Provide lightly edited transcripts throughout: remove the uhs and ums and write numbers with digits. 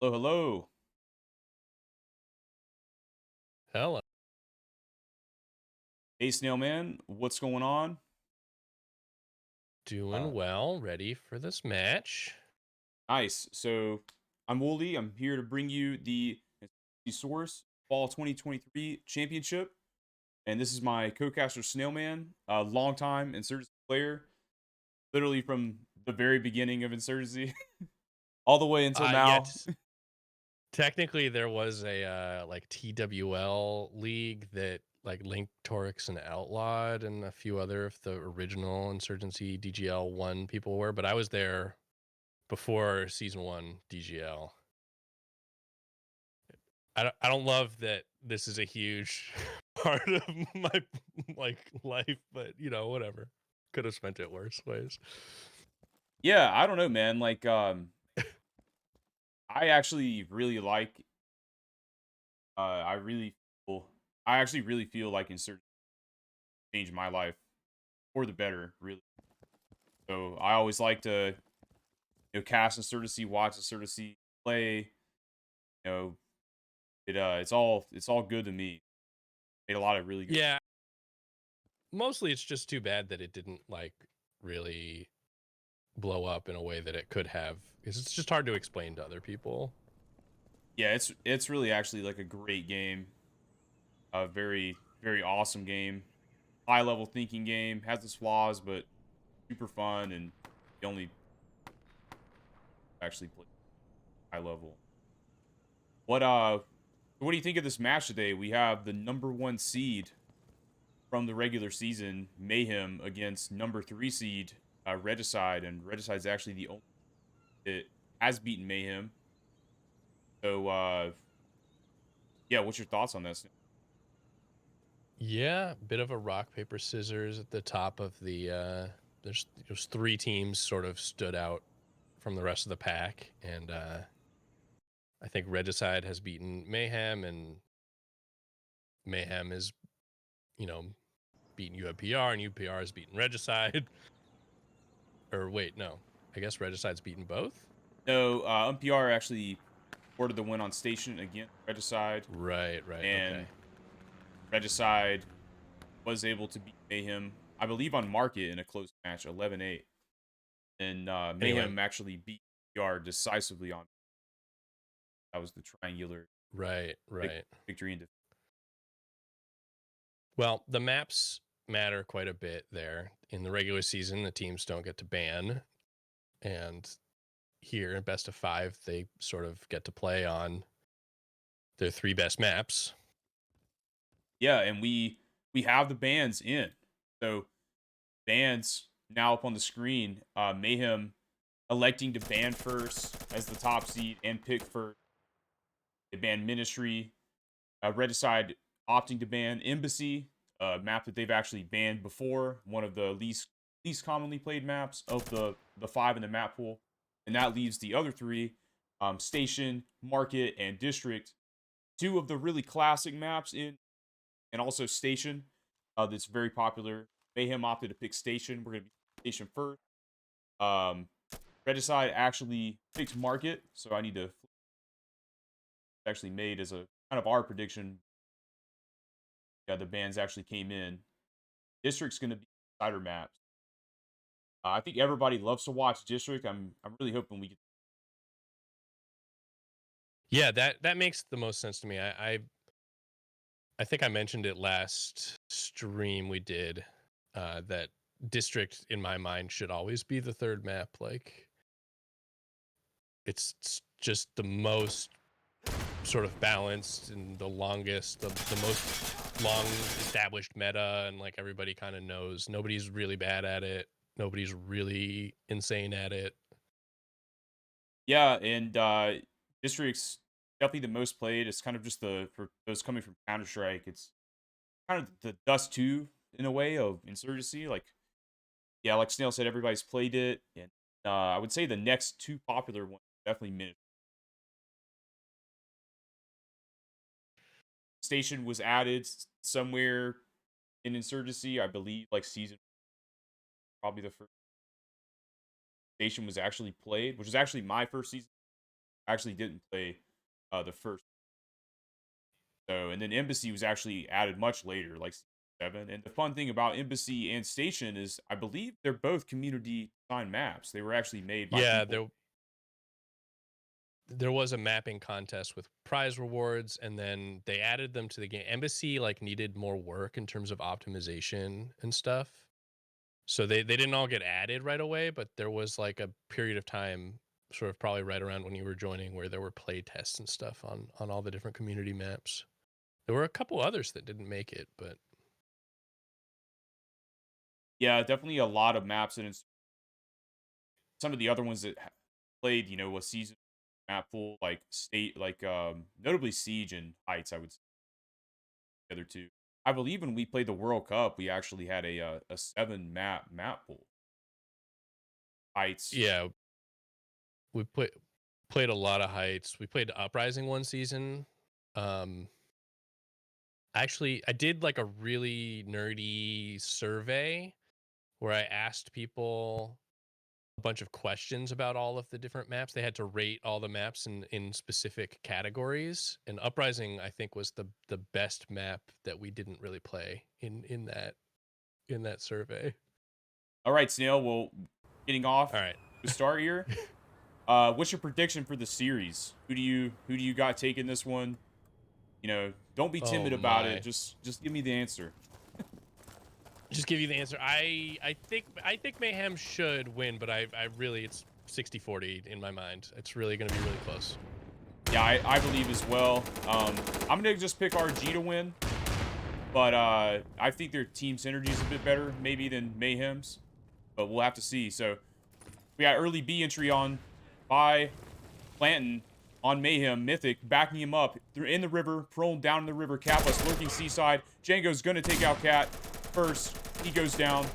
Hello, hello. Hello. Hey, Snailman, what's going on? Uh, Doing well. Ready for this match. nice. So, I'm Wooly. I'm here to bring you the Source Fall 2023 Championship, and this is my co-caster Snailman, a longtime Insurgency player, literally from the very beginning of Insurgency, all the way until now. Yet technically there was a like TWL league that like linked Torix and Outlawed and a few other of the original Insurgency DGL 1 people were, but I was there before season 1 DGL. I don't love that this is a huge part of my like life, but whatever. Could have spent it worse ways. Yeah, I don't know, man. I actually really like. I really feel. I actually really feel like Insurgency changed my life for the better, really. So I always like to, cast Insurgency, watch Insurgency play. You know, it's all good to me. Made a lot of really good. Yeah, mostly it's just too bad that it didn't like really blow up in a way that it could have, because it's just hard to explain to other people. Yeah, it's really actually like a great game. A very very awesome game. High level thinking game. Has its flaws, but super fun and the only actually play high level. What do you think of this match today? We have the number one seed from the regular season, Mayhem, against number three seed Regicide, and Regicide's actually the only that has beaten Mayhem. So yeah, what's your thoughts on this? Yeah, bit of a rock paper scissors at the top of the there's three teams sort of stood out from the rest of the pack, and I think Regicide has beaten Mayhem, and Mayhem is beaten UPR, and UPR has beaten Regicide. Or wait, no, I guess Regicide's beaten both. No, NPR actually ordered the win on station against Regicide, Right, okay. and Regicide was able to beat Mayhem, I believe, on market in a close match, 11-8. And Anyway, Mayhem actually beat NPR decisively on. That was the triangular right. victory. And Well, the maps matter quite a bit there. In the regular season, the teams don't get to ban, and here in best of 5, they sort of get to play on their 3 best maps. yeah, and we have the bans in. So bans now up on the screen. Mayhem electing to ban first as the top seed and pick first. They banned Ministry. Regicide opting to ban Embassy, a map that they've actually banned before. One of the least commonly played maps of the five in the map pool, and that leaves the other three: Station, Market, and District. Two of the really classic maps in, and also Station, that's very popular. Mayhem opted to pick Station. We're gonna be Station first. Um, Regicide actually picks Market, so I need to actually made as a kind of our prediction. Yeah, the bans actually came in. District's going to be cider maps. I think everybody loves to watch District. I'm really hoping we get. Yeah, that makes the most sense to me. I think I mentioned it last stream we did, that District in my mind should always be the third map. Like, it's just the most sort of balanced and the longest, the most long established meta, and like everybody kind of knows. Nobody's really bad at it. Nobody's really insane at it. Yeah, and District's definitely the most played. It's kind of just the for those coming from Counter Strike. It's kind of the Dust 2 in a way of Insurgency. Like yeah, like Snail said, everybody's played it, and I would say the next two popular ones definitely Minute. Station was added somewhere in Insurgency, I believe, like season probably the first Station was actually played, which is actually my first season. Actually didn't play the first. So, and then Embassy was actually added much later, like 7. And the fun thing about Embassy and Station is, I believe they're both community design maps. They were actually made by Yeah, people. there was a mapping contest with prize rewards, and then they added them to the game. Embassy like needed more work in terms of optimization and stuff, so they didn't all get added right away. But there was like a period of time, sort of probably right around when you were joining, where there were play tests and stuff on all the different community maps. There were a couple others that didn't make it, but Yeah, definitely a lot of maps, and some of the other ones that played, a season map full, like state, like notably Siege and Heights, I would say the other two. I believe when we played the World Cup, we actually had a 7 map pool. Heights. yeah, we played a lot of Heights. We played Uprising one season. Actually, I did like a really nerdy survey where I asked people a bunch of questions about all of the different maps. They had to rate all the maps in specific categories. And Uprising, I think, was the best map that we didn't really play in that survey. All right, Snail. Well, getting off All right. to start here. What's your prediction for the series? Who do you got taking this one? Don't be timid about it. Just give me the answer. Just give you the answer. I think Mayhem should win, but I really, it's 60-40 in my mind. It's really going to be really close. Yeah, I believe as well. I'm gonna just pick RG to win, but I think their team synergy is a bit better maybe than Mayhem's, but we'll have to see. So we got early B entry on by Planton on Mayhem. Mythic backing him up. They're in the river, prone down in the river. Kappa's lurking seaside. Django's gonna take out Cat first. He goes down,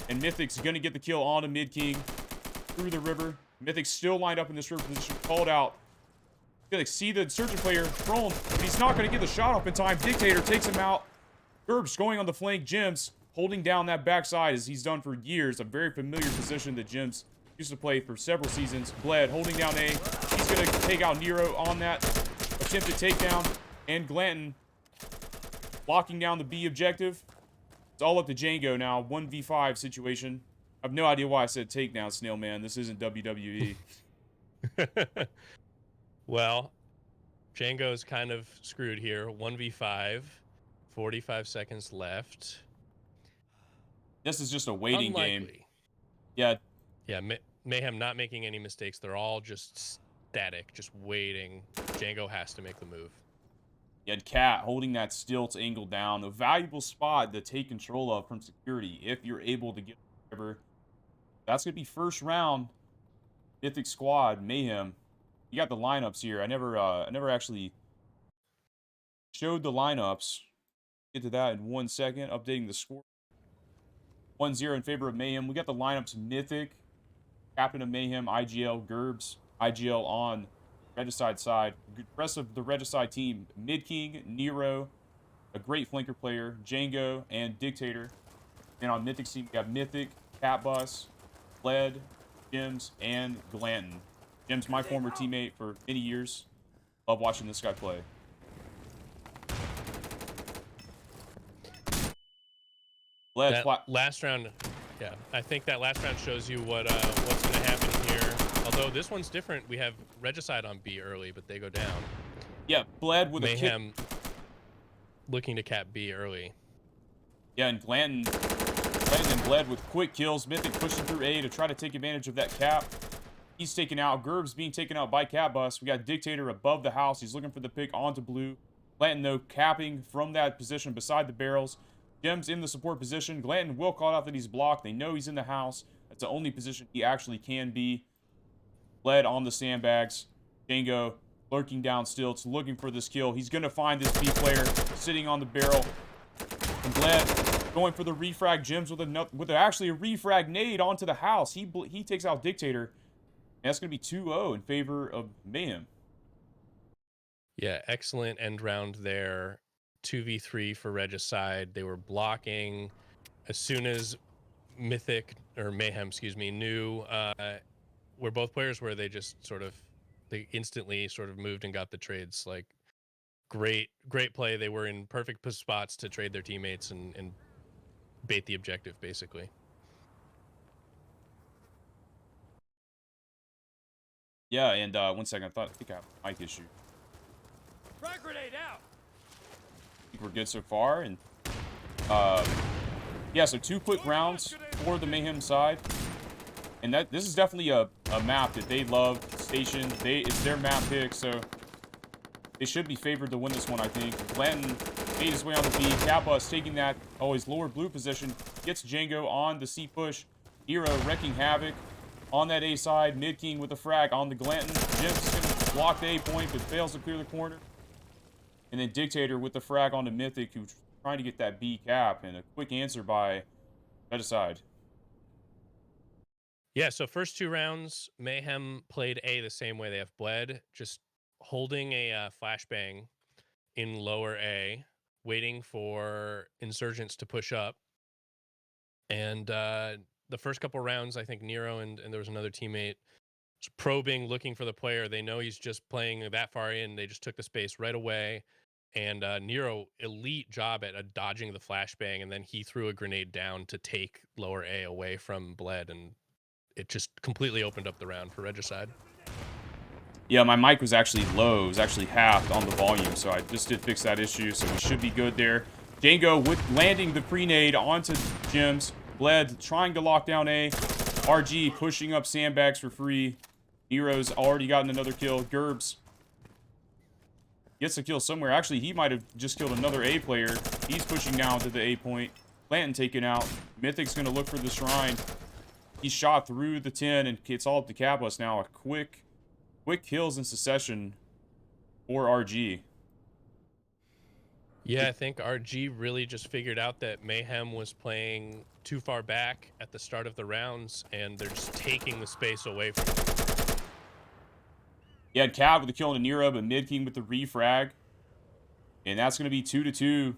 and Mythic's gonna get the kill on a Mid King through the river. Mythic's still lined up in this river position, called out. Felix see the Insurgent player prone, but he's not gonna get the shot off in time. Dictator takes him out. Gerbs going on the flank. Gems holding down that backside as he's done for years. A very familiar position that Gems used to play for several seasons. Bled holding down A. He's gonna take out Nero on that attempted takedown, and Glanton locking down the B objective. It's all up to Django now. 1v5 situation. I have no idea why I said takedown, Snailman. This isn't WWE. Well, Django's kind of screwed here. 1v5, 45 seconds left. This is just a waiting Unlikely. game. Yeah. Yeah, Mayhem not making any mistakes. They're all just static, just waiting. Django has to make the move. You had Cat holding that stilt angle down. A valuable spot to take control of from security if you're able to get the river. That's going to be first round. Mythic squad, Mayhem. You got the lineups here. I never actually showed the lineups. Get to that in 1 second. Updating the score. 1-0 in favor of Mayhem. We got the lineups. Mythic, Captain of Mayhem, IGL, Gerbs, IGL on Regicide side. Rest of the Regicide team, Mid King, Nero, a great flanker player, Django, and Dictator. And on Mythic's team, we have Mythic, Catbus, Led, Gems, and Glanton. Gems, my former teammate for many years. Love watching this guy play. Led, last round, yeah, I think that last round shows you what's going to happen here. Although this one's different. We have Regicide on B early, but they go down. Yeah, Bled with Mayhem looking to cap B early. Yeah, and Glanton and Bled with quick kills. Mythic pushing through A to try to take advantage of that cap. He's taken out. Gerb's being taken out by Catbus. We got Dictator above the house. He's looking for the pick onto blue. Glanton, though, capping from that position beside the barrels. Gems in the support position. Glanton will call out that he's blocked. They know he's in the house. That's the only position he actually can be. Bled on the sandbags. Django lurking down stilts, looking for this kill. He's going to find this B player sitting on the barrel. And Bled going for the refrag. Gems with actually a refrag nade onto the house. He takes out Dictator. And that's going to be 2-0 in favor of Mayhem. Yeah, excellent end round there. 2v3 for Regicide. They were blocking. As soon as Mythic, or Mayhem, excuse me, knew where both players were, they just sort of They instantly sort of moved and got the trades. Like, great play. They were in perfect spots to trade their teammates and bait the objective, basically. Yeah, and 1 second, I think I have a mic issue. Frag grenade out. I think we're good so far, and yeah, so 2 quick rounds for the Mayhem side, and this is definitely a map that they love. Station, it's their map pick, so they should be favored to win this one, I think. Blanton made his way on the B. Kappa's taking that, his lower blue position, gets Django on the C push. Nero wrecking havoc on that A side. Mid King with a frag on the Glanton. Jim's is going to block the A point, but fails to clear the corner. And then Dictator with the frag on the Mythic, who's trying to get that B cap, and a quick answer by Regicide. Yeah, so first 2 rounds, Mayhem played A the same way. They have Bled just holding a flashbang in lower A, waiting for Insurgents to push up. And the first couple rounds, I think Nero and there was another teammate probing, looking for the player. They know he's just playing that far in. They just took the space right away. And Nero, elite job at dodging the flashbang, and then he threw a grenade down to take lower A away from Bled, and it just completely opened up the round for Regicide. Yeah, my mic was actually low. It was actually halved on the volume, so I just did fix that issue, so we should be good there. Django with landing the pre-nade onto Gems. Bled trying to lock down A. RG pushing up sandbags for free. Nero's already gotten another kill. Gerbs gets a kill somewhere. Actually, he might have just killed another A player. He's pushing down to the A point. Blanton taken out. Mythic's going to look for the shrine. He shot through the 10, and it's all up to Kappas now. A quick kills in succession for RG. Yeah, I think RG really just figured out that Mayhem was playing too far back at the start of the rounds, and they're just taking the space away from him. He had Cav with the kill on Nero, but Mid King with the refrag. And that's going to be 2-2.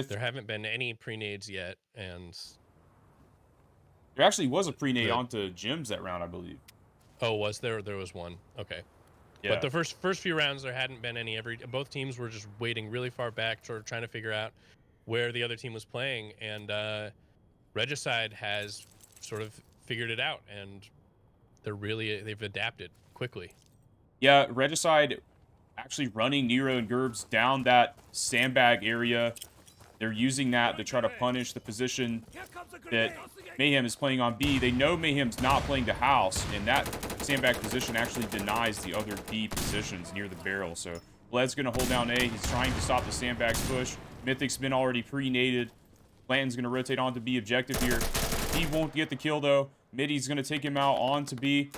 There haven't been any pre-nades yet, and there actually was a pre-nade onto Gems that round, I believe. Oh, was there? There was one. Okay. Yeah. But the first few rounds, there hadn't been any. Both teams were just waiting really far back, sort of trying to figure out where the other team was playing, and Regicide has sort of figured it out, and they've adapted quickly. Yeah, Regicide actually running Nero and Gerbs down that sandbag area. They're using that to try to punish the position that Mayhem is playing on B. They know Mayhem's not playing the house, and that sandbag position actually denies the other B positions near the barrel. So Bled's going to hold down A. He's trying to stop the sandbags push. Mythic's been already pre-naded. Blanton's going to rotate on to B objective here. He won't get the kill, though. Middy's going to take him out on to B.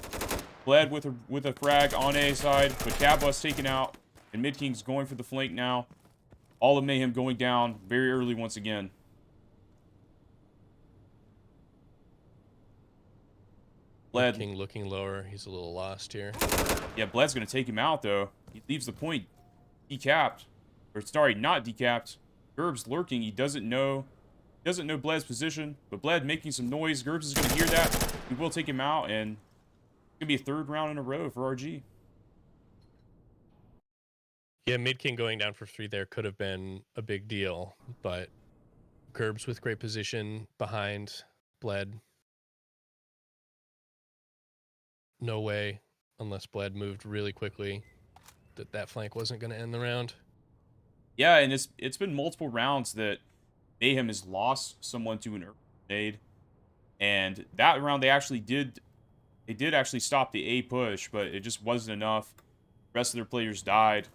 Bled with a frag on A side, but Kappa's taken out, and Mid King's going for the flank now. All of Mayhem going down very early once again. Bled King looking lower. He's a little lost here. Yeah, Bled's going to take him out, though. He leaves the point decapped. Or, sorry, not decapped. Gerb's lurking. He doesn't know Bled's position, but Bled making some noise. Gerbs is going to hear that. He will take him out, and it's going to be a 3rd round in a row for RG. Yeah, Mid King going down for 3 there could have been a big deal, but Gerbs with great position behind Bled. No way, unless Bled moved really quickly, that flank wasn't going to end the round. Yeah, and it's been multiple rounds that Mayhem has lost someone to an grenade, and that round they did actually stop the A push, but it just wasn't enough. The rest of their players died.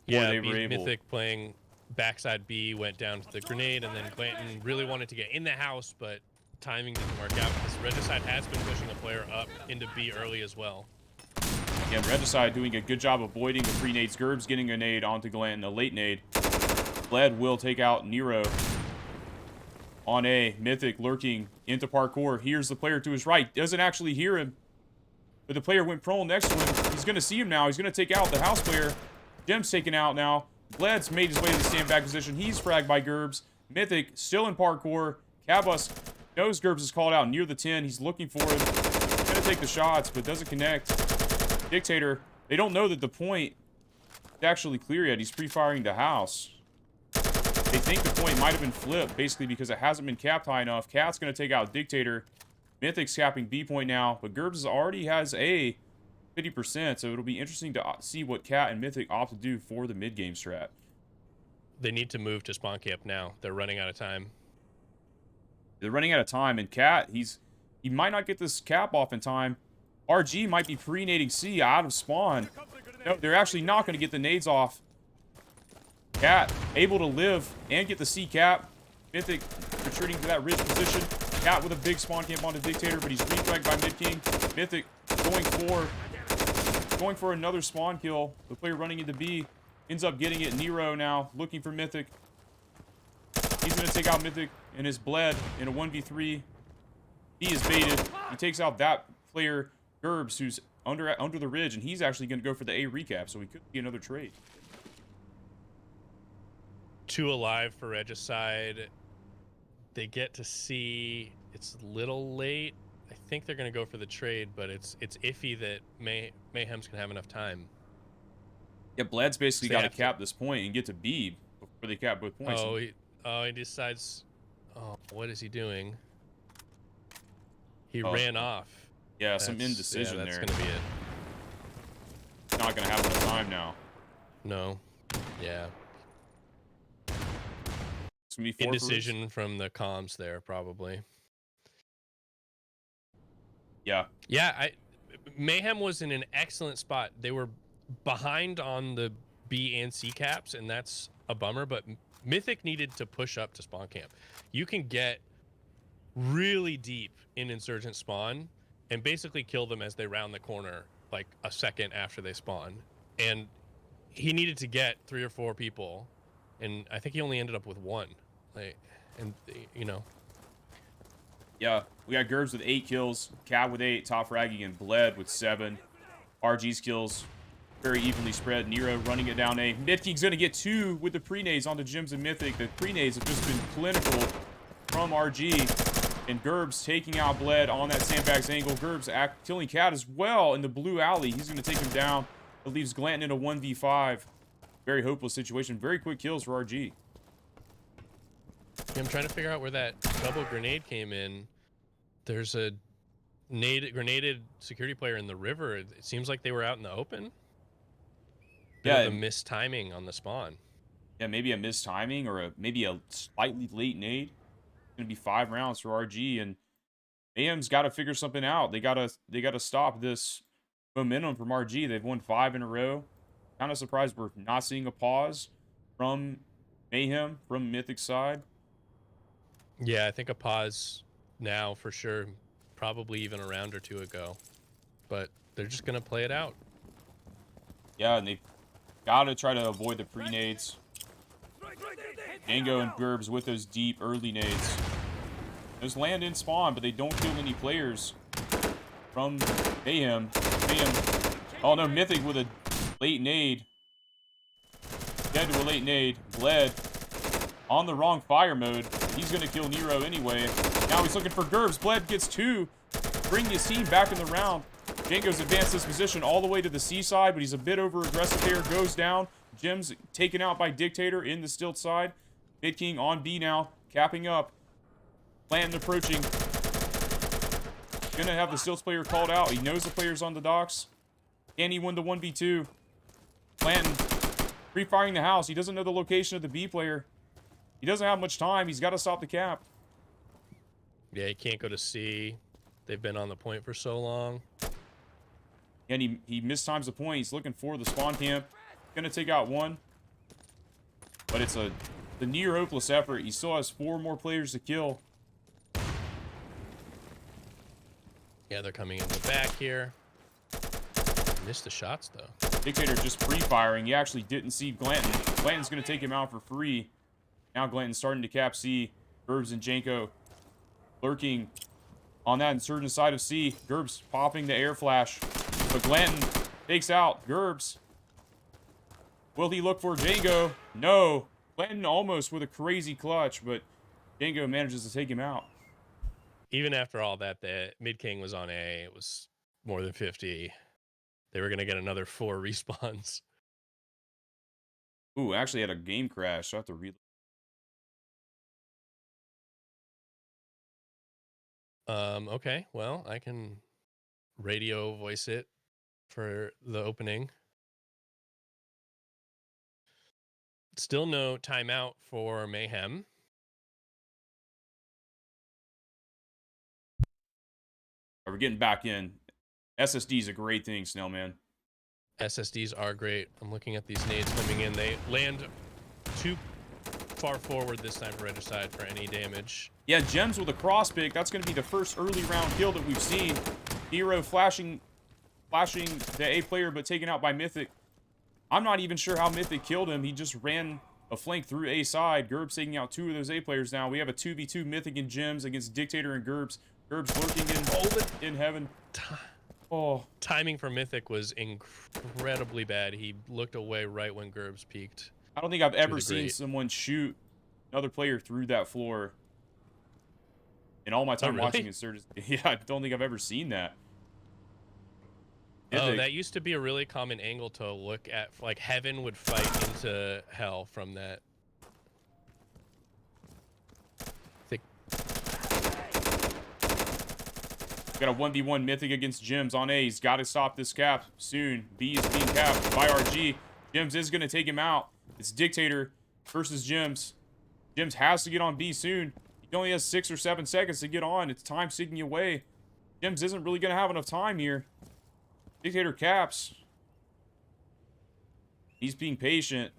Yeah, Mythic playing backside B went down to the grenade, and then Glanton really wanted to get in the house, but timing didn't work out because Regicide has been pushing a player up into B early as well. Yeah, Regicide doing a good job avoiding the pre-nades. Gerbs getting a nade onto Glanton, a late nade. Bled will take out Nero on A. Mythic lurking into parkour. Here's the player to his right. Doesn't actually hear him, but the player went prone next to him. He's going to see him now. He's going to take out the house player. Gem's taken out now. Bled's made his way to the sandbag position. He's fragged by Gerbs. Mythic still in parkour. Kappas knows Gerbs is called out near the 10. He's looking for him. He's going to take the shots, but doesn't connect. Dictator, they don't know that the point is actually clear yet. He's pre-firing the house. They think the point might have been flipped, basically because it hasn't been capped high enough. Cat's going to take out Dictator. Mythic's capping B point now, but Gerbs already has A 50%, so it'll be interesting to see what Cat and Mythic opt to do for the mid-game strat. They need to move to spawn camp now. They're running out of time. They're running out of time, and Cat, he might not get this cap off in time. RG might be pre-nading C out of spawn. No, they're actually not going to get the nades off. Cat able to live and get the C cap. Mythic retreating to that ridge position. Cat with a big spawn camp on the Dictator, but he's refragged by Mid King. Mythic going for another spawn kill. The player running into B ends up getting it. Nero now looking for Mythic. He's going to take out Mythic and his bled in a 1v3. He is baited. He takes out that player, Gerbs, who's under the ridge, and he's actually going to go for the A recap, so we could see another trade. 2 alive for Regicide. They get to see it's a little late. I think they're going to go for the trade, but it's iffy that Mayhem's going to have enough time. Yeah, Bled's basically got to cap this point and get to B before they cap both points. He decides. Oh, what is he doing? He ran off. Yeah, some indecision that's there. That's going to be it. Not going to have enough time now. No. Yeah. It's going to be 4 indecision from the comms there, probably. Yeah. Yeah, Mayhem was in an excellent spot. They were behind on the B and C caps, and that's a bummer, but Mythic needed to push up to spawn camp. You can get really deep in Insurgent spawn and basically kill them as they round the corner, like a second after they spawn. And he needed to get 3 or 4 people, and I think he only ended up with 1. Yeah, we got Gerbs with 8 kills, Cat with 8, top fragging, and Bled with 7. RG's kills very evenly spread. Nero running it down A. Midking's going to get 2 with the pre-nades on the Gems and Mythic. The pre-nades have just been clinical from RG. And Gerbs taking out Bled on that sandbags angle. Gerbs killing Cat as well in the blue alley. He's going to take him down. It leaves Glanton in a 1v5. Very hopeless situation. Very quick kills for RG. I'm trying to figure out where that double grenade came in. There's a grenaded security player in the river. It seems like they were out in the open. Yeah, a mistiming on the spawn. Yeah, maybe a mistiming or maybe a slightly late nade. It's gonna be 5 rounds for RG, and Mayhem's got to figure something out. They gotta stop this momentum from RG. They've won 5 in a row. Kind of surprised we're not seeing a pause from Mayhem, from Mythic side. Yeah, I think a pause now for sure. Probably even a round or 2 ago. But they're just going to play it out. Yeah, and they've got to try to avoid the pre-nades. Django and Gerbs with those deep early nades. Those land in spawn, but they don't kill any players from Mayhem. Oh no, Mythic with a late nade. Dead to a late nade. Bled on the wrong fire mode. He's going to kill Nero anyway. Now he's looking for Gerbs. Bled gets 2. Bringing his team back in the round. Django's advanced his position all the way to the C side, but he's a bit over aggressive here. Goes down. Jim's taken out by Dictator in the stilt side. Mid King on B now. Capping up. Blanton approaching. Gonna have the stilts player called out. He knows the player's on the docks. Can he win the 1v2? Blanton pre-firing the house. He doesn't know the location of the B player. He doesn't have much time. He's got to stop the cap. Yeah, he can't go to C. They've been on the point for so long. And he mistimes the point. He's looking for the spawn camp. Gonna take out 1. But it's the near hopeless effort. He still has 4 more players to kill. Yeah, they're coming in the back here. Missed the shots, though. Dictator just pre-firing. He actually didn't see Glanton. Glanton's gonna take him out for free. Now Glanton's starting to cap C. Gerbs and Janko lurking on that insurgent side of C. Gerbs popping the air flash. But Glanton takes out Gerbs. Will he look for Django? No. Glanton almost with a crazy clutch, but Django manages to take him out. Even after all that, the Mid King was on A. It was more than 50, they were going to get another 4 respawns. Ooh, actually had a game crash. So I have to read. Okay, well, I can radio voice it for the opening. Still no timeout for Mayhem. We're getting back in. SSD is a great thing, Snailman. SSDs are great. I'm looking at these nades coming in. They land too far forward this time for Regicide for any damage. Yeah, Gems with a cross pick. That's going to be the first early round kill that we've seen. Hero flashing the A player, but taken out by Mythic. I'm not even sure how Mythic killed him. He just ran a flank through A side. Gerbs taking out 2 of those A players now. We have a 2v2 Mythic and Gems against Dictator and Gerbs. Gerbs lurking in heaven. Oh. Timing for Mythic was incredibly bad. He looked away right when Gerbs peaked. I don't think I've ever seen someone shoot another player through that floor in all my time watching Insurgency. Yeah, I don't think I've ever seen that. Oh, that used to be a really common angle to look at. Like, heaven would fight into hell from that. Got a 1v1 Mythic against Gems on A. He's got to stop this cap soon. B is being capped by RG. Gems is going to take him out. It's Dictator versus Gems. Gems has to get on B soon. He only has 6 or 7 seconds to get on. It's time sticking away. Gems isn't really going to have enough time here. Dictator caps. He's being patient.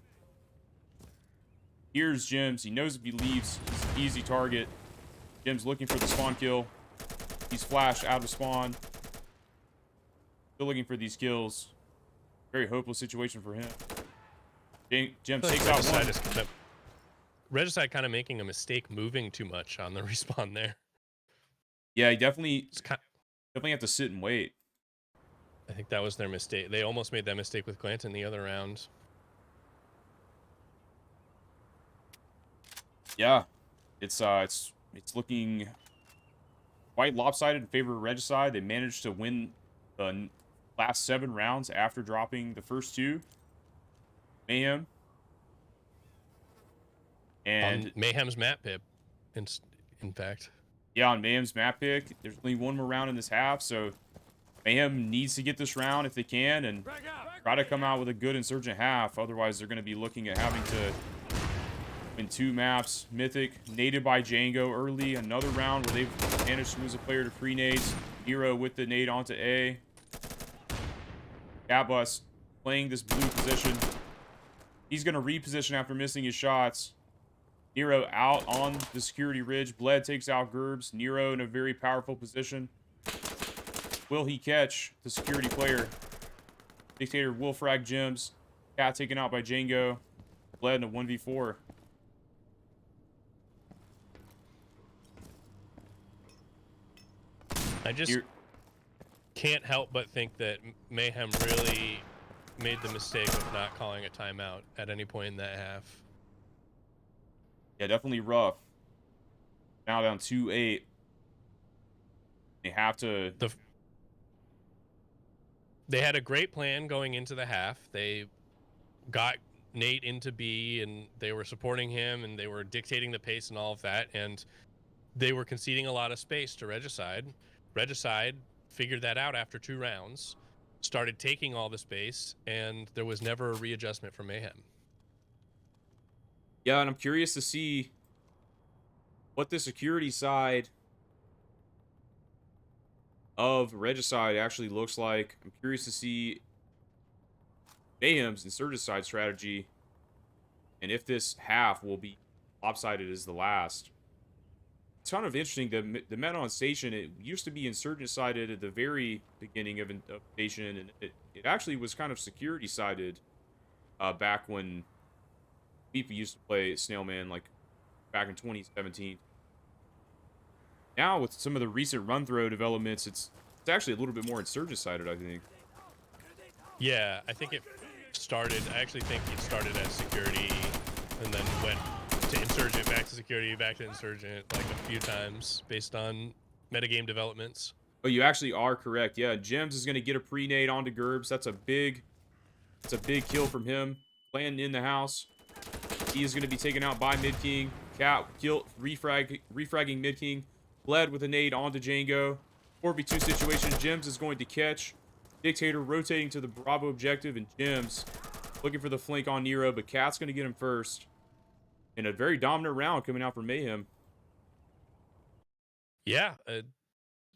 Here's Gems. He knows if he leaves, he's an easy target. Gems looking for the spawn kill. He's flashed out of spawn. Still looking for these kills. Very hopeless situation for him. Gems takes out one. Regicide kind of making a mistake moving too much on the respawn there. Yeah, he definitely have to sit and wait. I think that was their mistake. They almost made that mistake with Glanton the other round. Yeah, it's looking quite lopsided in favor of Regicide. They managed to win the last 7 rounds after dropping the first 2. Mayhem. And on Mayhem's map pick, in fact. Yeah, on Mayhem's map pick. There's only 1 more round in this half, so Mayhem needs to get this round if they can and try to come out with a good Insurgent half. Otherwise, they're going to be looking at having to win 2 maps. Mythic, naded by Django early. Another round where they've managed to lose a player to free nades. Hero with the nade onto A. Catbus playing this blue position. He's going to reposition after missing his shots. Nero out on the security ridge. Bled takes out Gerbs. Nero in a very powerful position. Will he catch the security player? Dictator will frag Gems. Cat taken out by Django. Bled in a 1v4. I just can't help but think that Mayhem really made the mistake of not calling a timeout at any point in that half. Yeah, definitely rough. Now down 2-8. They have to... They had a great plan going into the half. They got Nate into B, and they were supporting him, and they were dictating the pace and all of that, and they were conceding a lot of space to Regicide. Regicide figured that out after 2 rounds, started taking all the space, and there was never a readjustment from Mayhem. Yeah, and I'm curious to see what the security side of Regicide actually looks like. I'm curious to see Mayhem's Insurgency strategy and if this half will be lopsided as the last. It's kind of interesting. The meta on Station, it used to be Insurgency at the very beginning of Station, and it actually was kind of security-sided back when people used to play Snailman, like back in 2017. Now, with some of the recent run-throw developments, it's actually a little bit more Insurgent-sided, I think. Yeah, I think it started... I actually think it started as security and then went to Insurgent, back to security, back to Insurgent, like a few times based on metagame developments. Oh, you actually are correct. Yeah, Gems is going to get a pre-nade onto Gerbs. That's a big kill from him. Landing in the house. He is going to be taken out by Mid King. Cat kill refragging Mid King. Bled with a nade onto Django. 4v2 situation. Gems is going to catch. Dictator rotating to the Bravo objective, and Gems looking for the flank on Nero, but Cat's going to get him first. And a very dominant round coming out from Mayhem. Yeah,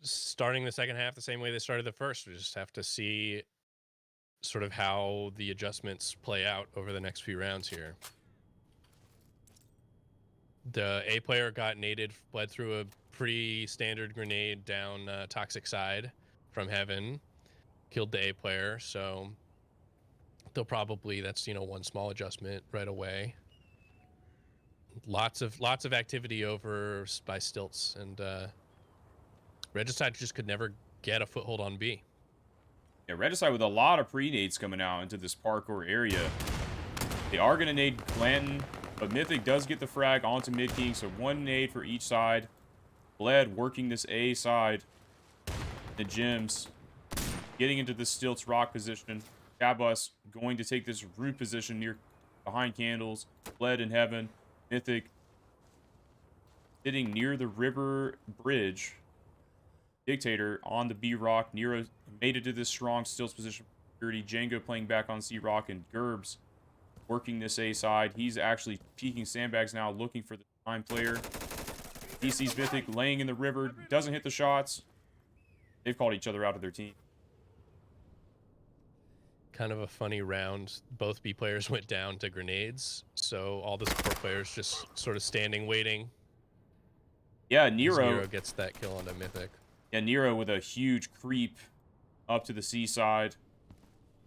starting the second half the same way they started the first. We just have to see sort of how the adjustments play out over the next few rounds here. The A player got naded, bled through a pretty standard grenade down Toxic Side from Heaven, killed the A player, so they'll probably, that's, you know, one small adjustment right away. Lots of activity over by Stilts, and Regicide just could never get a foothold on B. Yeah, Regicide with a lot of pre-nades coming out into this parkour area. They are going to nade Glanton, but Mythic does get the frag onto Mid King, so one nade for each side. Bled working this A side. The Gems getting into the Stilts rock position. Cabus going to take this root position near behind Candles. Bled in Heaven. Mythic sitting near the river bridge. Dictator on the B rock. Nero made it to this strong Stilts position. Django playing back on C rock, and Gerbs working this A side. He's actually peeking sandbags now, looking for the time player. He sees Mythic laying in the river, doesn't hit the shots. They've called each other out of their team. Kind of a funny round. Both B players went down to grenades, so all the support players just sort of standing, waiting. Yeah, Nero gets that kill onto Mythic. Yeah, Nero with a huge creep up to the C side.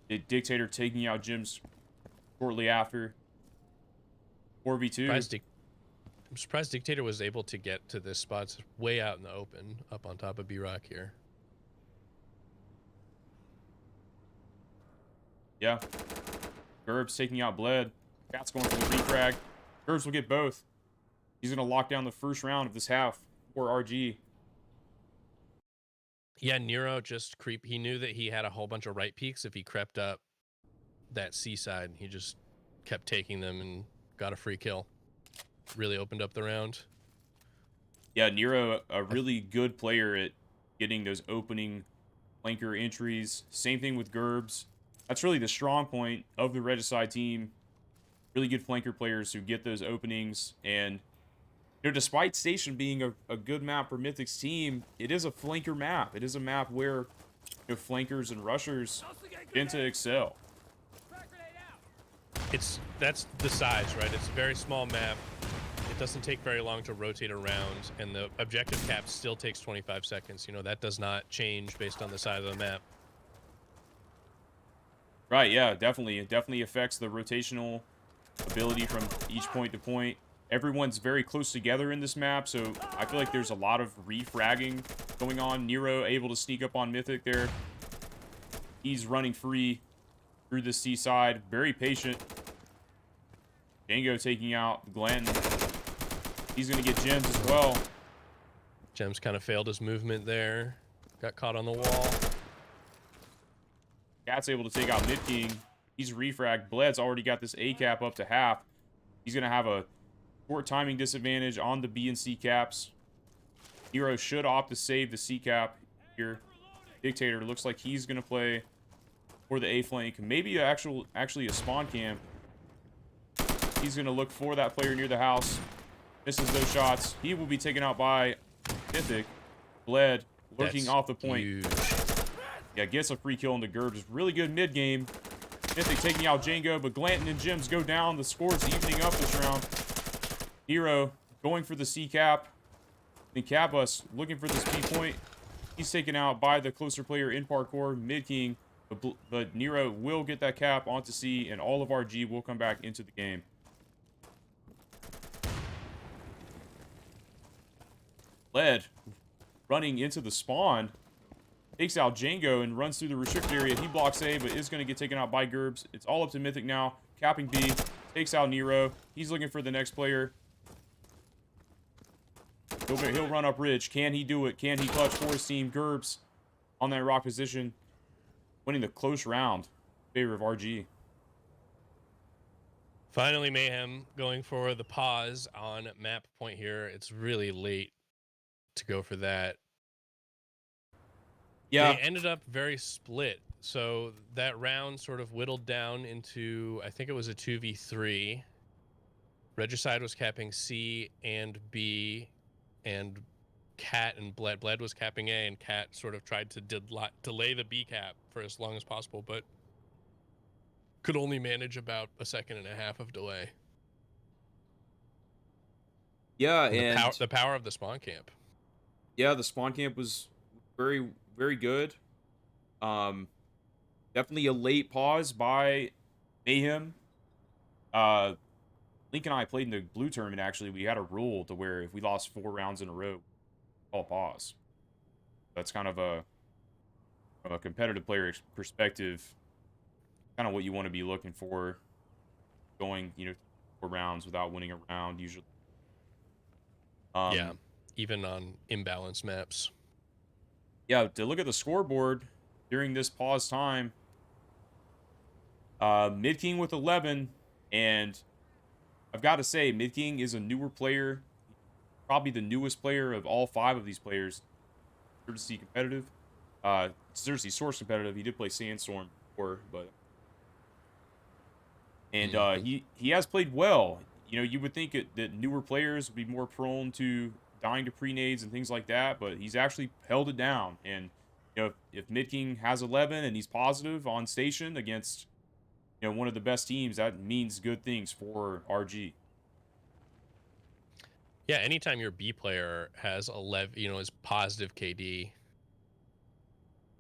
The Dictator taking out Gems shortly after. 4v2. I'm surprised Dictator was able to get to this spot. It's way out in the open, up on top of B-Rock here. Yeah. Gerbs taking out Bled. Cat's going for the refrag. Gerbs will get both. He's going to lock down the first round of this half for RG. Yeah, Nero just he knew that he had a whole bunch of right peaks if he crept up that C side. He just kept taking them and got a free kill. Really opened up the round. Yeah, Nero, a really good player at getting those opening flanker entries. Same thing with Gerbs. That's really the strong point of the Regicide team. Really good flanker players who get those openings. And, you know, despite Station being a good map for Mythic's team, it is a flanker map. It is a map where, you know, flankers and rushers tend to excel. That's the size, right? It's a very small map. It doesn't take very long to rotate around, and the objective cap still takes 25 seconds. You know, that does not change based on the size of the map. Right, yeah, definitely. It definitely affects the rotational ability from each point to point. Everyone's very close together in this map, so I feel like there's a lot of refragging going on. Nero able to sneak up on Mythic there. He's running free through the C side. Very patient. Django taking out Glenn. He's going to get Gems as well. Gems kind of failed his movement there. Got caught on the wall. Cat's able to take out Mid King. He's refragged. Bled's already got this A cap up to half. He's going to have a short timing disadvantage on the B and C caps. Nero should opt to save the C cap here. Dictator looks like he's going to play for the A flank. Maybe actually a spawn camp. He's going to look for that player near the house. Misses those shots. He will be taken out by Mythic. Bled lurking off the point. Huge. Yeah, gets a free kill into Gerbs. Really good mid game. Mythic taking out Django, but Glanton and Gems go down. The score's evening up this round. Nero going for the C cap. And Cabus looking for this B point. He's taken out by the closer player in parkour, Mid King. But Nero will get that cap onto C, and all of RG will come back into the game. Bled running into the spawn. Takes out Django and runs through the restricted area. He blocks A, but is going to get taken out by Gerbs. It's all up to Mythic now. Capping B. Takes out Nero. He's looking for the next player. He'll run up Ridge. Can he do it? Can he clutch for his team? Gerbs on that rock position, winning the close round in favor of RG. Finally, Mayhem going for the pause on map point here. It's really late to go for that. Yeah. They ended up very split. So that round sort of whittled down into, I think it was a 2v3. Regicide was capping C and B, and Cat and Bled was capping A, and Cat sort of tried to delay the B cap for as long as possible, but could only manage about a second and a half of delay. Yeah, And the power of the spawn camp. Yeah, the spawn camp was very, very good. Definitely a late pause by Mayhem. Link and I played in the blue tournament, actually. We had a rule to where if we lost 4 rounds in a row, call pause. That's kind of from a competitive player perspective, kind of what you want to be looking for, going, 4 rounds without winning a round, usually. Yeah, even on imbalanced maps. Yeah, to look at the scoreboard during this pause time, Mid King with 11, and I've got to say, Mid King is a newer player, probably the newest player of all 5 of these players. Insurgency competitive, Insurgency Source competitive. He did play Sandstorm before, but he has played well. You would think that newer players would be more prone to dying to pre-nades and things like that, but he's actually held it down. And if Mid King has 11 and he's positive on station against one of the best teams, that means good things for RG. Yeah, anytime your B player has 11, is positive KD,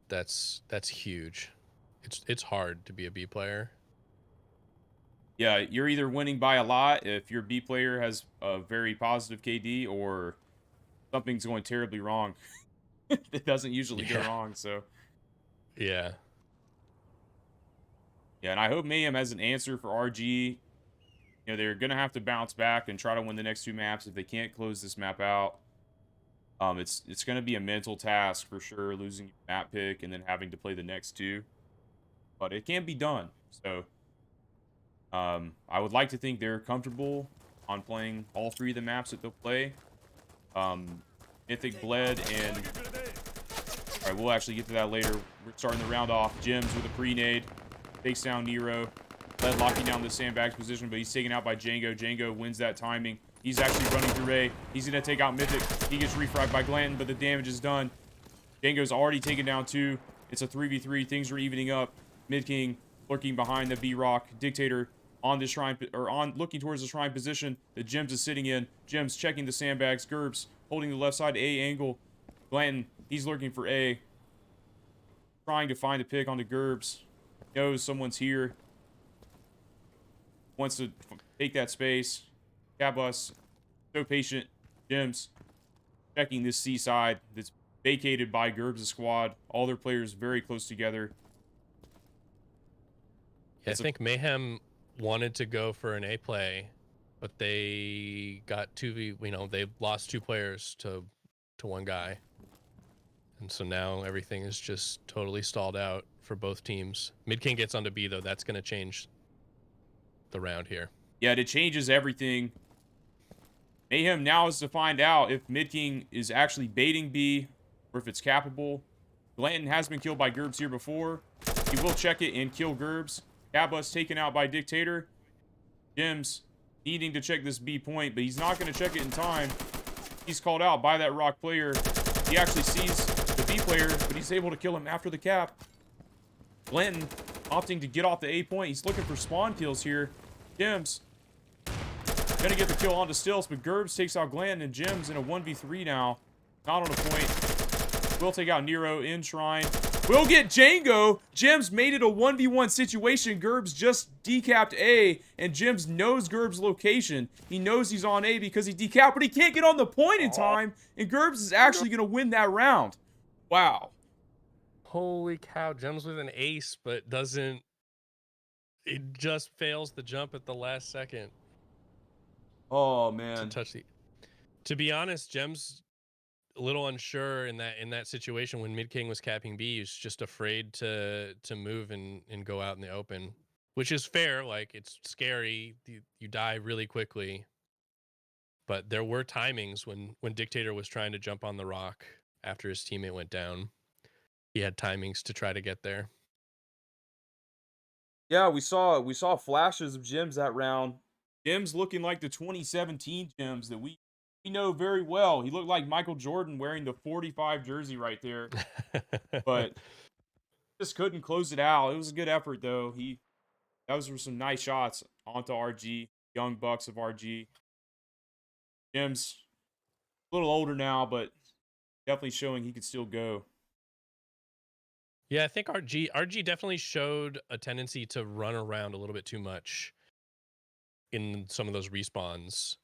that's huge. It's hard to be a B player. Yeah, you're either winning by a lot if your B player has a very positive KD, or something's going terribly wrong. It doesn't usually go wrong, so. Yeah. Yeah, and I hope Mayhem has an answer for RG. They're going to have to bounce back and try to win the next 2 maps if they can't close this map out. It's going to be a mental task for sure, losing your map pick and then having to play the next 2. But it can be done. So I would like to think they're comfortable on playing all 3 of the maps that they'll play. Mythic, Bled, and... Alright, we'll actually get to that later. We're starting the round off. Gems with a pre-nade. Takes down Nero. Bled locking down the sandbags position, but he's taken out by Django. Django wins that timing. He's actually running through A. He's going to take out Mythic. He gets refragged by Glanton, but the damage is done. Django's already taken down 2. It's a 3v3. Things are evening up. Mid King lurking behind the B-Rock. Dictator on the shrine, looking towards the shrine position that Gems is sitting in. Gems checking the sandbags. Gerbs holding the left side A angle. Glanton, he's lurking for A. Trying to find a pick onto Gerbs. Knows someone's here. Wants to take that space. Cabus, so patient. Gems checking this C side that's vacated by Gerbs' squad. All their players very close together. Yeah, I think Mayhem wanted to go for an A play, but they got 2v. They lost 2 players to 1 guy, and so now everything is just totally stalled out for both teams. Mid King gets onto B though. That's going to change the round here. Yeah, it changes everything. Mayhem now is to find out if Mid King is actually baiting B or if it's capable. Glanton has been killed by Gerbs here before. He will check it and kill Gerbs. Cabus taken out by Dictator. Gems needing to check this B point, but he's not going to check it in time. He's called out by that rock player. He actually sees the B player, but he's able to kill him after the cap. Glanton opting to get off the A point. He's looking for spawn kills here. Gems gonna get the kill onto Stills, but Gerbs takes out Glanton, and Gems in a 1v3 now. Not on a point. Will take out Nero in Shrine. Will get Django. Gems made it a 1v1 situation. Gerbs just decapped A, and Gems knows Gerbs' location. He knows he's on A because he decapped, but he can't get on the point in time, and Gerbs is actually gonna win that round. Wow. Holy cow, Gems with an ace, but doesn't... It just fails the jump at the last second. Oh, man. To touch the... To be honest, Gems a little unsure in that situation when Mid King was capping B. He was just afraid to move and go out in the open, which is fair. Like, it's scary. You die really quickly. But there were timings when Dictator was trying to jump on the rock after his teammate went down. He had timings to try to get there. Yeah, we saw flashes of Jims that round. Jims looking like the 2017 Jims that we know very well. He looked like Michael Jordan wearing the 45 jersey right there, but just couldn't close it out. It was a good effort though. Those were some nice shots onto RG, young bucks of RG. Jims a little older now, but definitely showing he could still go. Yeah, I think RG definitely showed a tendency to run around a little bit too much in some of those respawns.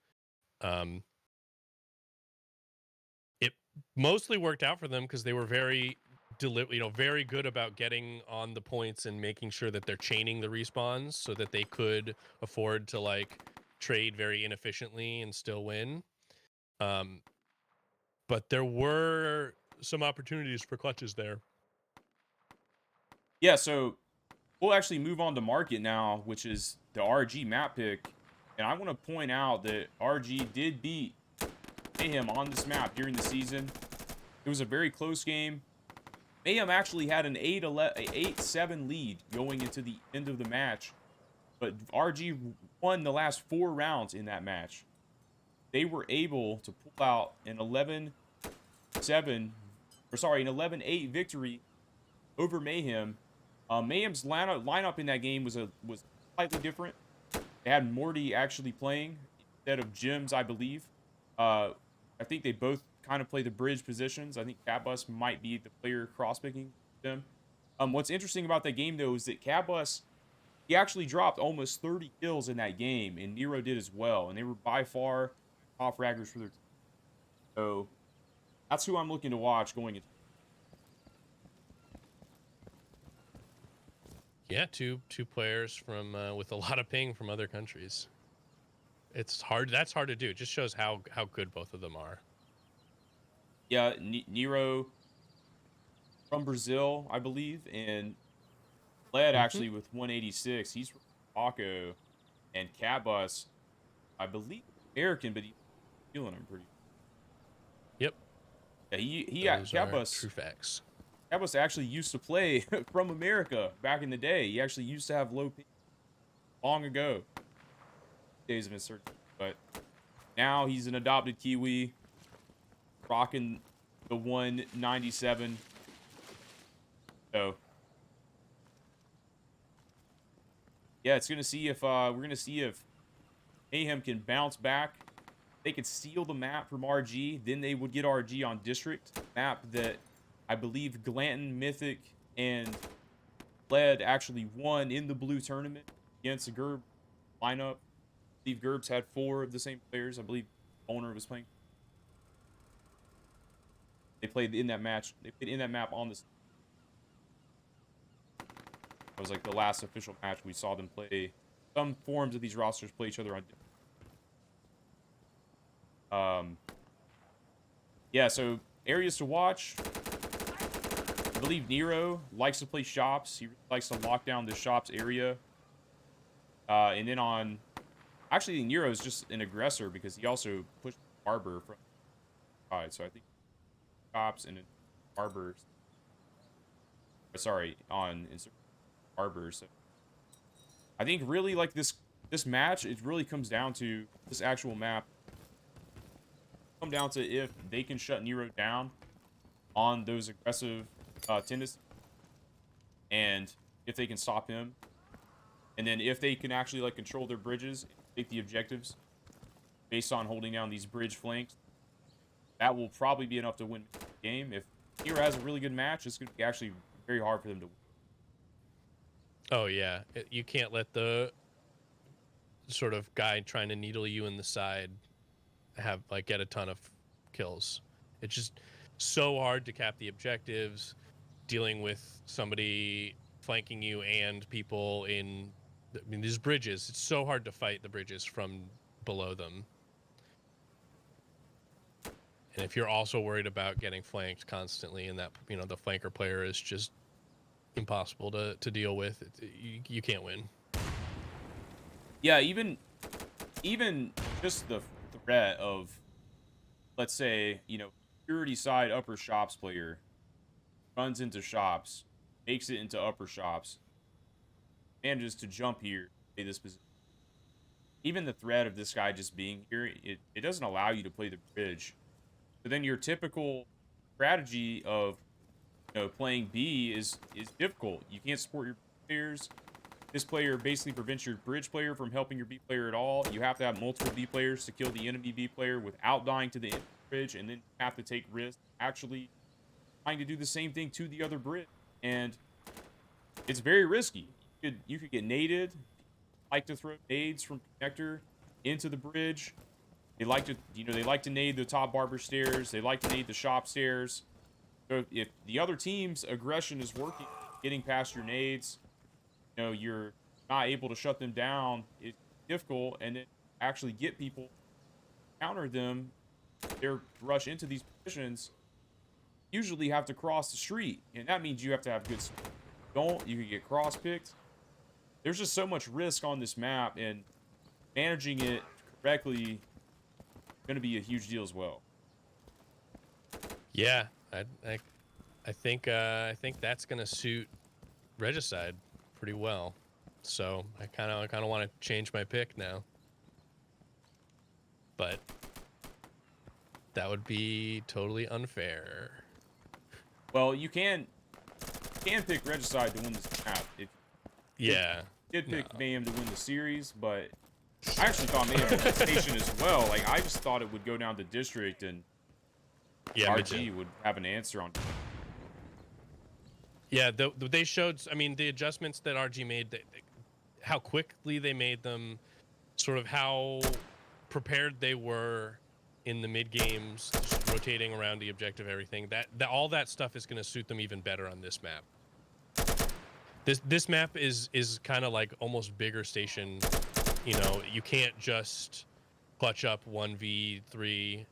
It mostly worked out for them because they were very very good about getting on the points and making sure that they're chaining the respawns so that they could afford to like trade very inefficiently and still win. But there were some opportunities for clutches there. Yeah, so we'll actually move on to market now, which is the RG map pick. And I want to point out that RG did beat Mayhem on this map during the season. It was a very close game. Mayhem actually had an 8-7 lead going into the end of the match. But RG won the last 4 rounds in that match. They were able to pull out an 11-8 victory over Mayhem. Mayhem's lineup in that game was slightly different. They had Morty actually playing instead of Jims, I believe. I think they both kind of play the bridge positions. I think Catbus might be the player cross-picking them. What's interesting about that game, though, is that Catbus, he actually dropped almost 30 kills in that game, and Nero did as well. And they were by far top fraggers for their team. So that's who I'm looking to watch going into. Yeah, two players from with a lot of ping from other countries. It's hard. That's hard to do. It just shows how good both of them are. Yeah, Nero from Brazil, I believe, and led actually with 186. He's from Paco, and Catbus, I believe, American, but he's feeling him pretty. Yep. Yeah, Catbus. True facts. Catbus actually used to play from America back in the day. He actually used to have low ping long ago. Days of Insurgency, but now he's an adopted Kiwi, rocking the 197. So yeah, it's gonna see if we're gonna see if Mayhem can bounce back. They could steal the map from RG, then they would get RG on District map that I believe Glanton, Mythic, and Led actually won in the blue tournament against the Gerb lineup. I believe Gerbs had 4 of the same players. I believe Owner was playing. They played in that match. They played in that map on this. It was like the last official match we saw them play. Some forms of these rosters play each other on. Yeah, so areas to watch. I believe Nero likes to play shops. He likes to lock down the shops area. And then on... Actually, Nero is just an aggressor because he also pushed Barber from the side. So I think shops and Barber... Sorry, on Barber. So I think really like this match, it really comes down to this actual map. Come down to if they can shut Nero down on those aggressive tendencies, and if they can stop him, and then if they can actually like control their bridges and take the objectives based on holding down these bridge flanks, that will probably be enough to win the game. If Nero has a really good match, it's going to be actually very hard for them to win. Oh yeah, you can't let the sort of guy trying to needle you in the side get a ton of kills. It's just so hard to cap the objectives, dealing with somebody flanking you and people in. I mean, these bridges. It's so hard to fight the bridges from below them. And if you're also worried about getting flanked constantly, and that the flanker player is just impossible to deal with, you can't win. Yeah, even just the threat of, let's say, security side upper shops player runs into shops, makes it into upper shops, manages to jump here, play this position. Even the threat of this guy just being here, it doesn't allow you to play the bridge. So then your typical strategy of playing B is difficult. You can't support your players. This player basically prevents your bridge player from helping your B player at all. You have to have multiple B players to kill the enemy B player without dying to the enemy bridge, and then you have to take risks actually trying to do the same thing to the other bridge. And it's very risky. You could get naded. Like to throw nades from connector into the bridge. They like to nade the top barber stairs. They like to nade the shop stairs. So if the other team's aggression is working, getting past your nades, you're not able to shut them down. It's difficult, and then actually get people, counter them. They rush into these positions. Usually have to cross the street, and that means you have to have good. You can get cross picked. There's just so much risk on this map, and managing it correctly is going to be a huge deal as well. Yeah, I think that's going to suit Regicide pretty well. So I kind of want to change my pick now. But that would be totally unfair. Well, you can pick Regicide to win this map. Yeah. Did pick Mayhem to win the series, but I actually thought Mayhem would win Station as well. Like, I just thought it would go down to District, and RG would have an answer on. Yeah, they showed. I mean, the adjustments that RG made, how quickly they made them, sort of how prepared they were in the mid games, just rotating around the objective, everything. That all that stuff is going to suit them even better on this map. This map is kind of like almost bigger station. You can't just clutch up 1v3.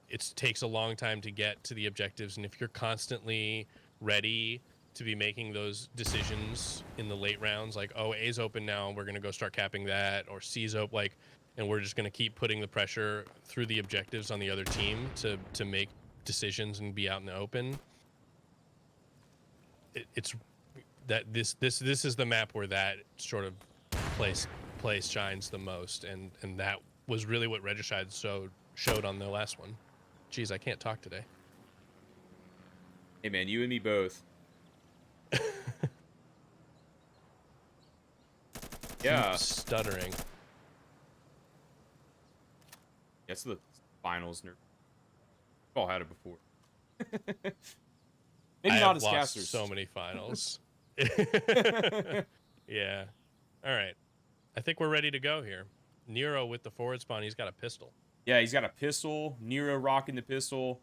It takes a long time to get to the objectives, and if you're constantly ready to be making those decisions in the late rounds, like, oh, A's open now, we're going to go start capping that, or C's open, and we're just going to keep putting the pressure through the objectives on the other team to make decisions and be out in the open. It's that this is the map where that sort of place shines the most, and that was really what Regicide showed on the last one. Jeez, I can't talk today. Hey man, you and me both. Yeah. Stuttering. That's the finals. We've all had it before. Maybe not as casters. So many finals. Yeah. All right. I think we're ready to go here. Nero with the forward spawn. He's got a pistol. Yeah, he's got a pistol. Nero rocking the pistol.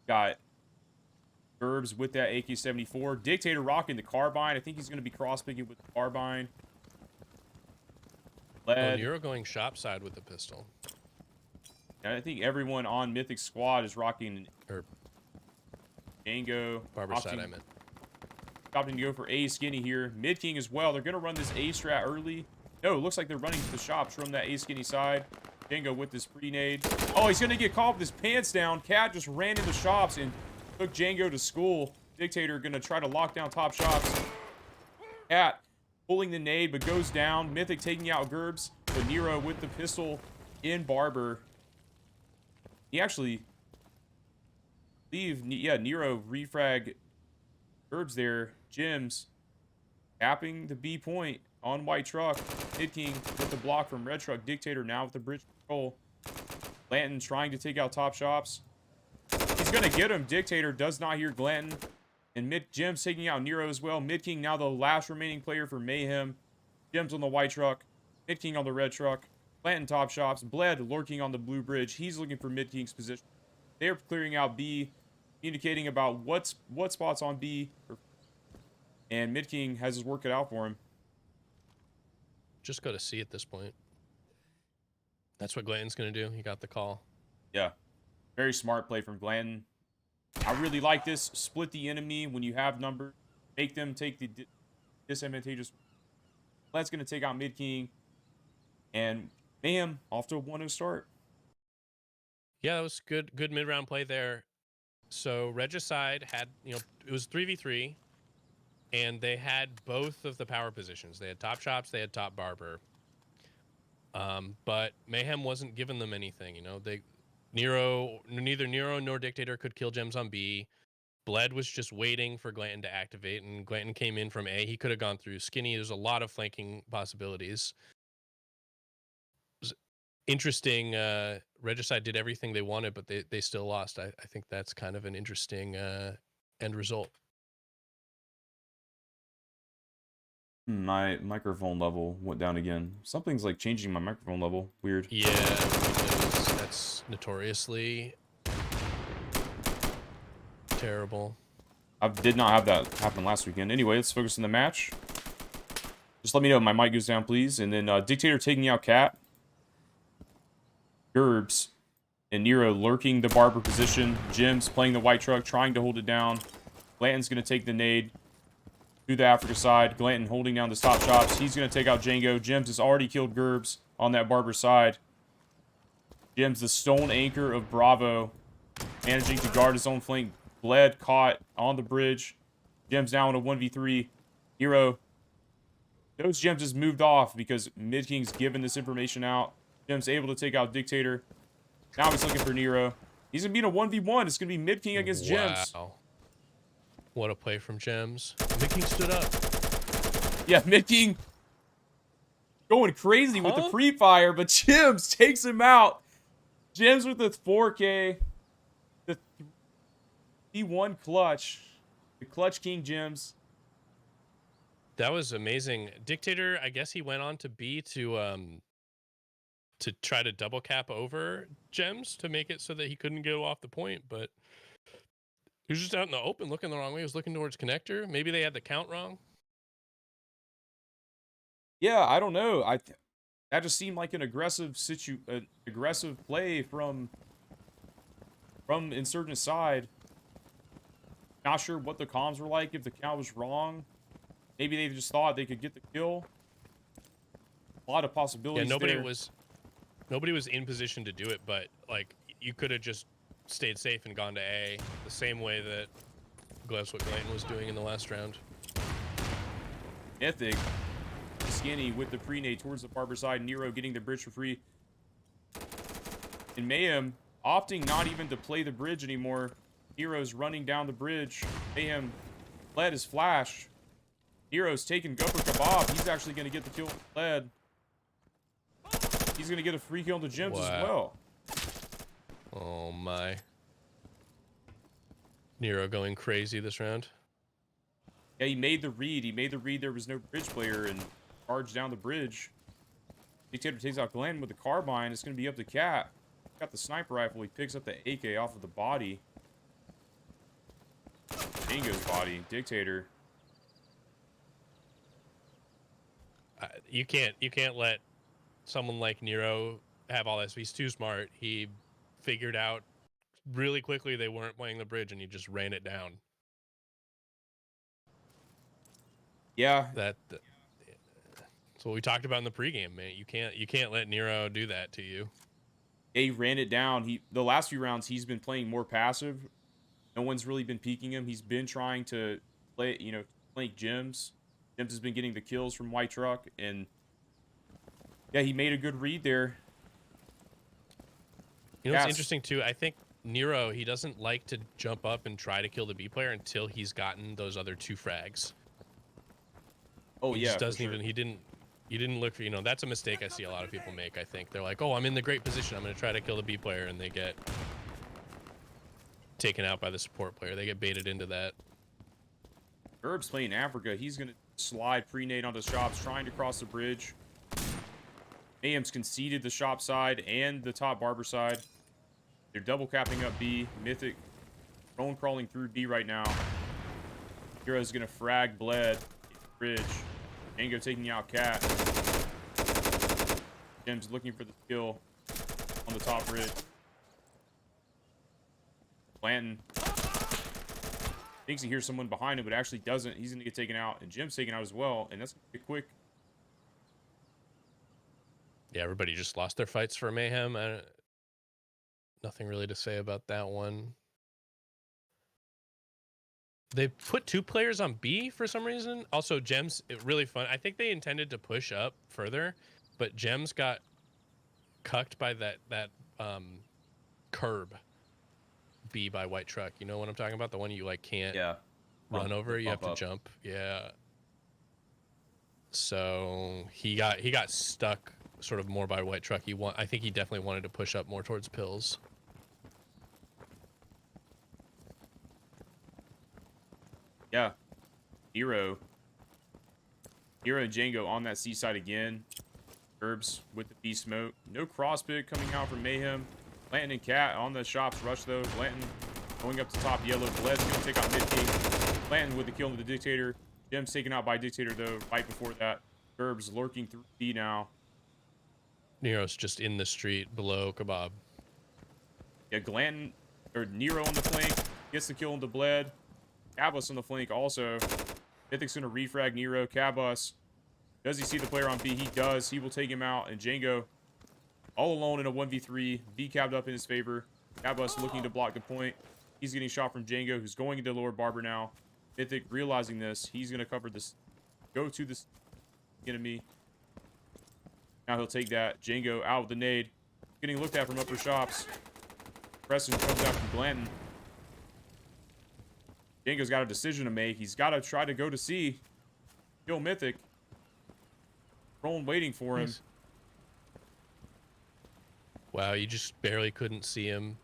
Got Burbs with that AK-74. Dictator rocking the carbine. I think he's going to be cross-picking with the carbine. Nero going shop side with the pistol. And I think everyone on Mythic Squad is rocking Django. Barber side, I meant. Opting to go for A Skinny here. Mid King as well. They're going to run this A strat early. No, it looks like they're running to the shops from that A Skinny side. Django with this pre-nade. Oh, he's going to get caught with his pants down. Cat just ran into shops and took Django to school. Dictator going to try to lock down top shops. Cat pulling the nade, but goes down. Mythic taking out Gerbs. But Nero with the pistol in Barber. He actually... Nero refrag Gerbs there. Jims tapping the B point on white truck. Mid King with the block from red truck. Dictator now with the bridge control. Glanton trying to take out top shops. He's going to get him. Dictator does not hear Glanton. And Jims taking out Nero as well. Mid King now the last remaining player for Mayhem. Jims on the white truck. Mid King on the red truck. Glanton top shops. Bled lurking on the blue bridge. He's looking for Mid King's position. They're clearing out B. Communicating about what spots on B. And Mid King has his work cut out for him. Just go to C at this point. That's what Glanton's going to do. He got the call. Yeah. Very smart play from Glanton. I really like this. Split the enemy when you have numbers. Make them take the disadvantageous. That's going to take out Mid King. And Mayhem off to a 1-0 start. Yeah, that was good mid-round play there. So Regicide had, it was 3v3, and they had both of the power positions. They had top shops, they had top barber. But Mayhem wasn't giving them anything. Neither Nero nor Dictator could kill gems on B. Bled was just waiting for Glanton to activate, and Glanton came in from A. He could have gone through Skinny. There's a lot of flanking possibilities. Interesting. Regicide did everything they wanted, but they still lost. I think that's kind of an interesting end result. My microphone level went down again. Something's like changing my microphone level. Weird. Yeah, that's notoriously terrible. I did not have that happen last weekend. Anyway, let's focus on the match. Just let me know if my mic goes down, please. And then Dictator taking out Cat. Gerbs and Nero lurking the barber position. Jim's playing the white truck, trying to hold it down. Glanton's going to take the nade to the Africa side. Glanton holding down the top shops. He's going to take out Django. Jims has already killed Gerbs on that barber side. Jims, the stone anchor of Bravo, managing to guard his own flank. Bled caught on the bridge. Jims now in a 1v3. Nero. Those Jims has moved off because Mid King's given this information out. Jim's able to take out Dictator. Now he's looking for Nero. He's going to be in a 1v1. It's going to be Mid King against Gems. Wow. What a play from Gems. Mid King stood up. Yeah, Mid King going crazy with the free fire, but Gems takes him out. Gems with the 4K. The 3-1 clutch. The Clutch King Gems. That was amazing. Dictator, I guess he went on to B to try to double cap over Gems to make it so that he couldn't go off the point, but he was just out in the open looking the wrong way. He was looking towards connector. Maybe they had the count wrong. Yeah, I don't know. That just seemed like an aggressive play from Insurgent side. Not sure what the comms were like, if the count was wrong. Maybe they just thought they could get the kill. A lot of possibilities. Yeah, there. Nobody was in position to do it, but like you could have just stayed safe and gone to A the same way that that's what Glanton was doing in the last round. Mythic, Skinny with the pre-nade towards the barber side. Nero getting the bridge for free. And Mayhem opting not even to play the bridge anymore. Nero's running down the bridge. Mayhem led his flash. Nero's taking Gupper Kebab. He's actually going to get the kill with Led. He's going to get a free kill on the Gems as well. Oh my. Nero going crazy this round. Yeah, he made the read. He made the read there was no bridge player and charged down the bridge. Dictator takes out Glenn with the carbine. It's going to be up to Cat. Got the sniper rifle. He picks up the AK off of the body. Dingo's body. Dictator. You can't let someone like Nero have all this. He's too smart. He figured out really quickly they weren't playing the bridge, and he just ran it down. Yeah. That's what we talked about in the pregame, man. You can't let Nero do that to you. Yeah, he ran it down. The last few rounds he's been playing more passive. No one's really been peeking him. He's been trying to play, flank Gems. Gems has been getting the kills from White Truck, and yeah, he made a good read there. What's interesting too? I think Nero, he doesn't like to jump up and try to kill the B player until he's gotten those other two frags. Oh he yeah, just doesn't even. He didn't look for. That's a mistake I see a lot of people make. I think they're like, oh, I'm in the great position. I'm going to try to kill the B player, and they get taken out by the support player. They get baited into that. Herb's playing Africa. He's going to slide pre-nade onto shops, trying to cross the bridge. Mayhem's conceded the shop side and the top barber side. They're double capping up B. Mythic drone crawling through B right now. Hero's going to frag Bled. Bridge. Django taking out Cat. Jim's looking for the kill on the top bridge. Blanton thinks he hears someone behind him, but actually doesn't. He's going to get taken out, and Jim's taken out as well, and that's quick. Yeah, everybody just lost their fights for Mayhem. Nothing really to say about that one. They put 2 players on B for some reason. Also, Gems, really fun. I think they intended to push up further, but Gems got cucked by that curb B by White Truck. You know what I'm talking about? The one you like can't run over. You have to jump. Yeah. So he got stuck sort of more by White Truck. I think he definitely wanted to push up more towards Pills. Yeah. Hero and Django on that C side again. Herbs with the B smoke. No crossbit coming out from Mayhem. Blanton and Cat on the shops rush though. Blanton going up to top yellow. Bled's gonna take out mid king. Blanton with the kill of the Dictator. Jim's taken out by Dictator though. Right before that, Herbs lurking through B now. Nero's just in the street below Kebab. Yeah, Nero on the flank gets the kill into Bled. Cabus on the flank also. Mythic's gonna refrag Nero. Cabus. Does he see the player on B? He does. He will take him out. And Django all alone in a 1v3. B cabbed up in his favor. Cabus looking to block the point. He's getting shot from Django, who's going into Lord Barber now. Mythic realizing this. He's gonna cover this. Go to this enemy. Now he'll take that. Django out with the nade. Getting looked at from upper shops. Preston comes out from Blanton. Django's got a decision to make. He's got to try to go to C. Kill Mythic. Roland waiting for him. Wow, you just barely couldn't see him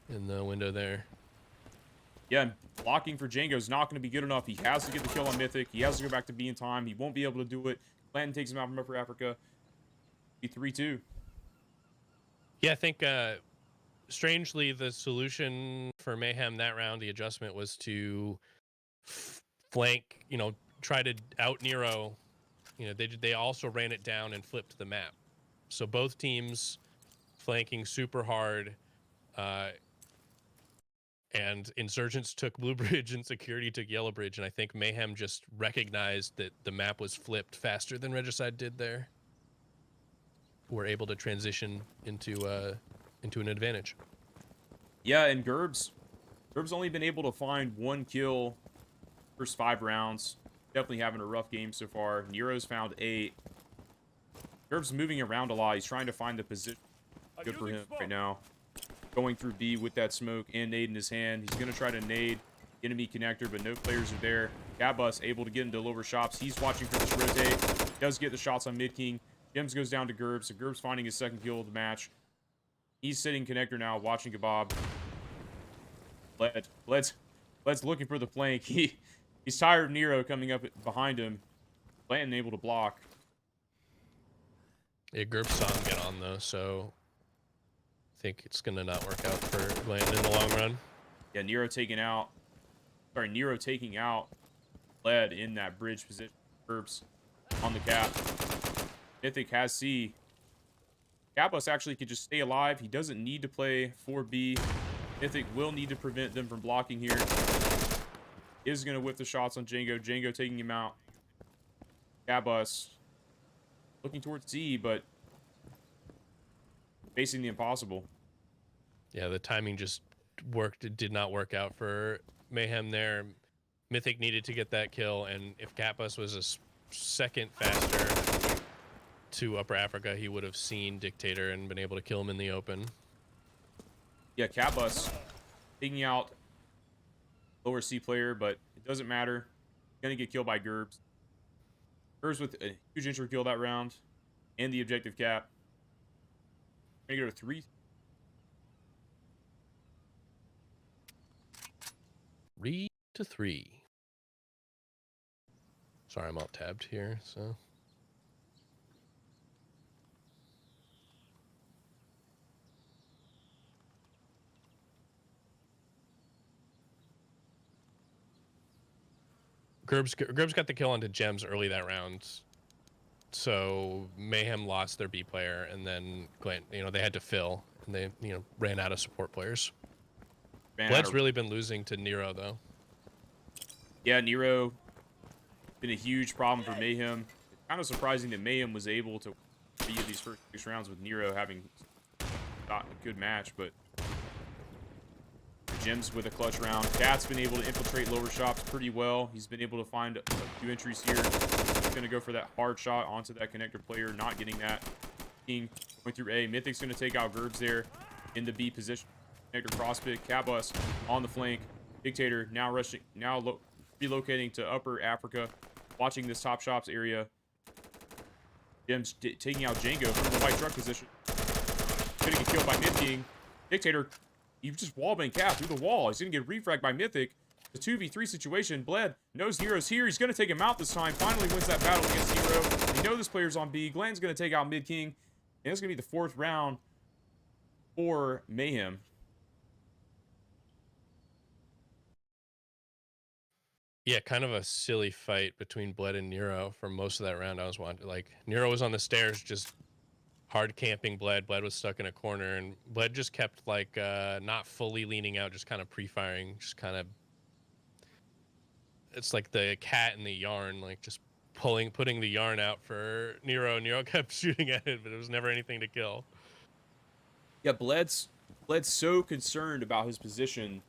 in the window there. Yeah, blocking for Django is not going to be good enough. He has to get the kill on Mythic. He has to go back to B in time. He won't be able to do it. Blanton takes him out from Upper Africa. Be 3-2. Yeah, I think strangely the solution for Mayhem that round, the adjustment was to flank, try to out Nero. They also ran it down and flipped the map. So both teams flanking super hard, and Insurgents took Blue Bridge and Security took Yellow Bridge, and I think Mayhem just recognized that the map was flipped faster than Regicide did there. Were able to transition into an advantage. Yeah, and Gerb's only been able to find 1 kill first 5 rounds. Definitely having a rough game so far. Nero's found 8. Gerb's moving around a lot. He's trying to find the position. Good for him right now. Going through B with that smoke and nade in his hand. He's going to try to nade enemy connector, but no players are there. Gabus able to get into lower shops. He's watching for this rotate. Does get the shots on mid king. Gems goes down to Gerbs. So Gerbs finding his 2nd kill of the match. He's sitting connector now, watching Kebab. Bled's looking for the flank. He's tired of Nero coming up behind him. Blanton able to block. Yeah, Gerbs saw him get on though, so I think it's gonna not work out for Blanton in the long run. Yeah, Nero taking out Bled in that bridge position. Gerbs on the cap. Mythic has C. Capos actually could just stay alive. He doesn't need to play 4B. Mythic will need to prevent them from blocking here. Is going to whip the shots on Django. Django taking him out. Gabus looking towards C, but facing the impossible. Yeah, the timing just worked. It did not work out for Mayhem there. Mythic needed to get that kill, and if Gabus was a second faster to Upper Africa, he would have seen Dictator and been able to kill him in the open. Yeah, Catbus taking out lower C player, but it doesn't matter. Gonna get killed by Gerbs. Gerbs with a huge intro kill that round, and the objective cap. Gonna go to 3. 3-3. Sorry, I'm alt tabbed here, so. Gerbs got the kill onto Gems early that round, so Mayhem lost their B player, and then they had to fill, and they ran out of support players. Van Bled's had a- really been losing to Nero though. Yeah, Nero been a huge problem for Mayhem. It's kind of surprising that Mayhem was able to be these first 6 rounds with Nero having not a good match, but Jim's with a clutch round. Cat's been able to infiltrate lower shops pretty well. He's been able to find a few entries here. He's going to go for that hard shot onto that connector player, not getting that. King going through A. Mythic's going to take out Gerbs there in the B position. Connector cross-pick. Cat bus on the flank. Dictator now rushing, relocating to Upper Africa. Watching this top shops area. Jim's taking out Django from the white truck position. Gonna get killed by Myth King. Dictator, you just wallbang Cap through the wall. He's gonna get refragged by Mythic. The 2v3 situation. Bled knows Nero's here. He's gonna take him out this time. Finally wins that battle against Nero. We know this player's on B. Glenn's gonna take out Mid King. And it's gonna be the 4th round for Mayhem. Yeah, kind of a silly fight between Bled and Nero for most of that round. I was watching, like, Nero was on the stairs just hard camping Bled. Bled was stuck in a corner, and Bled just kept, like, not fully leaning out, just kind of pre-firing, just kind of... It's like the cat in the yarn, like, just putting the yarn out for Nero. Nero kept shooting at it, but it was never anything to kill. Yeah, Bled's so concerned about his position.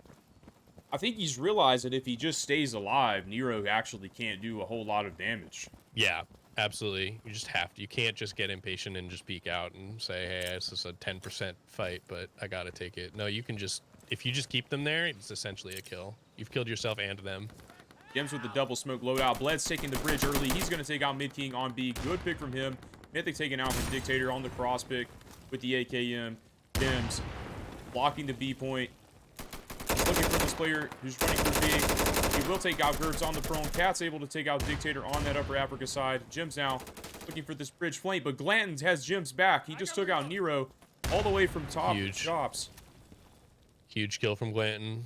I think he's realized that if he just stays alive, Nero actually can't do a whole lot of damage. Yeah, absolutely. You just have to. You can't just get impatient and just peek out and say, hey, this is a 10% fight, but I got to take it. No, you can just... If you just keep them there, it's essentially a kill. You've killed yourself and them. Gems with the double smoke loadout. Bled's taking the bridge early. He's going to take out Mid King on B. Good pick from him. Mythic taking out from Dictator on the cross pick with the AKM. Gems blocking the B point. He's looking for this player who's running through B. He will take out Gerbs on the prone. Cat's able to take out Dictator on that Upper Africa side. Gems now looking for this bridge flank, but Glanton has Gems back. He just took out Nero all the way from top shops. Huge kill from Glanton.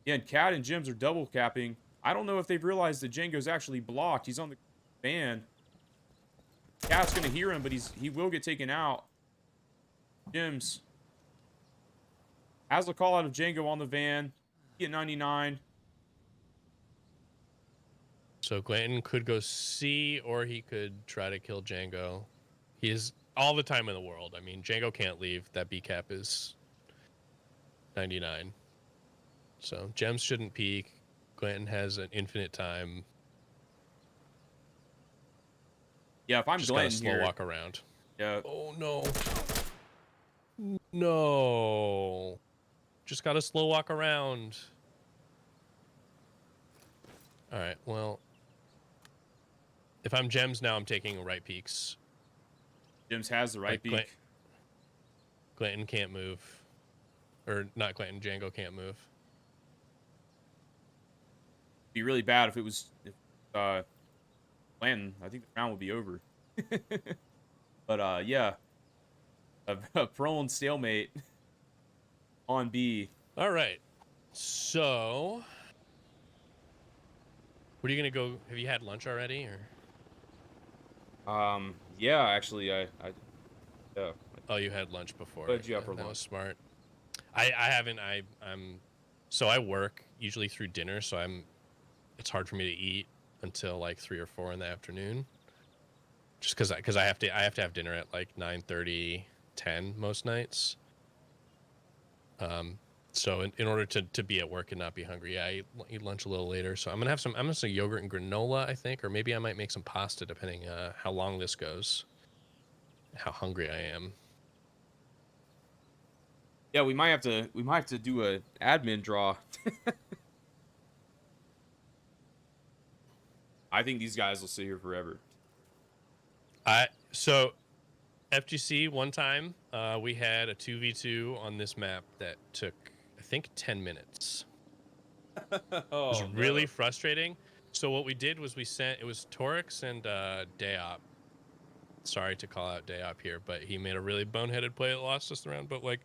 Yeah, and Cat and Gems are double capping. I don't know if they've realized that Django's actually blocked. He's on the van. Cat's going to hear him, but he will get taken out. Gems has a call out of Django on the van. He at 99. So Glanton could go C, or he could try to kill Django. He is all the time in the world. I mean, Django can't leave. That B cap is 99. So Gems shouldn't peek. Glanton has an infinite time. Yeah, if I'm just Glanton gotta slow here, walk around. Yeah. Oh no. No. Just gotta slow walk around. All right. Well, if I'm Gems now, I'm taking right peaks. Gems has the right peak. Glanton can't move, or not Glanton. Django can't move. Be really bad if it was Glanton. I think the round would be over. But yeah, a prone stalemate on B. All right. So, what are you gonna go? Have you had lunch already, or? Yeah, actually, yeah. Oh, you had lunch before. What did you have for That lunch? was smart. I haven't. So I work usually through dinner, so it's hard for me to eat until like 3 or 4 in the afternoon. Just because I have to have dinner at like 9:30, 10 most nights. So in order to be at work and not be hungry, I eat lunch a little later. So I'm gonna have some yogurt and granola, I think, or maybe I might make some pasta depending how long this goes, how hungry I am. Yeah, we might have to do a admin draw. I think these guys will sit here forever. So FGC one time we had a 2v2 on this map that took I think 10 minutes. It was really frustrating. So what we did was it was Torix and Dayop. Sorry to call out Dayop here, but he made a really boneheaded play that lost us the round. But like,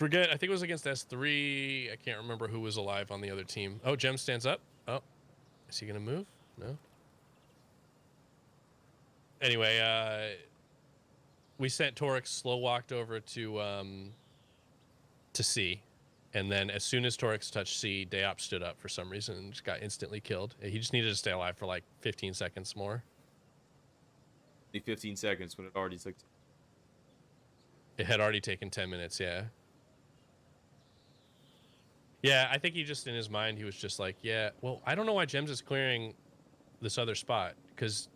I think it was against S3. I can't remember who was alive on the other team. Oh, Gem stands up. Oh, is he gonna move? No. Anyway, we sent Torix slow walked over to C, And then as soon as Torix touched C, Deop stood up for some reason and just got instantly killed. He just needed to stay alive for like 15 seconds more. 15 seconds when it already took. It had already taken 10 minutes, yeah. Yeah, I think he just, in his mind, he was just like, yeah, well, I don't know why Gems is clearing this other spot, because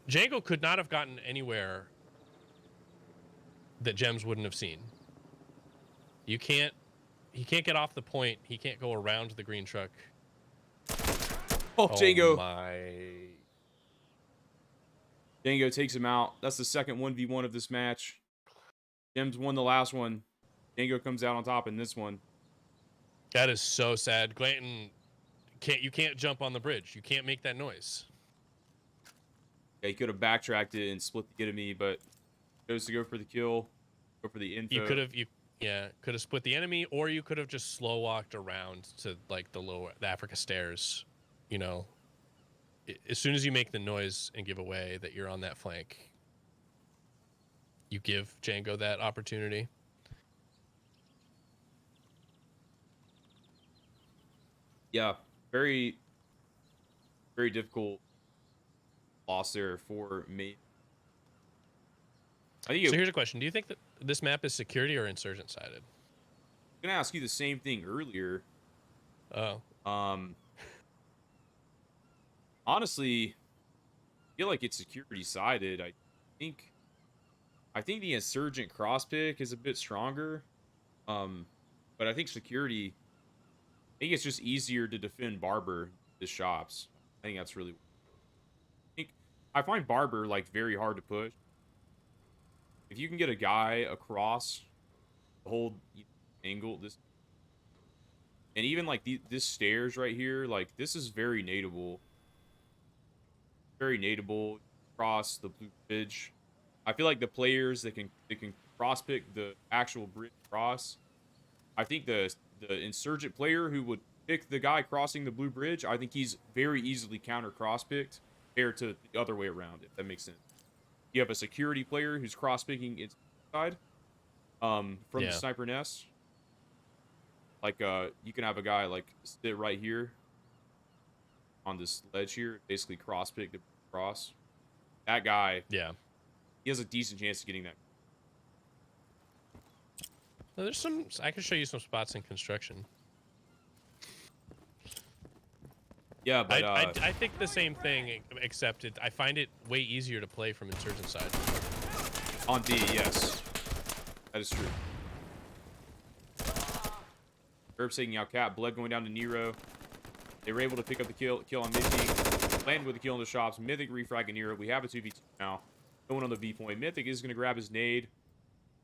Django could not have gotten anywhere that Gems wouldn't have seen. He can't get off the point. He can't go around the green truck. Oh, Django. Oh, my. Django takes him out. That's the second 1v1 of this match. Gems won the last one. Django comes out on top in this one. That is so sad. Glanton, you can't jump on the bridge. You can't make that noise. Yeah, he could have backtracked it and split the enemy, but chose to go for the kill, go for the info. You could have split the enemy, or you could have just slow walked around to like the Africa stairs. You know, as soon as you make the noise and give away that you're on that flank, you give Django that opportunity. Yeah, very, very difficult loss there for me. So here's a question: do you think that this map is security or insurgent sided? I'm gonna ask you the same thing earlier. Oh. Honestly, I feel like it's security sided. I think the insurgent cross pick is a bit stronger. But I think security. I think it's just easier to defend Barber the shops. I think that's really. I find Barber like very hard to push. If you can get a guy across the whole angle, this, and even like this stairs right here, like this is very nadeable. Very nadeable across the blue bridge. I feel like the players that can cross pick the actual bridge cross. I think the insurgent player who would pick the guy crossing the blue bridge, I think he's very easily counter cross picked compared to the other way around, if that makes sense. You have a security player who's cross picking inside from the sniper nest. Like you can have a guy like sit right here on this ledge here, basically cross pick the cross. That guy, yeah, he has a decent chance of getting that. Well, there's some. I can show you some spots in construction. Yeah, but I think the same thing, except I find it way easier to play from insurgent side. On D, yes, that is true. Herb taking out Cap, Blood going down to Nero. They were able to pick up the kill on Mythic, landed with the kill in the shops. Mythic refragging Nero. We have a 2v2 now. Going on the V point. Mythic is going to grab his nade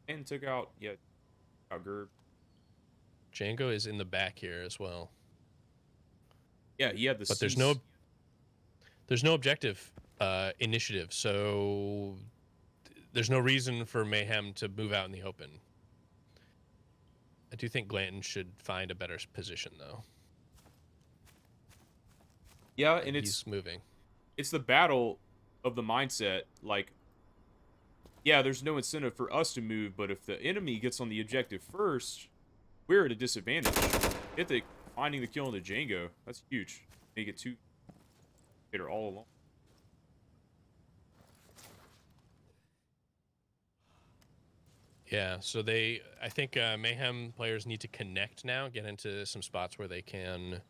and took out Gerb. Django is in the back here as well. Yeah, he had the. But there's no objective initiative, so there's no reason for Mayhem to move out in the open. I do think Glanton should find a better position though. Yeah, and he's moving. It's the battle of the mindset. Like, yeah, there's no incentive for us to move, but if the enemy gets on the objective first, we're at a disadvantage. Mythic finding the kill on the Django, that's huge. Make it 2 hitter all along. Yeah, so I think Mayhem players need to connect now, get into some spots where they can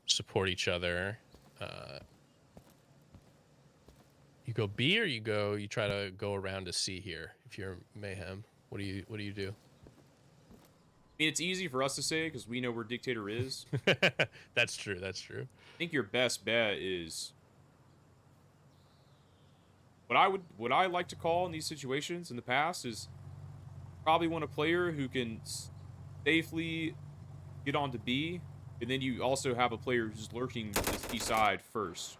support each other. You go B or you try to go around to C here. If you're Mayhem, what do you do? I mean, it's easy for us to say because we know where Dictator is. That's true. That's true. I think your best bet is what I like to call in these situations in the past is probably want a player who can safely get onto B, and then you also have a player who's lurking the C side first.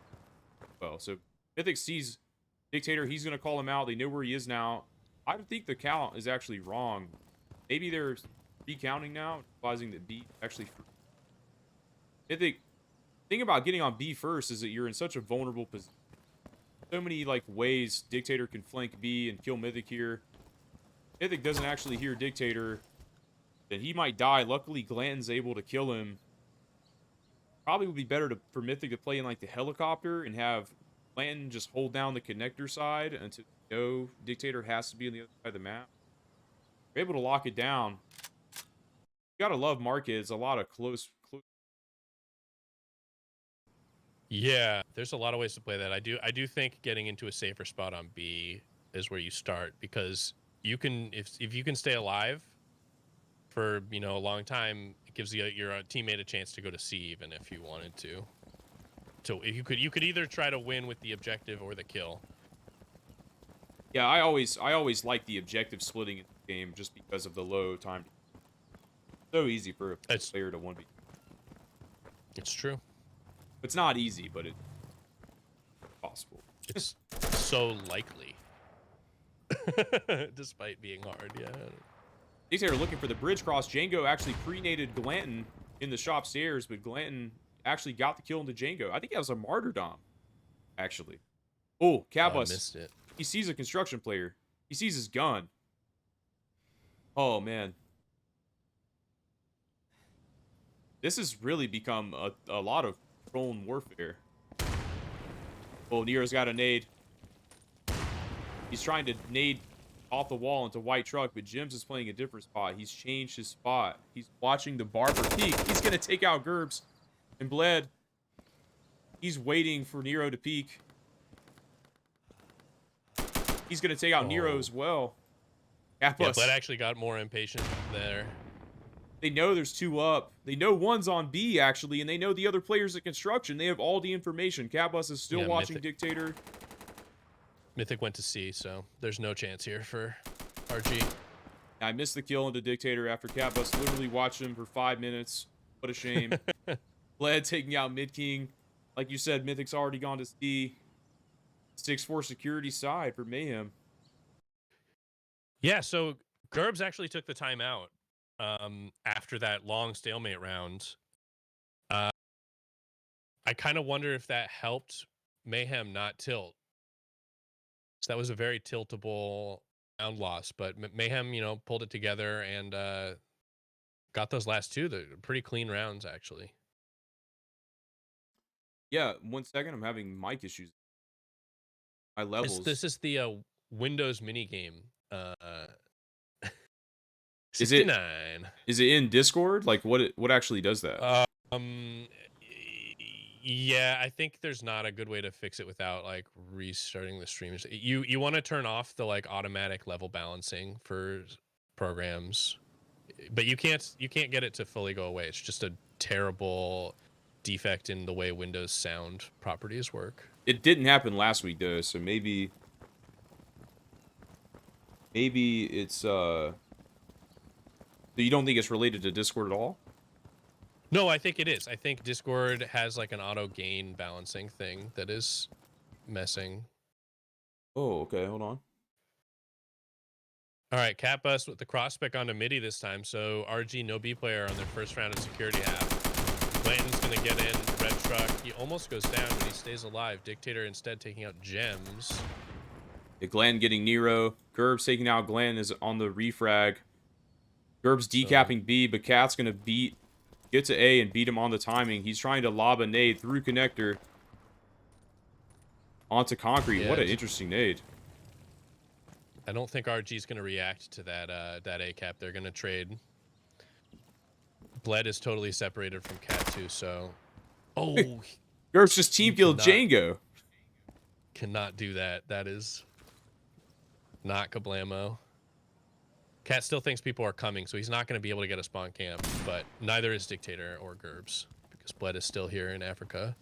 Well, so Mythic sees Dictator, he's going to call him out. They know where he is now. I think the count is actually wrong. Maybe they're recounting now, realizing that B actually. Mythic, thing about getting on B first is that you're in such a vulnerable position. So many like ways Dictator can flank B and kill Mythic here. Mythic doesn't actually hear Dictator that he might die. Luckily, Glanton's able to kill him. Probably would be better for Mythic to play in like the helicopter and have Glanton just hold down the connector side until Dictator has to be on the other side of the map. We're able to lock it down. You gotta love Market. It's a lot of close. Yeah, there's a lot of ways to play that. I do think getting into a safer spot on B is where you start, because you can, if you can stay alive for, you know, a long time, it gives your teammate a chance to go to C even if you wanted to. So if you could either try to win with the objective or the kill. Yeah, I always like the objective splitting in the game just because of the low time. So easy for a player to 1v. It's true. It's not easy, but it's possible. It's so likely. Despite being hard, yeah. Dictator looking for the bridge cross. Django actually pre-nated Glanton in the shop stairs, but Glanton actually got the kill into Django. I think that was a martyrdom, actually. Oh, Cabus. Missed it. He sees a construction player. He sees his gun. Oh, man. This has really become a lot of drone warfare. Oh, Nero's got a nade. He's trying to nade off the wall into white truck, but Jims is playing a different spot. He's changed his spot. He's watching the Barber peek. He's going to take out Gerbs and Bled. He's waiting for Nero to peek. He's going to take out Nero as well. Yeah, Bled actually got more impatient there. They know there's 2 up. They know one's on B, actually, and they know the other players at construction. They have all the information. Catbus is still watching Dictator. Mythic went to C, so there's no chance here for RG. I missed the kill into Dictator after Catbus literally watched him for 5 minutes. What a shame. Bled taking out Mid King. Like you said, Mythic's already gone to C. 6-4 security side for Mayhem. Yeah, so Gerbs actually took the timeout after that long stalemate round. I kind of wonder if that helped Mayhem not tilt. So that was a very tiltable round loss, but Mayhem, you know, pulled it together and got those last 2. They're pretty clean rounds, actually. Yeah, 1 second. I'm having mic issues. My levels. This is the Windows mini game. 69. Is it in Discord? Like what actually does that? Yeah, I think there's not a good way to fix it without like restarting the stream. You want to turn off the like automatic level balancing for programs, but you can't get it to fully go away. It's just a terrible defect in the way Windows sound properties work. It didn't happen last week though, so maybe it's so you don't think it's related to Discord at all? No, I think it is. I think Discord has like an auto gain balancing thing that is messing. Oh, okay, hold on. All right, Catbus with the cross spec onto MIDI this time. So RG no B player on their first round of security half. Blanton's gonna get in, red truck. He almost goes down, but he stays alive. Dictator instead taking out Gems. Yeah, Glenn getting Nero. Gerbs taking out Glenn is on the refrag. Gerbs decapping B, but Cat's gonna get to A and beat him on the timing. He's trying to lob a nade through connector onto concrete. Yeah, what an interesting nade. I don't think RG's going to react to that A cap. They're going to trade. Bled is totally separated from Cat too, so... Oh! Gerbs just team killed Django. Cannot do that. That is not kablamo. Cat still thinks people are coming, so he's not going to be able to get a spawn camp, but neither is Dictator or Gerbs, because Bled is still here in Africa.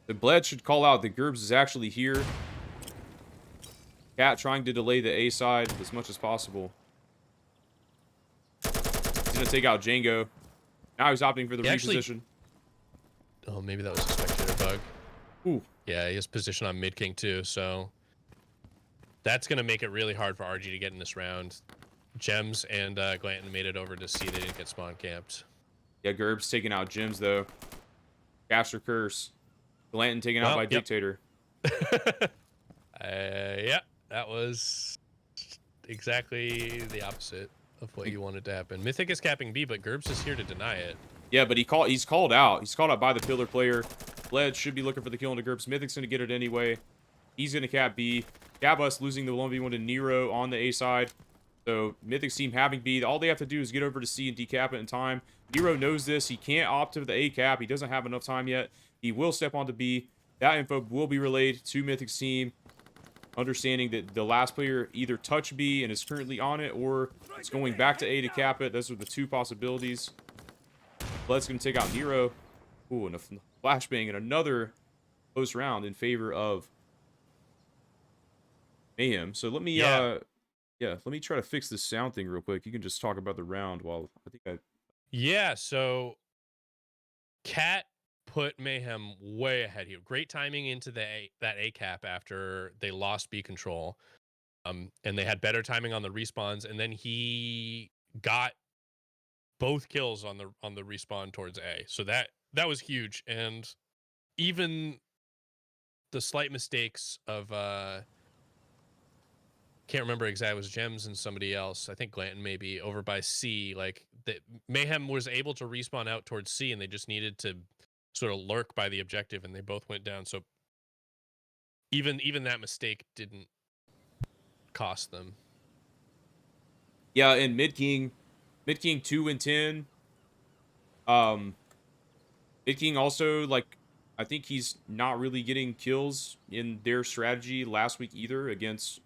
The Bled should call out that Gerbs is actually here. Cat trying to delay the A side as much as possible. He's going to take out Django. Now he's opting for the reposition. Oh, maybe that was a spectator bug. Ooh. Yeah, he has position on mid king too, so... That's going to make it really hard for RG to get in this round. Gems and Glanton made it over to C. They didn't get spawn camped. Yeah, Gerbs taking out Gems, though. Caster Curse. Glanton taken out by Dictator. Yeah, that was exactly the opposite of what you wanted to happen. Mythic is capping B, but Gerbs is here to deny it. Yeah, but he's called out. He's called out by the pillar player. Bled should be looking for the kill into Gerbs. Mythic's going to get it anyway. He's going to cap B. Gabus losing the 1v1 to Nero on the A side. So Mythic's team having B. All they have to do is get over to C and decap it in time. Nero knows this. He can't opt to the A cap. He doesn't have enough time yet. He will step onto B. That info will be relayed to Mythic's team, understanding that the last player either touched B and is currently on it, or it's going back to A to cap it. Those are the two possibilities. Bled's going to take out Nero. Ooh, and a flashbang and another close round in favor of Mayhem. So let me, let me try to fix this sound thing real quick. You can just talk about the round while Yeah, so Cat put Mayhem way ahead here. Great timing into that A cap after they lost B control. And they had better timing on the respawns, and then he got both kills on the respawn towards A. So that was huge. And even the slight mistakes of can't remember exactly, it was Gems and somebody else, I think Glanton maybe, over by C, like Mayhem was able to respawn out towards C, and they just needed to sort of lurk by the objective, and they both went down. So even that mistake didn't cost them. Yeah, and Mid King 2 and 10. Mid King also, like, I think he's not really getting kills in their strategy last week either against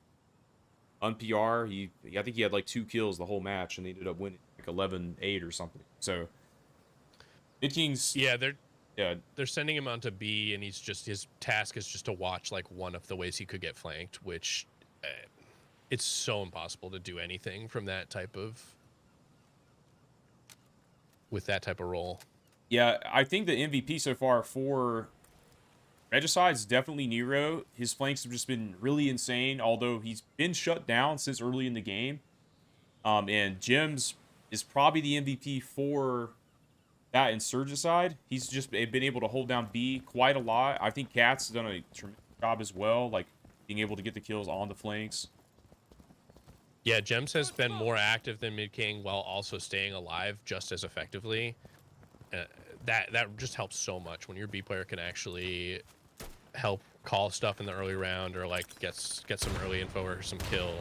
UnPR. I think he had like 2 kills the whole match, and they ended up winning like 11-8 or something. So Mid King's they're sending him onto B, and his task is just to watch like one of the ways he could get flanked, which it's so impossible to do anything from that type of role. Yeah, I think the MVP so far for Regicide is definitely Nero. His flanks have just been really insane, although he's been shut down since early in the game. And Gems is probably the MVP for that Insurgency. He's just been able to hold down B quite a lot. I think Cat's done a tremendous job as well, like being able to get the kills on the flanks. Yeah, Gems has been more active than Mid King while also staying alive just as effectively. That just helps so much when your B player can actually help call stuff in the early round, or like get some early info or some kill.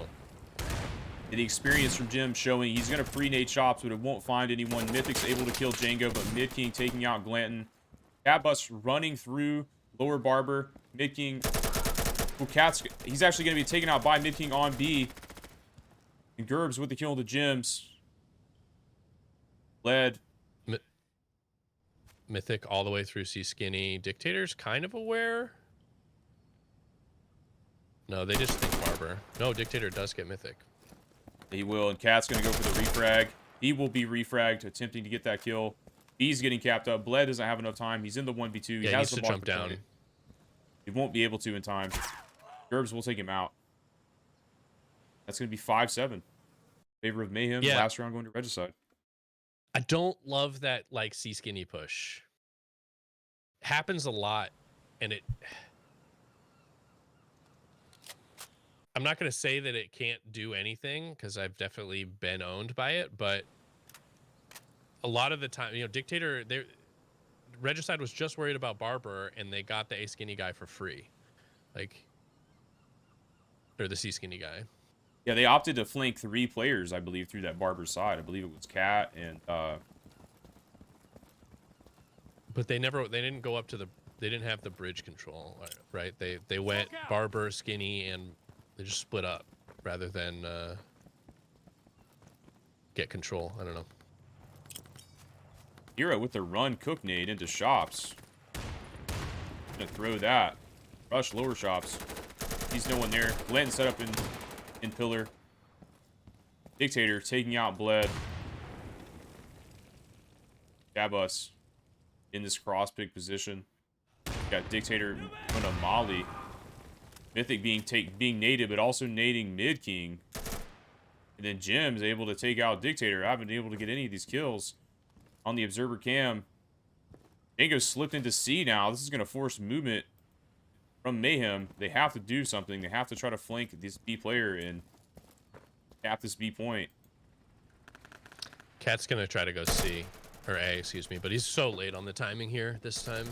The experience from Jim showing he's going to pre-nade shops, but it won't find anyone. Mythic's able to kill Django, but Mid King taking out Glanton. Catbus running through lower Barber. Mid King, he's actually going to be taken out by Mid King on B. And Gerbs with the kill to Gems. Led. Mythic all the way through C Skinny. Dictator's kind of aware. No, they just think Barber. No, Dictator does get Mythic. He will, and Cat's going to go for the refrag. He will be refragged, attempting to get that kill. B's getting capped up. Bled doesn't have enough time. He's in the 1v2. He has to jump down. He won't be able to in time. Gerbs will take him out. That's going to be 5-7. In favor of Mayhem. Yeah. Last round going to Regicide. I don't love that like C Skinny push. Happens a lot, and I'm not going to say that it can't do anything, because I've definitely been owned by it, but a lot of the time, Dictator, Regicide was just worried about Barber, and they got the A Skinny guy for free. Or the C Skinny guy. Yeah, they opted to flank 3 players, I believe, through that Barber side. I believe it was Cat and... But they didn't go up to they didn't have the bridge control, right? They went Barber, Skinny, and they just split up rather than get control. I don't know. Hero with the run cook nade into shops. Gonna throw that. Rush lower shops. He's no one there. Glenn set up in pillar. Dictator taking out Bled. Gabus in this cross pick position. Got Dictator on a molly. Mythic being native, but also nading Mid King. And then Jim's able to take out Dictator. I haven't been able to get any of these kills on the observer cam. Django slipped into C now. This is going to force movement from Mayhem. They have to do something. They have to try to flank this B player, and cap this B point. Cat's gonna try to go C or A, excuse me, but he's so late on the timing here this time.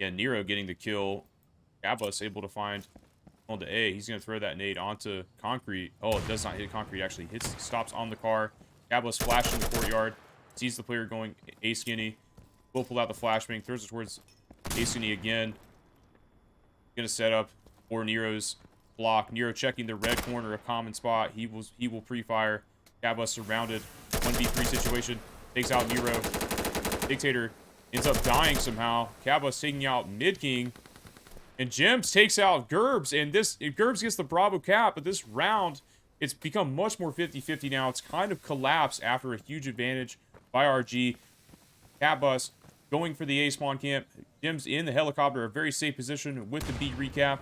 Yeah, Nero getting the kill. Cabus able to find on to A. He's gonna throw that nade onto concrete. Oh, it does not hit concrete. Actually stops on the car. Cabus flashes in the courtyard. Sees the player going A skinny. Will pull out the flashbang. Throws it towards A skinny again. Gonna set up for Nero's block. Nero checking the red corner, a common spot. He will pre-fire. Cabus surrounded. 1v3 situation. Takes out Nero. Dictator ends up dying somehow. Cabus taking out Mid King. And Gems takes out Gerbs. And Gerbs gets the Bravo cap, but this round, it's become much more 50-50 now. It's kind of collapsed after a huge advantage by RG. Cabus going for the A spawn camp. Gems in the helicopter, a very safe position with the B recap.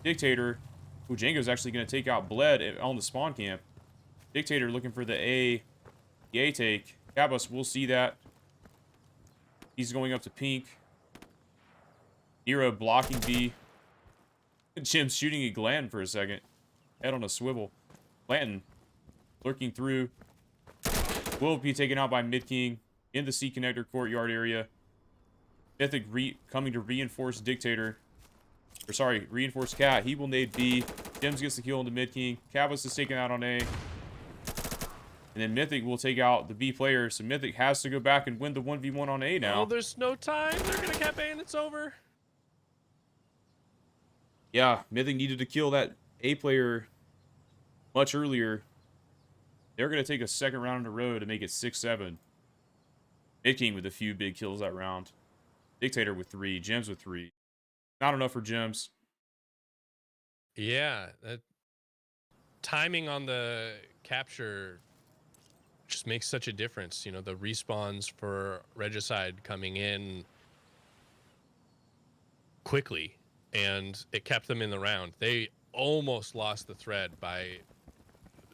Dictator, who Django's actually going to take out Bled on the spawn camp. Dictator looking for the A take. Cabus will see that. He's going up to pink. Nero blocking B. Jim's shooting at Glanton for a second. Head on a swivel. Glanton lurking through. Will be taken out by Mid King in the C connector courtyard area. Mythic coming to reinforce Dictator. Or sorry, reinforce Cat. He will nade B. Gems gets the kill on the Mid King. Cabus is taken out on A. And then Mythic will take out the B player. So Mythic has to go back and win the 1v1 on A now. Oh, there's no time. They're going to cap A and it's over. Yeah, Mythic needed to kill that A player much earlier. They're going to take a second round in a row to make it 6-7. Mid King with a few big kills that round. Dictator with 3. Gems with 3. Not enough for Gems. Yeah, that timing on the capture just makes such a difference. You know, the respawns for Regicide coming in quickly, and it kept them in the round. They almost lost the thread by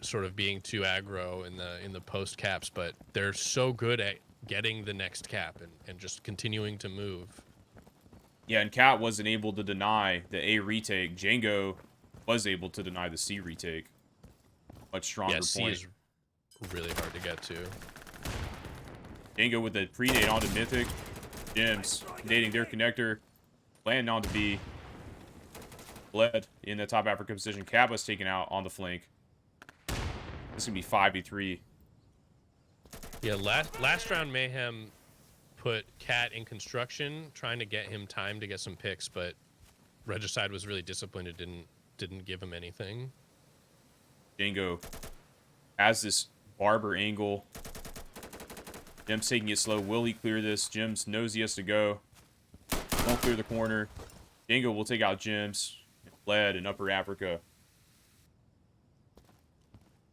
sort of being too aggro in the post caps, but they're so good at getting the next cap and just continuing to move. Yeah, and Cat wasn't able to deny the A retake. Django was able to deny the C retake. Much stronger Yeah, C point. is really hard to get to. Django with the pre-nade onto Mythic. Gems nading their connector. Landing onto B. Bled in the top Africa position. Cabus taken out on the flank. This is going to be 5v3. Yeah, last round Mayhem put Cat in construction, trying to get him time to get some picks, but Regicide was really disappointed, didn't give him anything. Django has this barber angle. Gems taking it slow. Will he clear this? Gems knows he has to go. Won't clear the corner. Django will take out Gems. Bled in Upper Africa.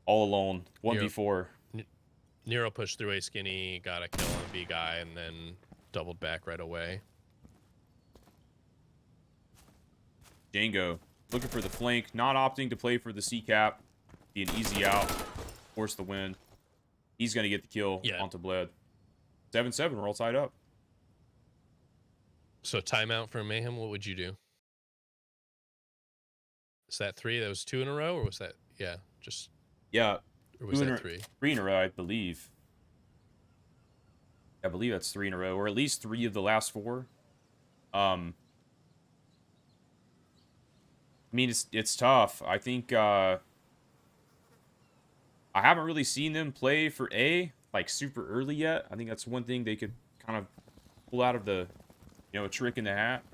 All alone. 1v4. Nero pushed through A skinny, got a kill on a B guy, and then doubled back right away. Django looking for the flank. Not opting to play for the C cap. Be an easy out. Force the win. He's going to get the kill onto Bled. 7-7. We're all tied up. So timeout for Mayhem, what would you do? Is that 3? That was 2 in a row, or was that, just... Yeah. Or was that 3? 3 in a row, I believe. I believe that's 3 in a row, or at least 3 of the last 4. I mean, it's tough. I think I haven't really seen them play for A like super early yet. I think that's one thing they could kind of pull out of the, a trick in the hat.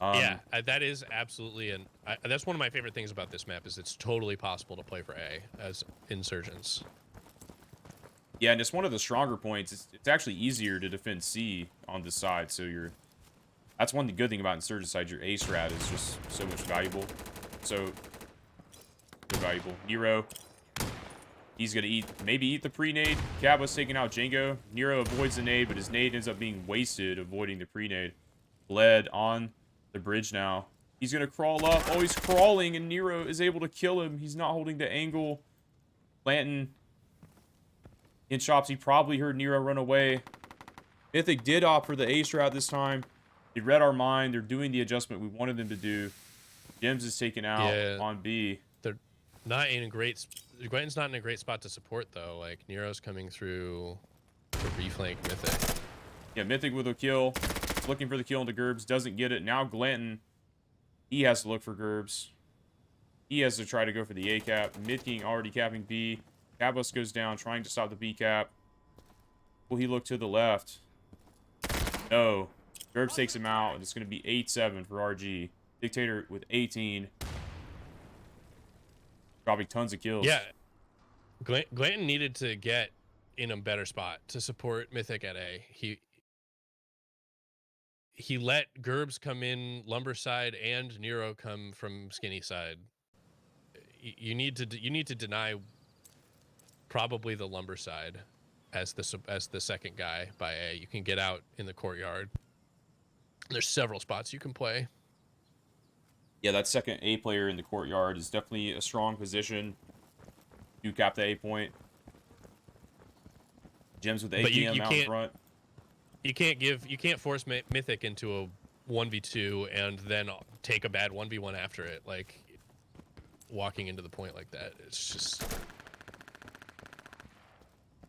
Yeah, that is absolutely that's one of my favorite things about this map is it's totally possible to play for A as Insurgents. Yeah, and it's one of the stronger points. It's actually easier to defend C on this side, so that's one good thing about Insurgent side. Your A strat is just so much valuable. So valuable. Nero, he's gonna maybe eat the pre-nade. Cabus taking out Django. Nero avoids the nade, but his nade ends up being wasted, avoiding the pre-nade. Bled on the bridge now. He's gonna crawl up. Oh, he's crawling, and Nero is able to kill him. He's not holding the angle. Lanton in shops. He probably heard Nero run away. Mythic did opt for the A strat this time. They read our mind. They're doing the adjustment we wanted them to do. Jims is taken out on B. They're not in a great. Gwenton's not in a great spot to support though. Like Nero's coming through to reflank Mythic. Yeah, Mythic with a kill. He's looking for the kill into Gerbs. Doesn't get it. Now Glanton, he has to look for Gerbs. He has to try to go for the A cap. Mid-King already capping B. Cabos goes down, trying to stop the B cap. Will he look to the left? No. Gerbs takes him out, and it's going to be 8-7 for RG. Dictator with 18. Dropping tons of kills. Yeah. Glanton needed to get in a better spot to support Mythic at A. He let Gerbs come in lumber side and Nero come from skinny side. You need to deny probably the lumber side as the second guy by A. You can get out in the courtyard. There's several spots you can play. Yeah, that second A player in the courtyard is definitely a strong position. You cap the A point. Gems with ATM out in front. You can't force Mythic into a 1v2 and then take a bad 1v1 after it. Like walking into the point like that, it's just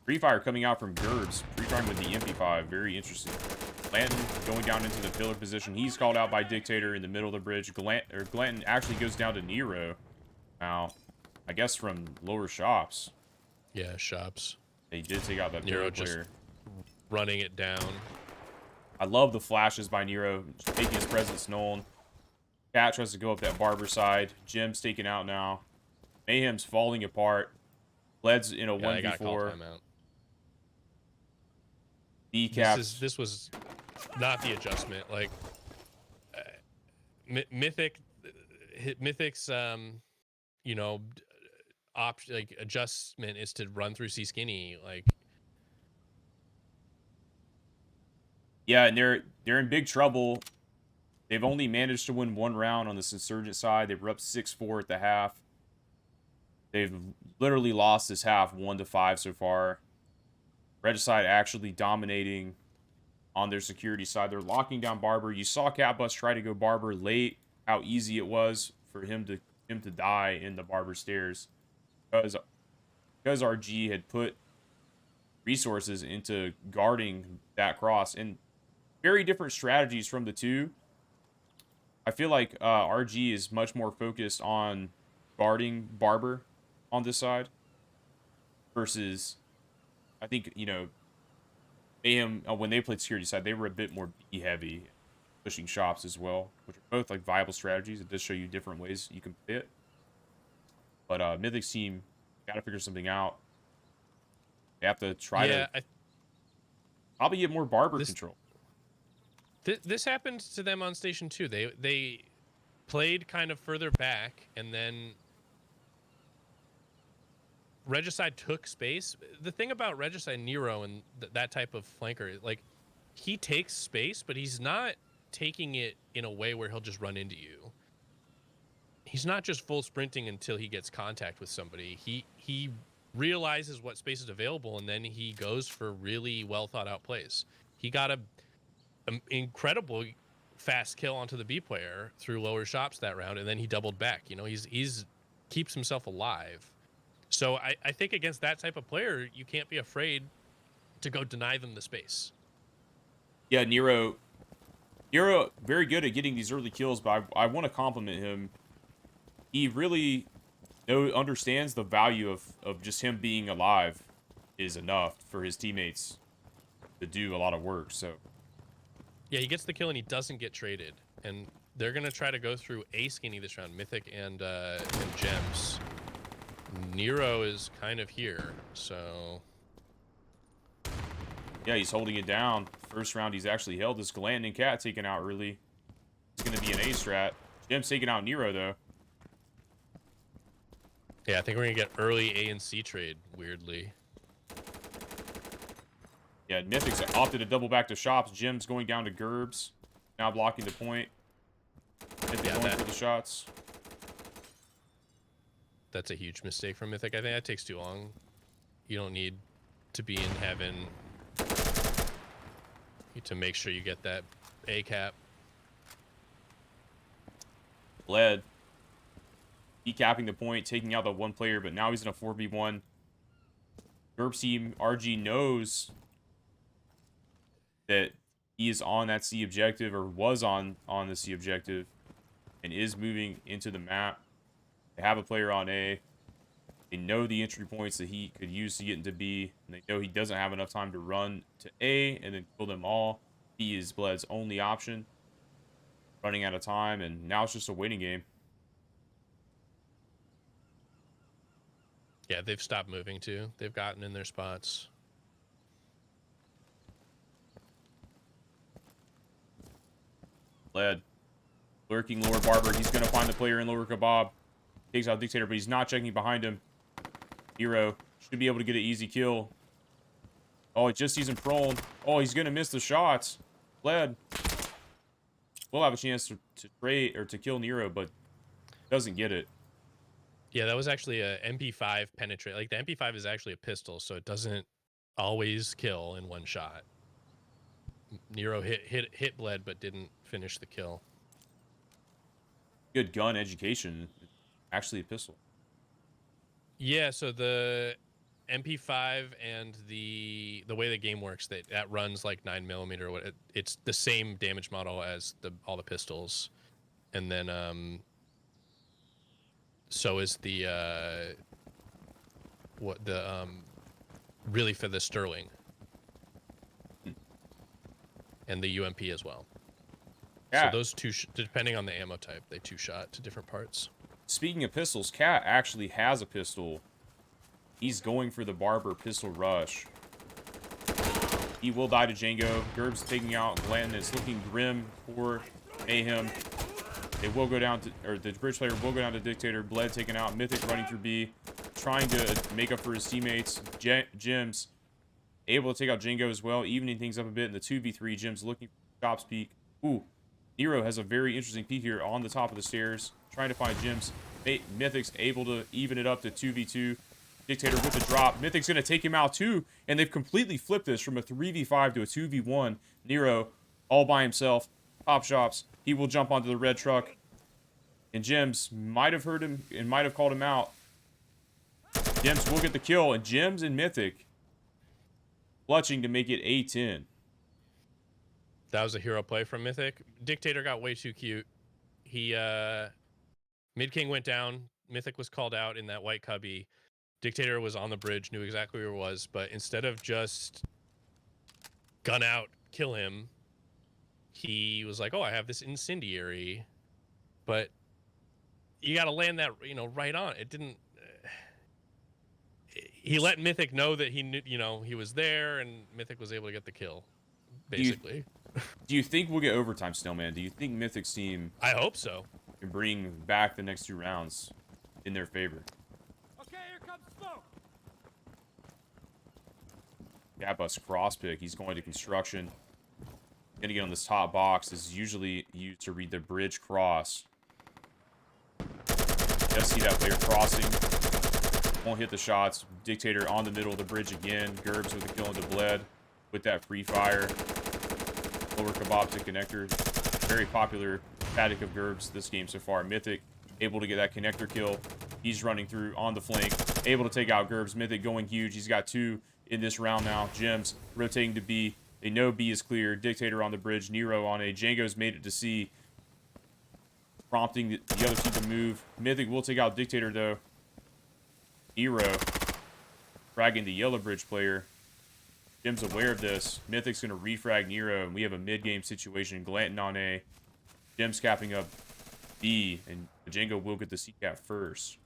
Free fire coming out from Gerbs. Free fire with the MP5. Very interesting. Glanton going down into the pillar position. He's called out by Dictator in the middle of the bridge. Glanton actually goes down to Nero. Now, I guess from lower shops. Yeah, shops. They did take out that Nero pillar just player. running it down. I love the flashes by Nero, making his presence known. Cat tries to go up that barber side. Jim's taken out now. Mayhem's falling apart. Led's in a 1v4. B caps. This was not the adjustment. Like Mythic's adjustment is to run through C skinny. Like yeah, and they're in big trouble. They've only managed to win one round on this Insurgent side. They were up 6-4 at the half. They've literally lost this half 1-5 so far. Regicide actually dominating on their security side. They're locking down Barber. You saw Catbus try to go Barber late. How easy it was for him to die in the Barber stairs, because RG had put resources into guarding that cross, and very different strategies from the two. I feel like RG is much more focused on guarding Barber on this side versus, I think, Mayhem, when they played security side, they were a bit more B heavy, pushing shops as well, which are both like viable strategies. It does show you different ways you can play it. But Mythic's team got to figure something out. They have to try to probably get more Barber control. This happened to them on Station 2. They played kind of further back, and then Regicide took space. The thing about Regicide, Nero, and that type of flanker, like, he takes space, but he's not taking it in a way where he'll just run into you. He's not just full sprinting until he gets contact with somebody. He realizes what space is available, and then he goes for really well thought out plays. He got an incredible fast kill onto the B player through lower shops that round, and then he doubled back. He's keeps himself alive. So I think against that type of player, you can't be afraid to go deny them the space. Yeah, Nero very good at getting these early kills, but I want to compliment him. He really understands the value of just him being alive is enough for his teammates to do a lot of work. So yeah, he gets the kill and he doesn't get traded, and they're gonna try to go through a skinny this round, Mythic and Gems. Nero is kind of here, so yeah, he's holding it down. First round, he's actually held this Glanton and Cat taken out early. It's going to be an A strat. Jim's taking out Nero, though. Yeah, I think we're going to get early A and C trade, weirdly. Yeah, Mythic's opted to double back to shops. Jim's going down to Gerbs. Now blocking the point. Mythic going for the shots. That's a huge mistake from Mythic. I think that takes too long. You don't need to be in heaven to make sure you get that A cap. Led decapping the point, taking out the one player, but now he's in a 4v1. GURPS team RG knows that he is on that C objective, or was on the C objective, and is moving into the map. They have a player on A. They know the entry points that he could use to get into B, and they know he doesn't have enough time to run to A and then kill them all. B is Bled's only option. Running out of time, and now it's just a waiting game. Yeah, they've stopped moving too. They've gotten in their spots. Bled. Lurking lower Barber. He's going to find the player in lower Kebab. Takes out Dictator, but he's not checking behind him. Hero should be able to get an easy kill. Oh, it just sees him prone. Oh, he's going to miss the shots. Bled. We'll have a chance to trade or to kill Nero, but doesn't get it. Yeah, that was actually a MP5 penetrate. Like, the MP5 is actually a pistol, so it doesn't always kill in one shot. Nero hit Bled, but didn't finish the kill. Good gun education. Actually a pistol. Yeah, so the MP5 and the way the game works, that runs like 9mm. It's the same damage model as all the pistols, and then so is the really for the Sterling and the UMP as well. Cat. So those two, depending on the ammo type, they two-shot to different parts. Speaking of pistols, Cat actually has a pistol. He's going for the Barber pistol rush. He will die to Django. GURPS taking out Glenn. It's looking grim for Mayhem. They will go down to, or the bridge player will go down to Dictator. Bled taken out. Mythic running through B, trying to make up for his teammates. Jims able to take out Django as well, evening things up a bit in the 2v3. Jims looking for Shop's peek. Ooh, Nero has a very interesting peek here on the top of the stairs, trying to find Jims. Mythic's able to even it up to 2v2. Dictator with the drop. Mythic's going to take him out too, and they've completely flipped this from a 3v5 to a 2v1. Nero all by himself. Top shops. He will jump onto the red truck. And Jims might have heard him and might have called him out. Jims will get the kill, and Jims and Mythic clutching to make it A10. That was a hero play from Mythic. Dictator got way too cute. He Mid King went down. Mythic was called out in that white cubby. Dictator was on the bridge, knew exactly where it was, but instead of just gun out, kill him, he was like, oh, I have this incendiary. But you got to land that, right on. It didn't... He let Mythic know that he knew, he was there, and Mythic was able to get the kill, basically. Do you think we'll get overtime, Snailman? Do you think Mythic's team... I hope so. ...can bring back the next 2 rounds in their favor? Okay, here comes smoke. Gabus cross pick. He's going to construction. Gonna get on this top box. This is usually used to read the bridge cross. Just see that player crossing. Won't hit the shots. Dictator on the middle of the bridge again. GURPS with the kill into Bled with that free fire. Lower Kebab to connector. Very popular tactic of GURPS this game so far. Mythic able to get that connector kill. He's running through on the flank. Able to take out GURPS. Mythic going huge. He's got 2 in this round now. Jims rotating to B. They know B is clear. Dictator on the bridge. Nero on A. Django's made it to C. Prompting the other team to move. Mythic will take out Dictator, though. Nero fragging the yellow bridge player. Jim's aware of this. Mythic's going to refrag Nero, and we have a mid-game situation. Glanton on A. Jim's capping up B, and Django will get the C cap first.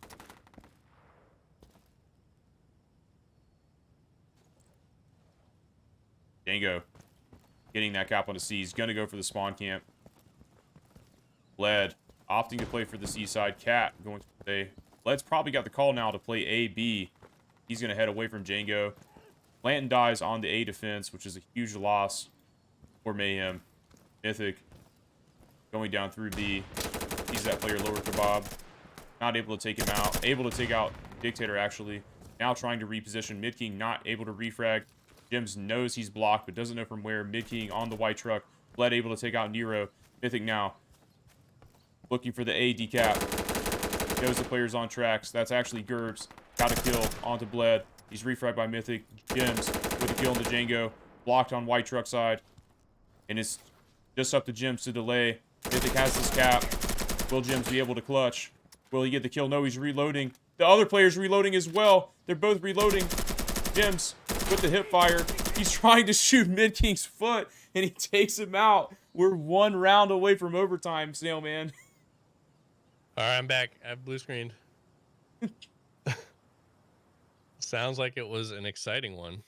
Django getting that cap on the C. He's going to go for the spawn camp. Bled opting to play for the C side. Cat going to play. Bled's probably got the call now to play A, B. He's going to head away from Django. Blanton dies on the A defense, which is a huge loss for Mayhem. Mythic going down through B. He's that player lower Kebab. Not able to take him out. Able to take out Dictator, actually. Now trying to reposition. Mid King not able to refrag. Jims knows he's blocked, but doesn't know from where. Mid King on the white truck. Bled able to take out Nero. Mythic now looking for the A decap. Knows the player's on tracks. That's actually Gerbs. Got a kill onto Bled. He's refragged by Mythic. Gems with a kill into Django. Blocked on white truck side. And it's just up to Gems to delay. Mythic has this cap. Will Gems be able to clutch? Will he get the kill? No, he's reloading. The other player's reloading as well. They're both reloading. Gems with the hip fire. He's trying to shoot Mid King's foot, and he takes him out. We're 1 round away from overtime, Snailman. All right, I'm back. I've blue screened. Sounds like it was an exciting one.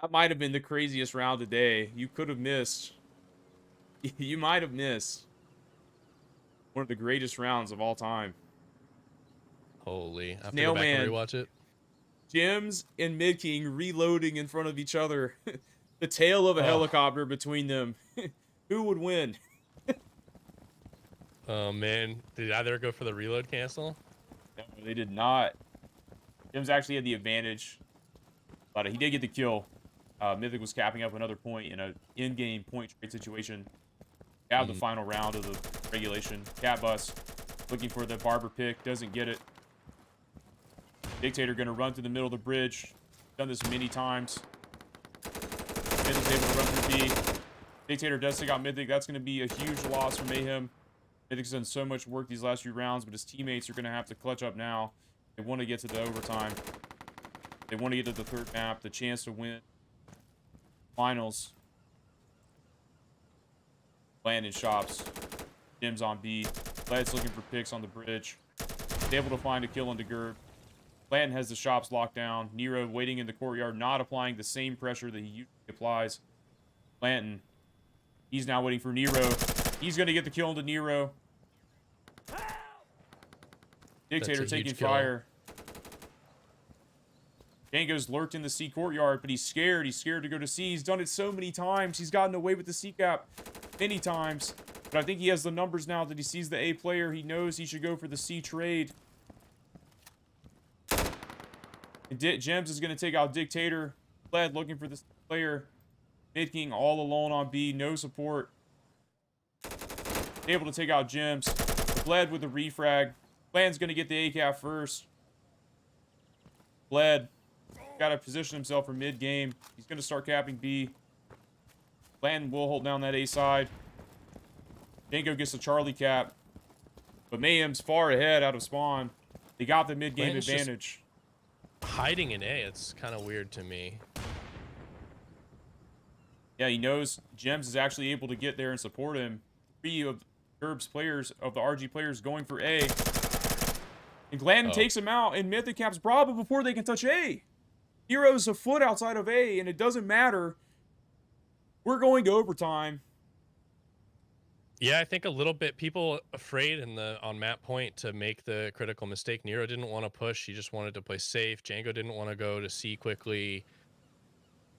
That might have been the craziest round today. You could have missed. You might have missed one of the greatest rounds of all time. Holy. I have to go Snailman. back and rewatch it. Gems and Mid King reloading in front of each other. The tail of a helicopter between them. Who would win? Oh, man. Did either go for the reload cancel? No, they did not. Gems actually had the advantage. But he did get the kill. Mythic was capping up another point in an in-game point trade situation. We have the final round of the regulation. Cat bus. Looking for the barber pick. Doesn't get it. Dictator going to run through the middle of the bridge. Done this many times. Mythic's able to run through B. Dictator does take out Mythic. That's going to be a huge loss for Mayhem. Mythic's done so much work these last few rounds, but his teammates are going to have to clutch up now. They want to get to the overtime. They want to get to the third map, the chance to win. Finals. Landing shops. Gems on B. Led's looking for picks on the bridge. He's able to find a kill into Gerb. Blanton has the shops locked down. Nero waiting in the courtyard, not applying the same pressure that he usually applies. Blanton. He's now waiting for Nero. He's going to get the kill into Nero. Dictator taking fire. Django's lurked in the C courtyard, but he's scared. He's scared to go to C. He's done it so many times. He's gotten away with the C cap many times. But I think he has the numbers now that he sees the A player. He knows he should go for the C trade. And Gems is going to take out Dictator. Bled looking for this player. Mid King all alone on B. No support. Able to take out Gems. Bled with the refrag. Bled's going to get the A cap first. Bled. Got to position himself for mid-game. He's going to start capping B. Blanton will hold down that A side. Django gets the Charlie cap. But Mayhem's far ahead out of spawn. They got the mid-game advantage. Hiding in A, it's kind of weird to me. Yeah, he knows Gems is actually able to get there and support him. 3 of Gerb's players, of the RG players, going for A. And Glandon takes him out, and Mythic caps Bravo before they can touch A. Hero's a foot outside of A, and it doesn't matter. We're going to overtime. Yeah, I think a little bit people afraid on map point to make the critical mistake. Nero didn't want to push. He just wanted to play safe. Django didn't want to go to C quickly.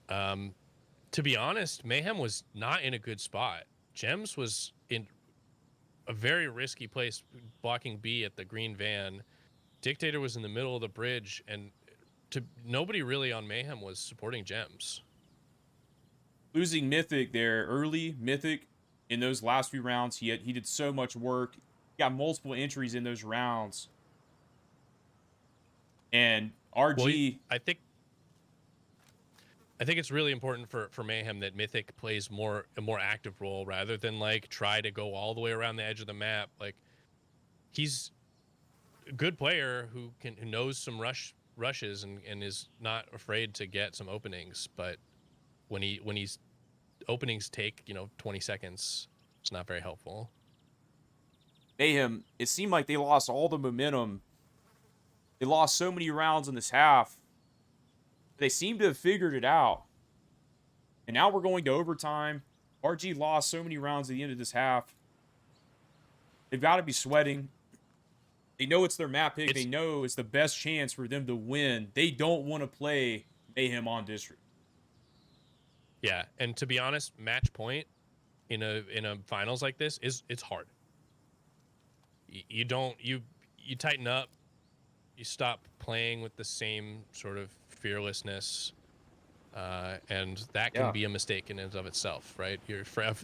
To be honest, Mayhem was not in a good spot. Gems was in a very risky place blocking B at the green van. Dictator was in the middle of the bridge, and nobody really on Mayhem was supporting Gems. Losing Mythic there early, Mythic in those last few rounds, he did so much work. He got multiple entries in those rounds. And RG... Well, I think it's really important for Mayhem that Mythic plays a more active role rather than like try to go all the way around the edge of the map. Like, he's a good player who knows some rushes and is not afraid to get some openings, but when he's openings take 20 seconds, it's not very helpful. Mayhem, it seemed like they lost all the momentum. They lost so many rounds in this half. They seem to have figured it out. And now we're going to overtime. RG lost so many rounds at the end of this half. They've got to be sweating. They know it's their map pick. They know it's the best chance for them to win. They don't want to play Mayhem on District. Yeah, and to be honest, match point in a finals like this it's hard. You tighten up. You stop playing with the same sort of fearlessness, and that can be a mistake in and of itself, right?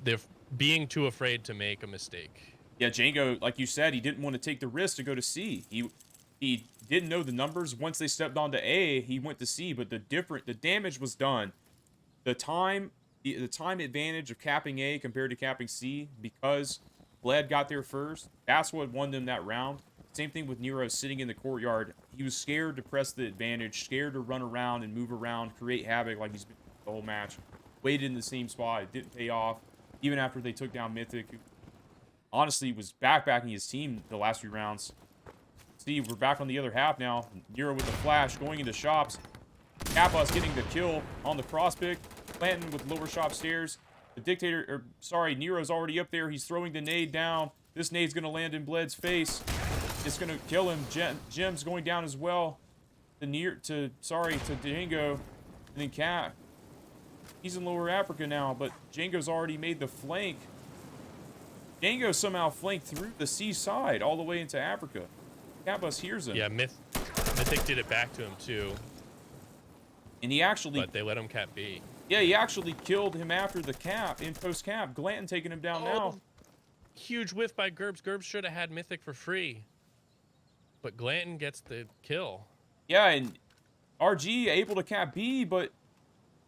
They're being too afraid to make a mistake. Yeah, Django, like you said, he didn't want to take the risk to go to C. He didn't know the numbers. Once they stepped onto A, he went to C, but the damage was done. The time advantage of capping A compared to capping C, because Bled got there first, that's what won them that round. Same thing with Nero sitting in the courtyard. He was scared to press the advantage, scared to run around and move around, create havoc like he's been the whole match. Waited in the same spot. It didn't pay off. Even after they took down Mythic, who honestly was backbacking his team the last few rounds. See, we're back on the other half now. Nero with the flash going into shops. Kappa's getting the kill on the cross-pick. Planting with lower shop stairs. The Dictator, or sorry, Nero's already up there. He's throwing the nade down. This nade's going to land in Bled's face. It's going to kill him. Jim's going down as well. To Django. And then Cat. He's in Lower Africa now, but Django's already made the flank. Django somehow flanked through the seaside all the way into Africa. Kappa's hears him. Yeah, Mythic did it back to him too. And he actually... But they let him cap B. Yeah, he actually killed him after the cap, in post-cap. Glanton taking him down now. Huge whiff by Gerbs. Gerbs should have had Mythic for free. But Glanton gets the kill. Yeah, and RG able to cap B, but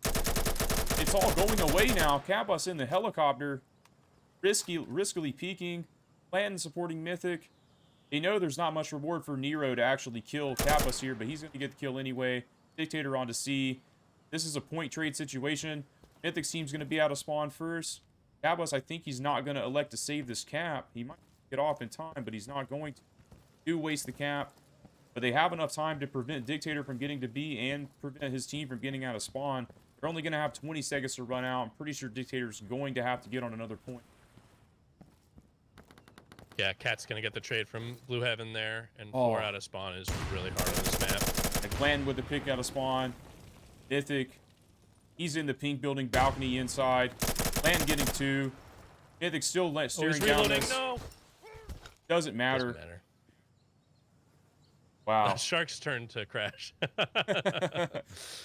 it's all going away now. Kappa's in the helicopter. Riskily peeking. Glanton supporting Mythic. They know there's not much reward for Nero to actually kill Kappa's here, but he's going to get the kill anyway. Dictator onto C. This is a point trade situation. Mythic's team's going to be out of spawn first. Kappa's, I think he's not going to elect to save this cap. He might get off in time, but he's not going to. Do waste the cap. But they have enough time to prevent Dictator from getting to B and prevent his team from getting out of spawn. They're only going to have 20 seconds to run out. I'm pretty sure Dictator's going to have to get on another point. Yeah, Cat's going to get the trade from Blue Heaven there, and 4 out of spawn is really hard on this map. And Glenn with the pick out of spawn. Mythic, he's in the pink building balcony inside. Glenn getting 2. Mythic still staring down this. No. Doesn't matter. Doesn't matter. Wow. Shark's turn to crash.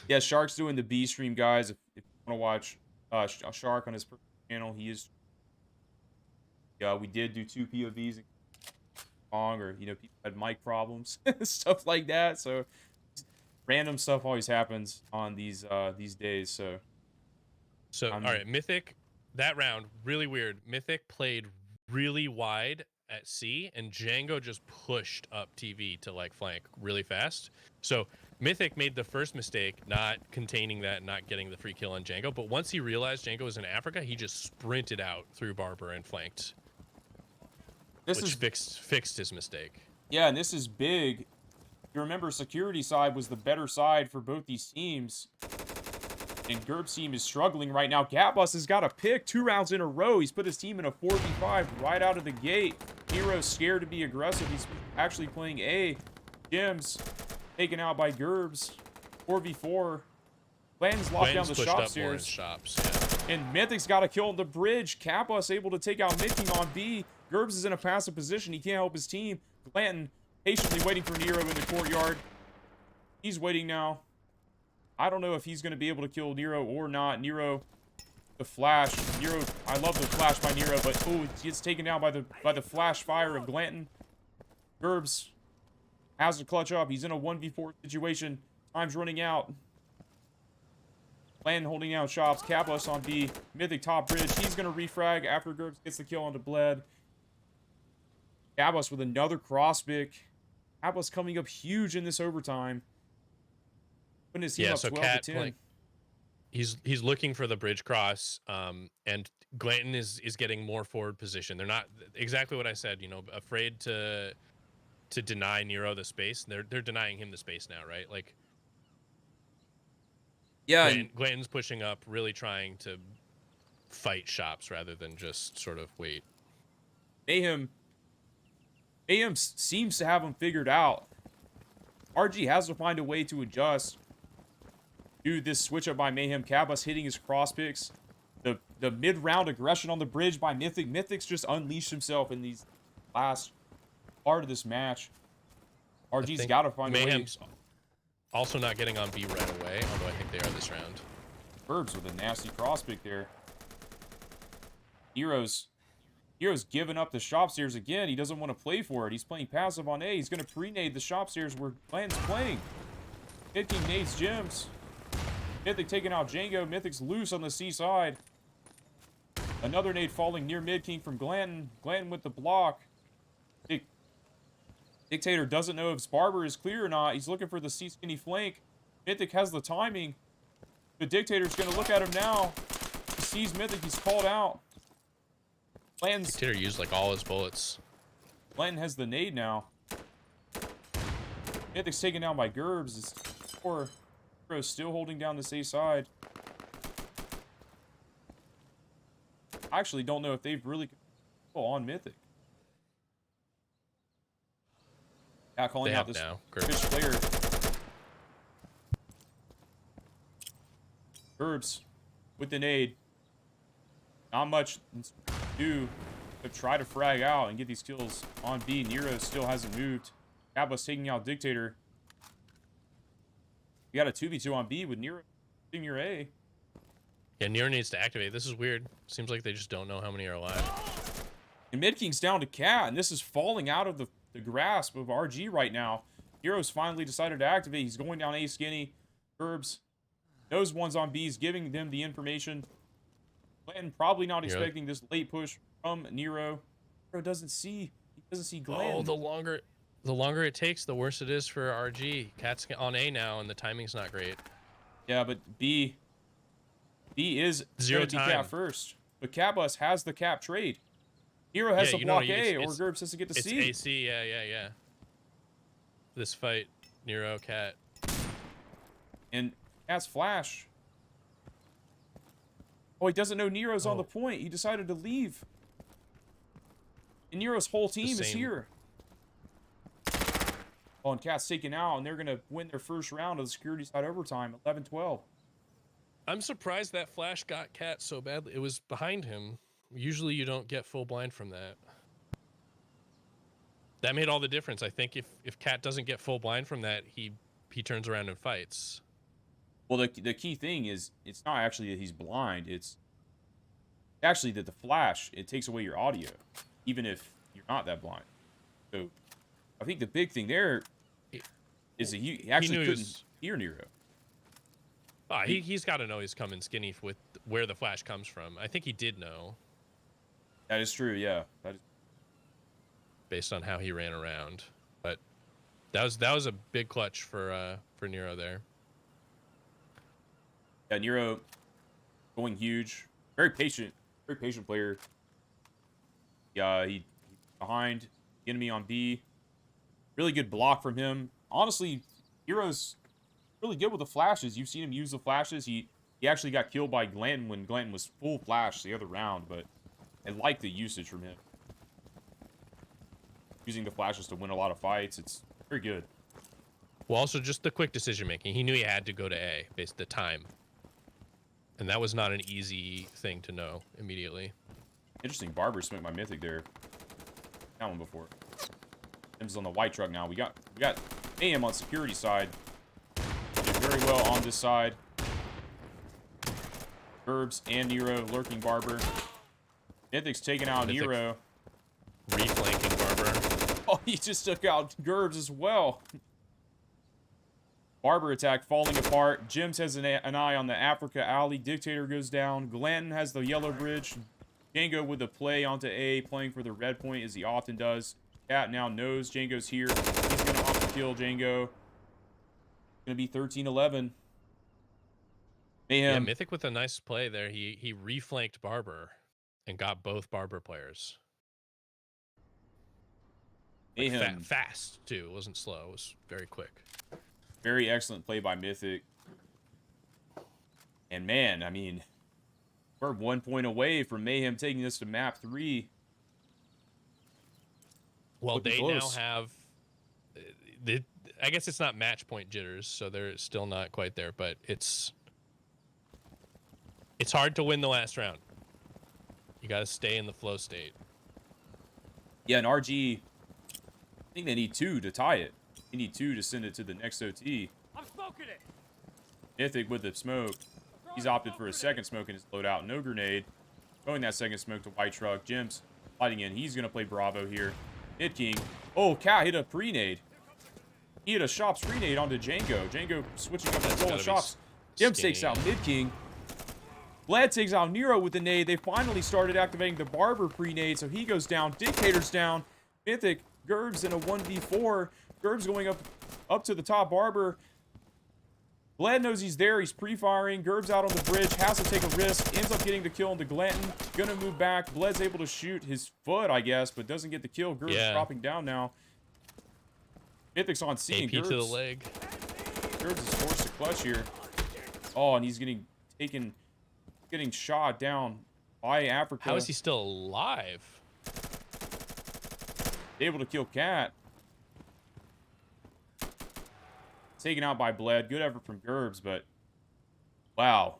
Yeah, Shark's doing the B stream, guys. If you want to watch Shark on his channel, he is. Yeah, we did do 2 POVs long, or people had mic problems, stuff like that. So random stuff always happens on these days. So all right, Mythic, that round really weird. Mythic played really wide at C, and Django just pushed up TV to like flank really fast. So Mythic made the first mistake, not containing that, not getting the free kill on Django. But once he realized Django was in Africa, he just sprinted out through Barber and flanked. Which fixed his mistake. Yeah, and this is big. You remember, security side was the better side for both these teams. And Gerb's team is struggling right now. Gatbus has got a pick 2 rounds in a row. He's put his team in a 4v5 right out of the gate. Nero's scared to be aggressive. He's actually playing A. Jim's taken out by Gerbs. 4v4. Glen's locked down the shop stairs. Shops, yeah. And Mythic's got a kill on the bridge. Kappa's able to take out Mickey on B. Gerbs is in a passive position. He can't help his team. Glanton patiently waiting for Nero in the courtyard. He's waiting now. I don't know if he's going to be able to kill Nero or not. Nero, the flash. Nero, I love the flash by Nero, but oh, it gets taken down by the flash fire of Glanton. Gerbs has to clutch up. He's in a 1v4 situation. Time's running out. Glanton holding out shops. Kappa's on B. Mythic top bridge. He's going to refrag after Gerbs gets the kill onto Bled. Kappa's with another cross-pick. Kappa's coming up huge in this overtime. Putting his team up 12 to 10. He's looking for the bridge cross, and Glanton is getting more forward position. They're not exactly what I said, afraid to deny Nero the space. They're denying him the space now, right? Like, yeah, Glanton's pushing up, really trying to fight shops rather than just sort of wait. Mayhem seems to have him figured out. RG has to find a way to adjust. Do this switch up by Mayhem. Kappa's hitting his cross picks. The mid-round aggression on the bridge by Mythic. Mythic's just unleashed himself in these last part of this match. RG's got to find a way. Mayhem's also not getting on B right away, although I think they are this round. Burbs with a nasty cross pick there. Nero's Nero's giving up the shop stairs again. He doesn't want to play for it. He's playing passive on A. He's going to pre-nade the shop stairs where Glenn's playing. Mythic nades Gems. Mythic taking out Django. Mythic's loose on the C side. Another nade falling near mid-king from Glanton. Glanton with the block. Dictator doesn't know if Barber is clear or not. He's looking for the C skinny flank. Mythic has the timing. The Dictator's going to look at him now. He sees Mythic. He's called out. Glanton's... Dictator used like all his bullets. Glanton has the nade now. Mythic's taken down by Gerbs. It's 4. Hero's still holding down the A side. I actually don't know if they've really on Mythic. Yeah, calling out this now. fish player. Gerbs with the nade. Not much to do but try to frag out and get these kills on B. Nero still hasn't moved. Cabla's taking out Dictator. We got a 2v2 on B with Nero taking your A. Yeah, Nero needs to activate. This is weird. Seems like they just don't know how many are alive. And Mid-King's down to Cat, and this is falling out of the grasp of RG right now. Hero's finally decided to activate. He's going down A skinny. Gerbs knows one's on B. He's giving them the information. Glenn probably not expecting this late push from Nero. Nero doesn't see. He doesn't see Glenn. Oh, the longer it takes, the worse it is for RG. Cat's on A now, and the timing's not great. Yeah, but B is Zero going to be time. Cap first. But Cabus has the Cap trade. Hero has to block A, or it's- Gerbs has to get to It's C. AC, yeah. This fight, Nero, Cat. And Cat's flash. Oh, he doesn't know Nero's on the point. He decided to leave. And Nero's whole team is here. Oh, and Cat's taken out, and they're going to win their first round of the security side overtime, 11-12. I'm surprised that flash got Cat so badly. It was behind him. Usually you don't get full blind from that. That made all the difference. I think if Cat doesn't get full blind from that, he turns around and fights. Well, the key thing is, it's not actually that he's blind. It's actually that the flash, it takes away your audio, even if you're not that blind. So I think the big thing there is that he actually couldn't hear Nero. He's got to know he's coming skinny with where the flash comes from. I think he did know. That is true, yeah. That is... Based on how he ran around. But that was a big clutch for Nero there. Yeah, Nero going huge. Very patient player. Yeah, he behind enemy on B. Really good block from him. Honestly, Nero's really good with the flashes. You've seen him use the flashes. He actually got killed by Glanton when Glanton was full flash the other round, but I like the usage from him. Using the flashes to win a lot of fights. It's very good. Well, also just the quick decision making. He knew he had to go to A based on the time. And that was not an easy thing to know immediately. Interesting. Barber smoked my Mythic there. That one before. Tim's on the white truck now. We got Mayhem on security side. Did very well on this side. Gerbs and Nero lurking Barber. Mythic's taking out Mythic Nero. Reflanking Barber. Oh, he just took out Gerbs as well. Barber attack falling apart. Jims has an eye on the Africa alley. Dictator goes down. Glanton has the yellow bridge. Django with a play onto A, playing for the red point as he often does. Cat now knows Django's here. He's going to opt to kill Django. Going to be 13-11. Mayhem. Yeah, Mythic with a nice play there. He reflanked Barber and got both Barber players. Like Mayhem. Fast, too. It wasn't slow. It was very quick. Very excellent play by Mythic. And man, I mean, we're 1 point away from Mayhem taking this to map 3. Well, Looking they close. now have... I guess it's not match point jitters, so they're still not quite there, but it's hard to win the last round. You got to stay in the flow state. Yeah, and RG, I think they need 2 to tie it. They need 2 to send it to the next OT. I'm smoking it. Mythic with the smoke. He's opted for a second smoke in his loadout. No grenade. Throwing that second smoke to white truck. Jims sliding in. He's gonna play Bravo here. Mid King. Oh, Cat hit a pre-nade. He hit a Shops pre-nade onto Django. Django switching up and rolling Shops. Jim takes out Mid King. Bled takes out Nero with the nade. They finally started activating the Barber pre-nade, so he goes down. Dictator's down. Mythic, Gerbs in a 1v4. Gerbs going up to the top. Barber. Bled knows he's there. He's pre-firing. Gerbs out on the bridge. Has to take a risk. Ends up getting the kill into Glanton. Gonna move back. Bled's able to shoot his foot, I guess, but doesn't get the kill. Gerbs dropping down now. Mythic's on scene. AP to the leg. Gerbs is forced to clutch here. Oh, and he's getting shot down by Africa. How is he still alive? Able to kill Cat. Taken out by Bled. Good effort from Gerbs, but wow.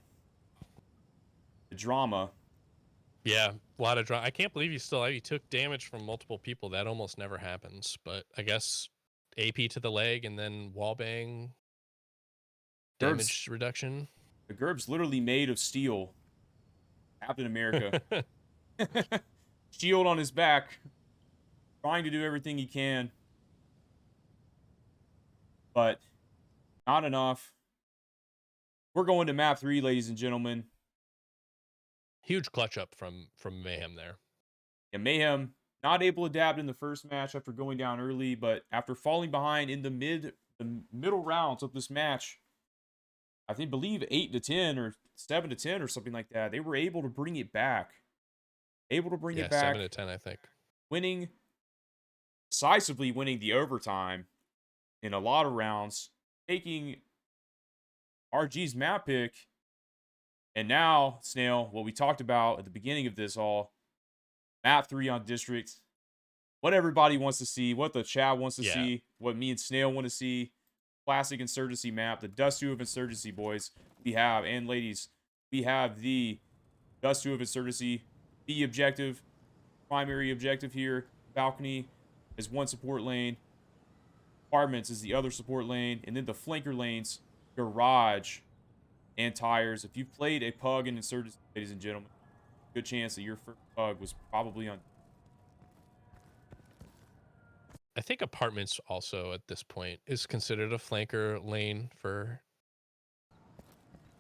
The drama. Yeah, a lot of drama. I can't believe he's still alive. He took damage from multiple people. That almost never happens. But I guess AP to the leg and then wallbang damage reduction. The Gerb's literally made of steel. Captain America. Shield on his back. Trying to do everything he can. But not enough. We're going to map 3, ladies and gentlemen. Huge clutch up from Mayhem there. Yeah, Mayhem not able to adapt in the first match after going down early, but after falling behind in the middle rounds of this match, I believe 8-10 or 7-10 or something like that, they were able to bring it back. Able to bring it back. 7-10, I think. Decisively winning the overtime in a lot of rounds, taking RG's map pick. And now, Snail, what we talked about at the beginning of this all, map 3 on District. What everybody wants to see, what the chat wants to see, what me and Snail want to see. Classic Insurgency map, the Dust 2 of Insurgency, boys. We have, and ladies, we have the Dust 2 of Insurgency. The objective, primary objective here. Balcony is one support lane. Apartments is the other support lane. And then the flanker lanes, garage, and tires. If you've played a pug in Insurgency, ladies and gentlemen, good chance that your first pug was probably on. I think apartments also at this point is considered a flanker lane for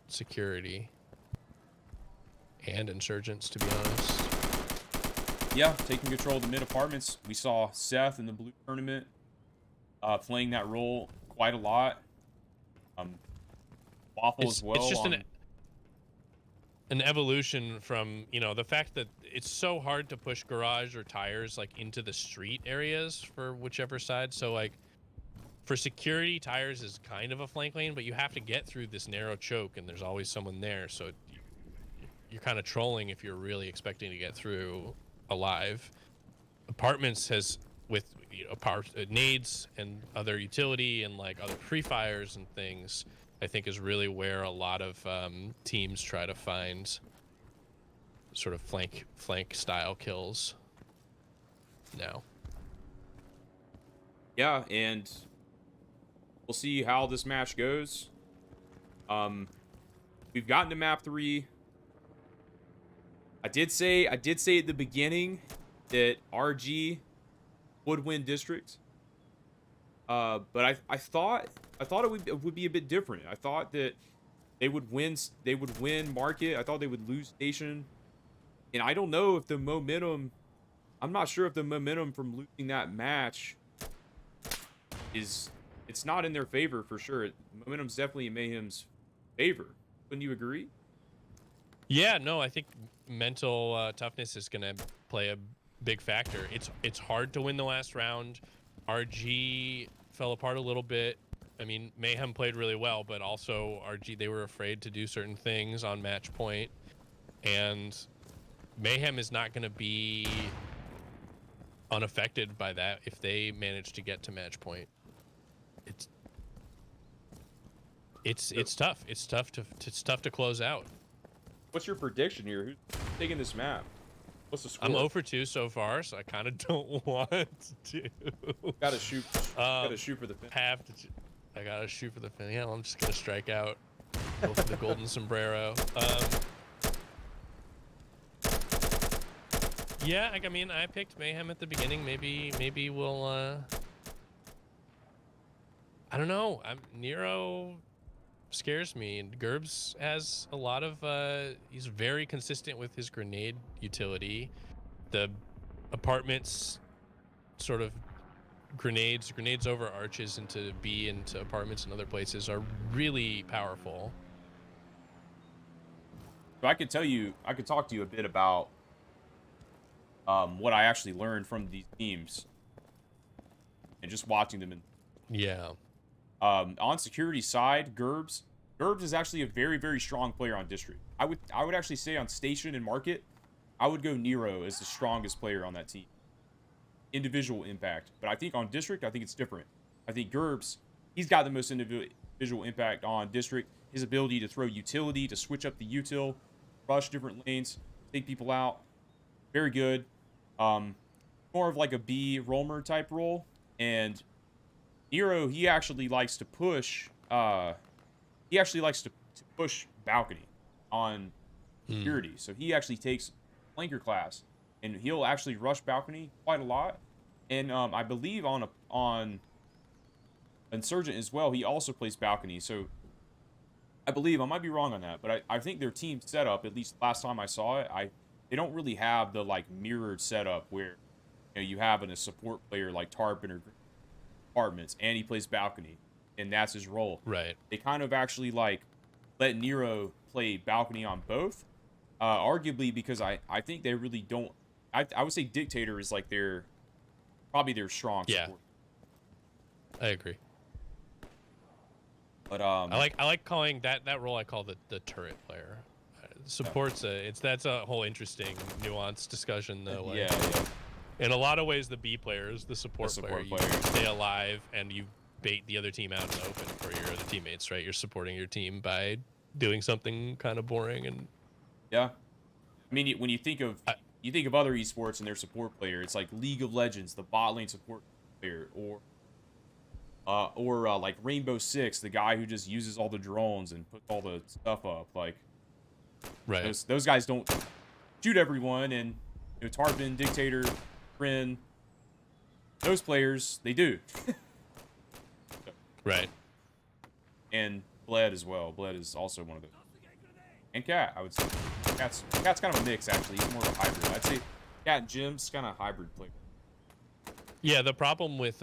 security and insurgents, to be honest. Yeah, taking control of the mid apartments. We saw Seth in the blue tournament playing that role quite a lot. Waffle as well. It's just an evolution from, the fact that it's so hard to push garage or tires like into the street areas for whichever side. So like for security, tires is kind of a flank lane, but you have to get through this narrow choke and there's always someone there. So you're kind of trolling if you're really expecting to get through alive. Apartments has with nades and other utility and like other pre-fires and things, I think is really where a lot of teams try to find sort of flank style kills now. Yeah, and we'll see how this match goes. We've gotten to map 3. I did say at the beginning that RG would win district. But I thought it would be a bit different. I thought that they would win market. I thought they would lose station. And I don't know if the momentum, I'm not sure if the momentum from losing that match it's not in their favor for sure. Momentum's definitely in Mayhem's favor. Wouldn't you agree? Yeah, no, I think mental toughness is going to play a big factor. It's hard to win the last round. RG fell apart a little bit. I mean, Mayhem played really well, but also RG, they were afraid to do certain things on match point. And Mayhem is not going to be unaffected by that if they manage to get to match point. It's tough. It's tough to close out. What's your prediction here? Who's taking this map? What's the score? I'm 0 for 2 so far, so I kind of don't want to. Gotta shoot for the finish. I gotta shoot for the finish. Yeah, I'm just gonna strike out. Go for the golden sombrero. Yeah, I mean, I picked Mayhem at the beginning. Maybe we'll. I don't know. Nero scares me, and Gerbs has a lot of. He's very consistent with his grenade utility. The apartments, sort of grenades over arches into B into apartments and other places are really powerful. So I could talk to you a bit about what I actually learned from these teams and just watching them. Yeah. On security side, Gerbs is actually a very, very strong player on District. I would actually say on Station and Market, I would go Nero as the strongest player on that team. Individual impact. But I think on District, I think it's different. I think Gerbs, he's got the most individual impact on District. His ability to throw utility, to switch up the util, rush different lanes, take people out. Very good. More of like a B roamer type role. And Nero, he actually likes to push push balcony on security. So he actually takes flanker class and he'll actually rush balcony quite a lot. And I believe on Insurgent as well, he also plays balcony. So I believe, I might be wrong on that, but I think their team setup, at least last time I saw it, they don't really have the like mirrored setup where you have a support player like Tarpon or apartments and he plays balcony and that's his role. Right. They kind of actually like let Nero play balcony on both. Arguably because I think they really don't. I would say Dictator is like probably their strong support. I agree. But I like calling that role. I call the turret player. Support's that's a whole interesting nuanced discussion though. Like, yeah. In a lot of ways, the B player is the support player. You stay alive and you bait the other team out in the open for your other teammates, right? You're supporting your team by doing something kind of boring and. Yeah, I mean, when you think of other esports and their support player, it's like League of Legends, the bot lane support player, or like Rainbow Six, the guy who just uses all the drones and puts all the stuff up. Like, right, those guys don't shoot everyone, and Tarpon, Dictator, Rin, those players they do. Right, and Bled as well. Bled is also one of those. And Cat, I would say. Cat's kind of a mix, actually. He's more of a hybrid. I'd say Cat and Jim's kind of a hybrid player. Yeah, the problem with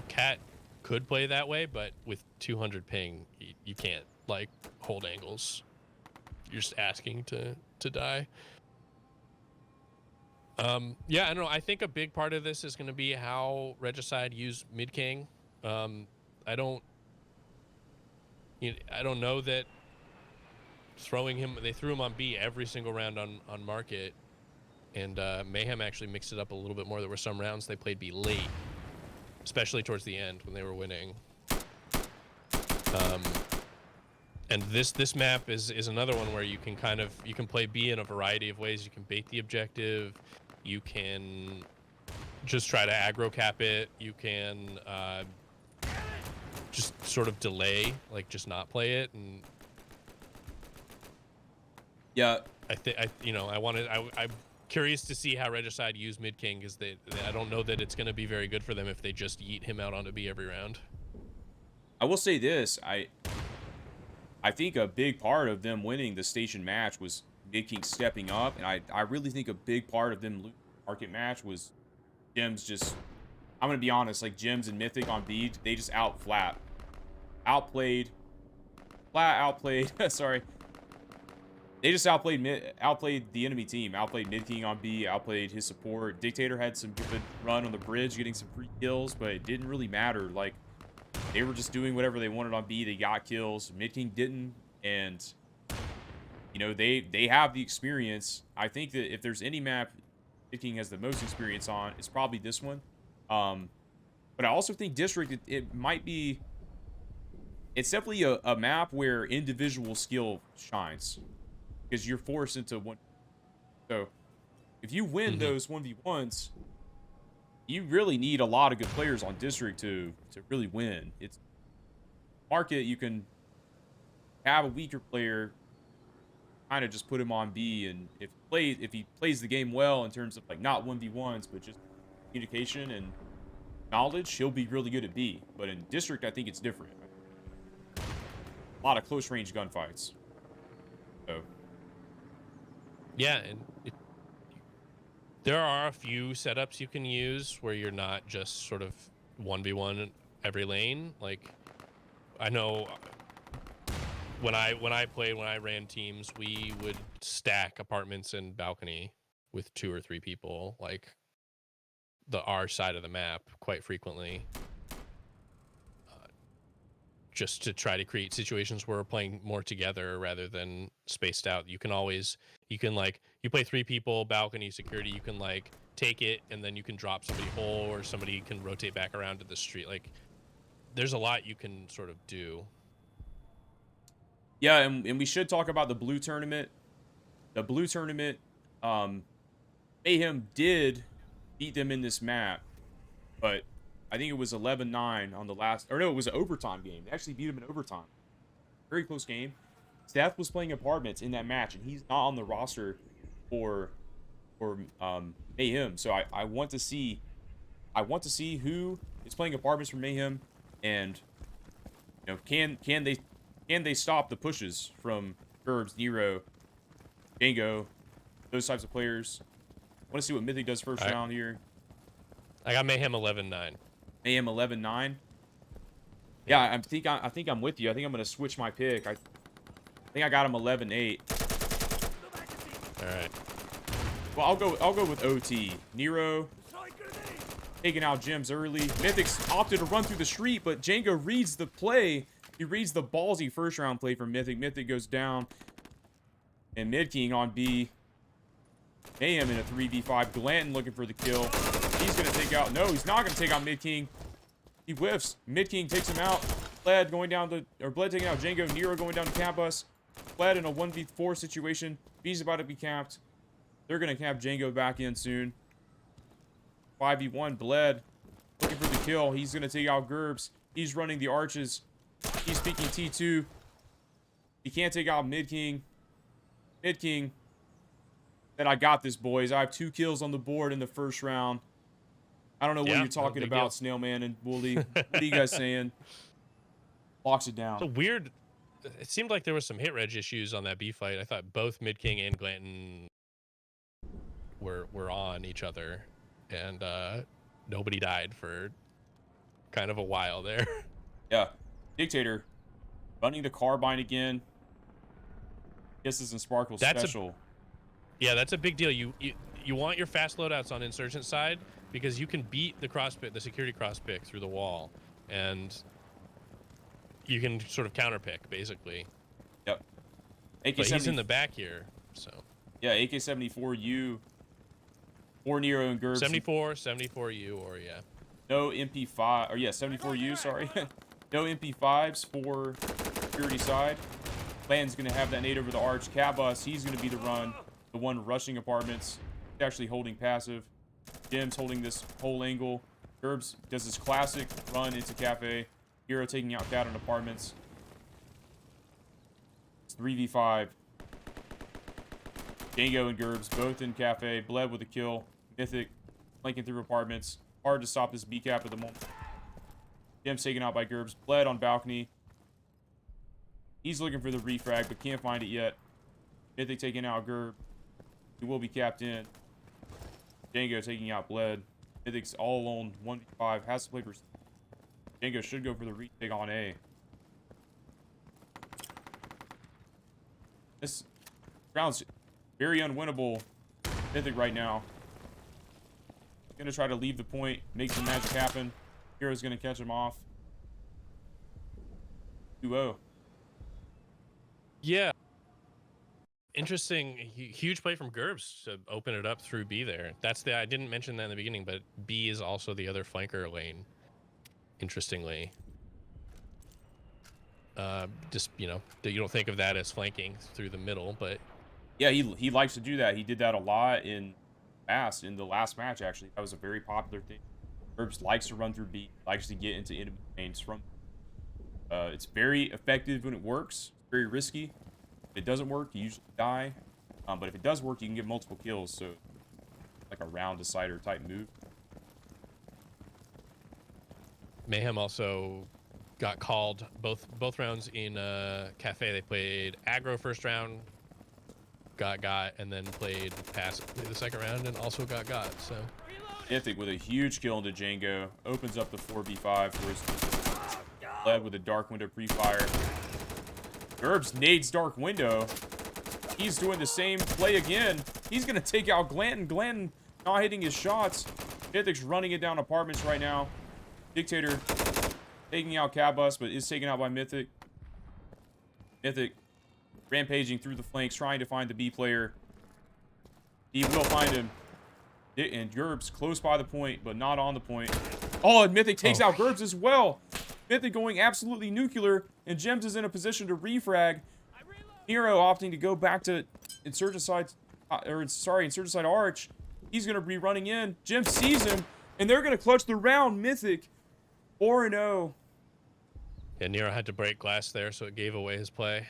Cat could play that way, but with 200 ping, you can't like hold angles. You're just asking to die. Yeah, I don't know. I think a big part of this is going to be how Regicide use mid king. I don't know that they threw him on B every single round on market, and Mayhem actually mixed it up a little bit more. There were some rounds they played B late, especially towards the end when they were winning. And this map is another one where you can play B in a variety of ways. You can bait the objective, you can just try to aggro cap it, you can just sort of delay, like just not play it. And yeah, I'm curious to see how Regicide use mid king, because I don't know that it's going to be very good for them if they just yeet him out onto B every round. I will say this, I think a big part of them winning the station match was mid king stepping up, and I really think a big part of them losing the market match was Gems just, I'm gonna be honest, like Gems and Mythic on B, they just outplayed sorry, they just outplayed the enemy team, outplayed mid king on B, outplayed his support. Dictator had some good run on the bridge, getting some free kills, but it didn't really matter. Like, they were just doing whatever they wanted on B. They got kills. Mid king didn't, and they have the experience. I think that if there's any map Mid King has the most experience on, it's probably this one. But I also think District, it might be. It's definitely a map where individual skill shines, because you're forced into one. So if you win those 1v1s, you really need a lot of good players on District to really win. It's market, you can have a weaker player kind of just put him on B, and if he plays the game well in terms of like not 1v1s, but just communication and knowledge, he'll be really good at B. But in District, I think it's different. A lot of close range gunfights. So yeah, and there are a few setups you can use where you're not just sort of 1v1 every lane. Like, I know when I ran teams, we would stack apartments and balcony with 2 or 3 people, like our side of the map, quite frequently, just to try to create situations where we're playing more together rather than spaced out. You can like, you play 3 people, balcony, security, you can like take it and then you can drop somebody whole, or somebody can rotate back around to the street. Like, there's a lot you can sort of do. yeah, and we should talk about the blue tournament. The blue tournament, Mayhem did beat them in this map, but I think it was 11-9 on the last, or no, it was an overtime game. They actually beat him in overtime. Very close game. Seth was playing apartments in that match, and he's not on the roster for Mayhem. So I want to see who is playing apartments for Mayhem, and you know, can they stop the pushes from Gerbs, Nero, Django, those types of players. I want to see what Mythic does first round here. I got Mayhem 11-9. Mayhem 11-9. Yeah, I think I'm with you. I think I'm gonna switch my pick. I think I got him 11-8. All right. Well, I'll go with OT. Nero taking out gems early. Mythic's opted to run through the street, but Django reads the play. He reads the ballsy first round play from Mythic. Mythic goes down. And Mid King on B. Mayhem in a 3v5. Glanton looking for the kill. He's going to take out... No, he's not going to take out Mid King. He whiffs. Mid King takes him out. Bled going down to... Or Bled taking out Django. Nero going down to cap us. Bled in a 1v4 situation. B's about to be capped. They're going to cap Django back in soon. 5v1. Bled looking for the kill. He's going to take out Gerbs. He's running the arches. He's peeking T2. He can't take out Mid King. Mid King said, I got this, boys. I have 2 kills on the board in the first round. I don't know what you're talking about, Snailman and Wooly. What are you guys saying? Locks it down. So weird. It seemed like there was some hit reg issues on that B fight. I thought both Mid King and Glanton were on each other, and nobody died for kind of a while there. Yeah. Dictator running the carbine again. Kisses and Sparkles special. Yeah, that's a big deal. You want your fast loadouts on Insurgent side because you can beat the crosspick, the security crosspick through the wall, and you can sort of counterpick basically. Yep. But he's in the back here, so. Yeah, AK-74U, 4 Nero and Gerbs. 74U, or yeah. No MP5, or yeah, 74U, sorry. No MP5s for security side. Land's going to have that nade over the arch. Cabus, he's going to be the one rushing apartments. He's actually holding passive. Jim's holding this whole angle. Gerbs does his classic run into cafe. Hero taking out cat on apartments. It's 3v5. Django and Gerbs both in cafe. Bled with a kill. Mythic flanking through apartments. Hard to stop this B cap at the moment. Jim's taken out by Gerbs. Bled on balcony. He's looking for the refrag, but can't find it yet. Mythic taking out Gerb. He will be capped in. Django taking out Bled. Mythic's all alone, 1v5. Has to play for... Django should go for the retake on A. This round's very unwinnable. Mythic right now. Gonna try to leave the point, make some magic happen. Hero's gonna catch him off. 2-0. Yeah. Interesting, huge play from Gerbs to open it up through B there. I didn't mention that in the beginning, but B is also the other flanker lane. Interestingly. Just, you know, you don't think of that as flanking through the middle, but... Yeah, he likes to do that. He did that a lot in the last match, actually. That was a very popular thing. Gerbs likes to run through B, likes to get into enemy lanes from... it's very effective when it works. Very risky. If it doesn't work, you usually die. But if it does work, you can get multiple kills. So, like a round decider type move. Mayhem also got called both rounds in Cafe. They played aggro first round, got, and then played the second round and also got. So Mythic with a huge kill into Django opens up the 4v5 for his led with a Dark Window pre-fire. Gerbs nades Dark Window. He's doing the same play again. He's gonna take out Glanton. Glanton not hitting his shots. Mythic's running it down apartments right now. Dictator taking out Cabus, but is taken out by Mythic. Mythic rampaging through the flanks, trying to find the B player. He will find him. And Gerbs close by the point, but not on the point. Oh, and Mythic takes out Gerbs as well. Mythic going absolutely nuclear, and Gems is in a position to refrag. Nero opting to go back to Insurgency Arch. He's going to be running in. Gems sees him, and they're going to clutch the round. Mythic 4-0. Yeah, Nero had to break glass there, so it gave away his play.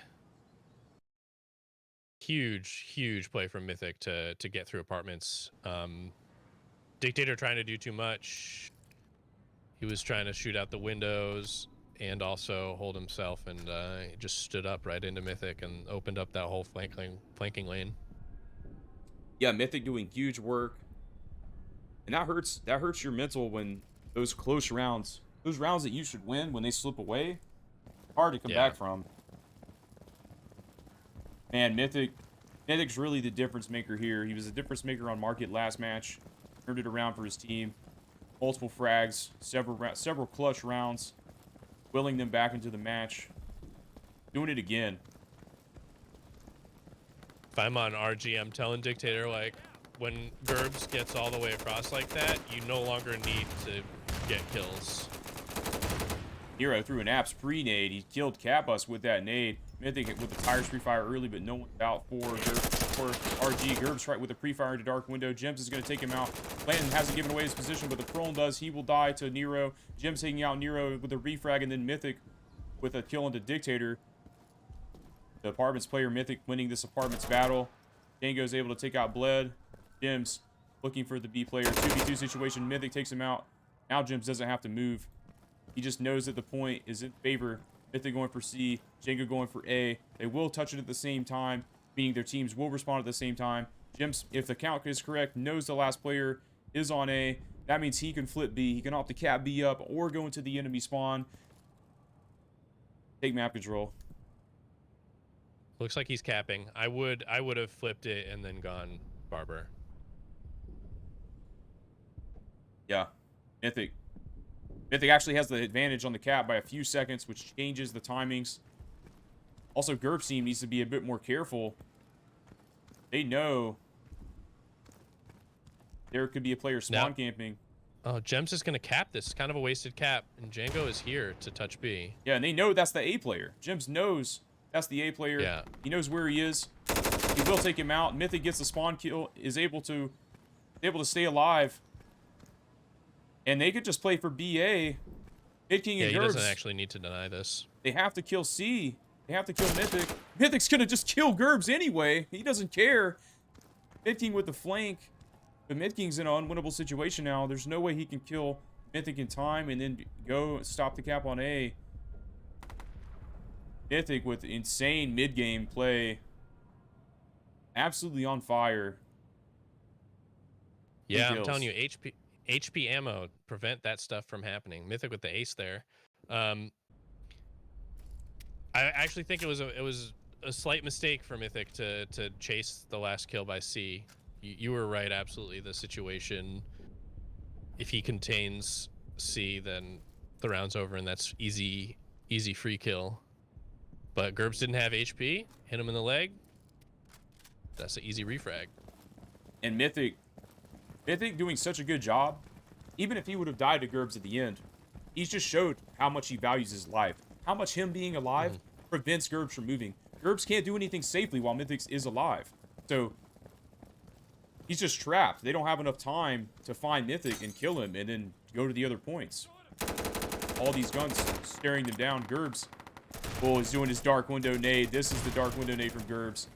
Huge play from Mythic to get through apartments. Dictator trying to do too much. He was trying to shoot out the windows and also hold himself, and he just stood up right into Mythic and opened up that whole flanking lane. Yeah, Mythic doing huge work. And that hurts your mental when those close rounds, those rounds that you should win, when they slip away, hard to come back from. Man, Mythic's really the difference maker here. He was a difference maker on Market last match. Turned it around for his team. Multiple frags, several clutch rounds, willing them back into the match. Doing it again. If I'm on RG, I'm telling Dictator, like, when Gerbs gets all the way across like that, you no longer need to get kills. Nero threw an Apps pre-nade. He killed Cabus with that nade. Mythic with the tires pre-fire early, but no one's out for RG. Gerbs right with the pre-fire into Dark Window. Gems is going to take him out. Landon hasn't given away his position, but the Prone does. He will die to Nero. Gems taking out Nero with a refrag, and then Mythic with a kill into Dictator. The apartments player Mythic winning this apartments battle. Django is able to take out Bled. Gems looking for the B player. 2v2 situation. Mythic takes him out. Now Gems doesn't have to move. He just knows that the point is in favor. Mythic going for C. Django going for A. They will touch it at the same time, meaning their teams will respond at the same time. Gems, if the count is correct, knows the last player is on A. That means he can flip B. He can opt to cap B up or go into the enemy spawn. Take map control. Looks like he's capping. I would have flipped it and then gone Barber. Yeah. Mythic actually has the advantage on the cap by a few seconds, which changes the timings. Also, Gerbs team needs to be a bit more careful. They know there could be a player spawn camping. Oh, Gems is going to cap this. It's kind of a wasted cap, and Django is here to touch B. Yeah, and they know that's the A player. Gems knows that's the A player. Yeah. He knows where he is. He will take him out. Mythic gets the spawn kill, is able to stay alive. And they could just play for BA. Mid King and he Gerbs, doesn't actually need to deny this. they have to kill C. They have to kill Mythic. Mythic's gonna just kill Gerbs anyway. He doesn't care. Mid King with the flank. But Mid King's in an unwinnable situation now. There's no way he can kill Mythic in time and then go stop the cap on A. Mythic with insane mid-game play. Absolutely on fire. Yeah, I'm telling you, HP ammo, prevent that stuff from happening. Mythic with the ace there. I actually think it was a slight mistake for Mythic to chase the last kill by C. You were right, absolutely. The situation, if he contains C, then the round's over, and that's easy free kill. But Gerbs didn't have HP, hit him in the leg. That's an easy refrag. And Mythic doing such a good job. Even if he would have died to Gerbs at the end, he's just showed how much he values his life. How much him being alive prevents Gerbs from moving. Gerbs can't do anything safely while Mythic is alive. So he's just trapped. They don't have enough time to find Mythic and kill him and then go to the other points. All these guns staring them down. Gerbs Oh, he's doing his dark window nade. This is the dark window nade from Gerbs.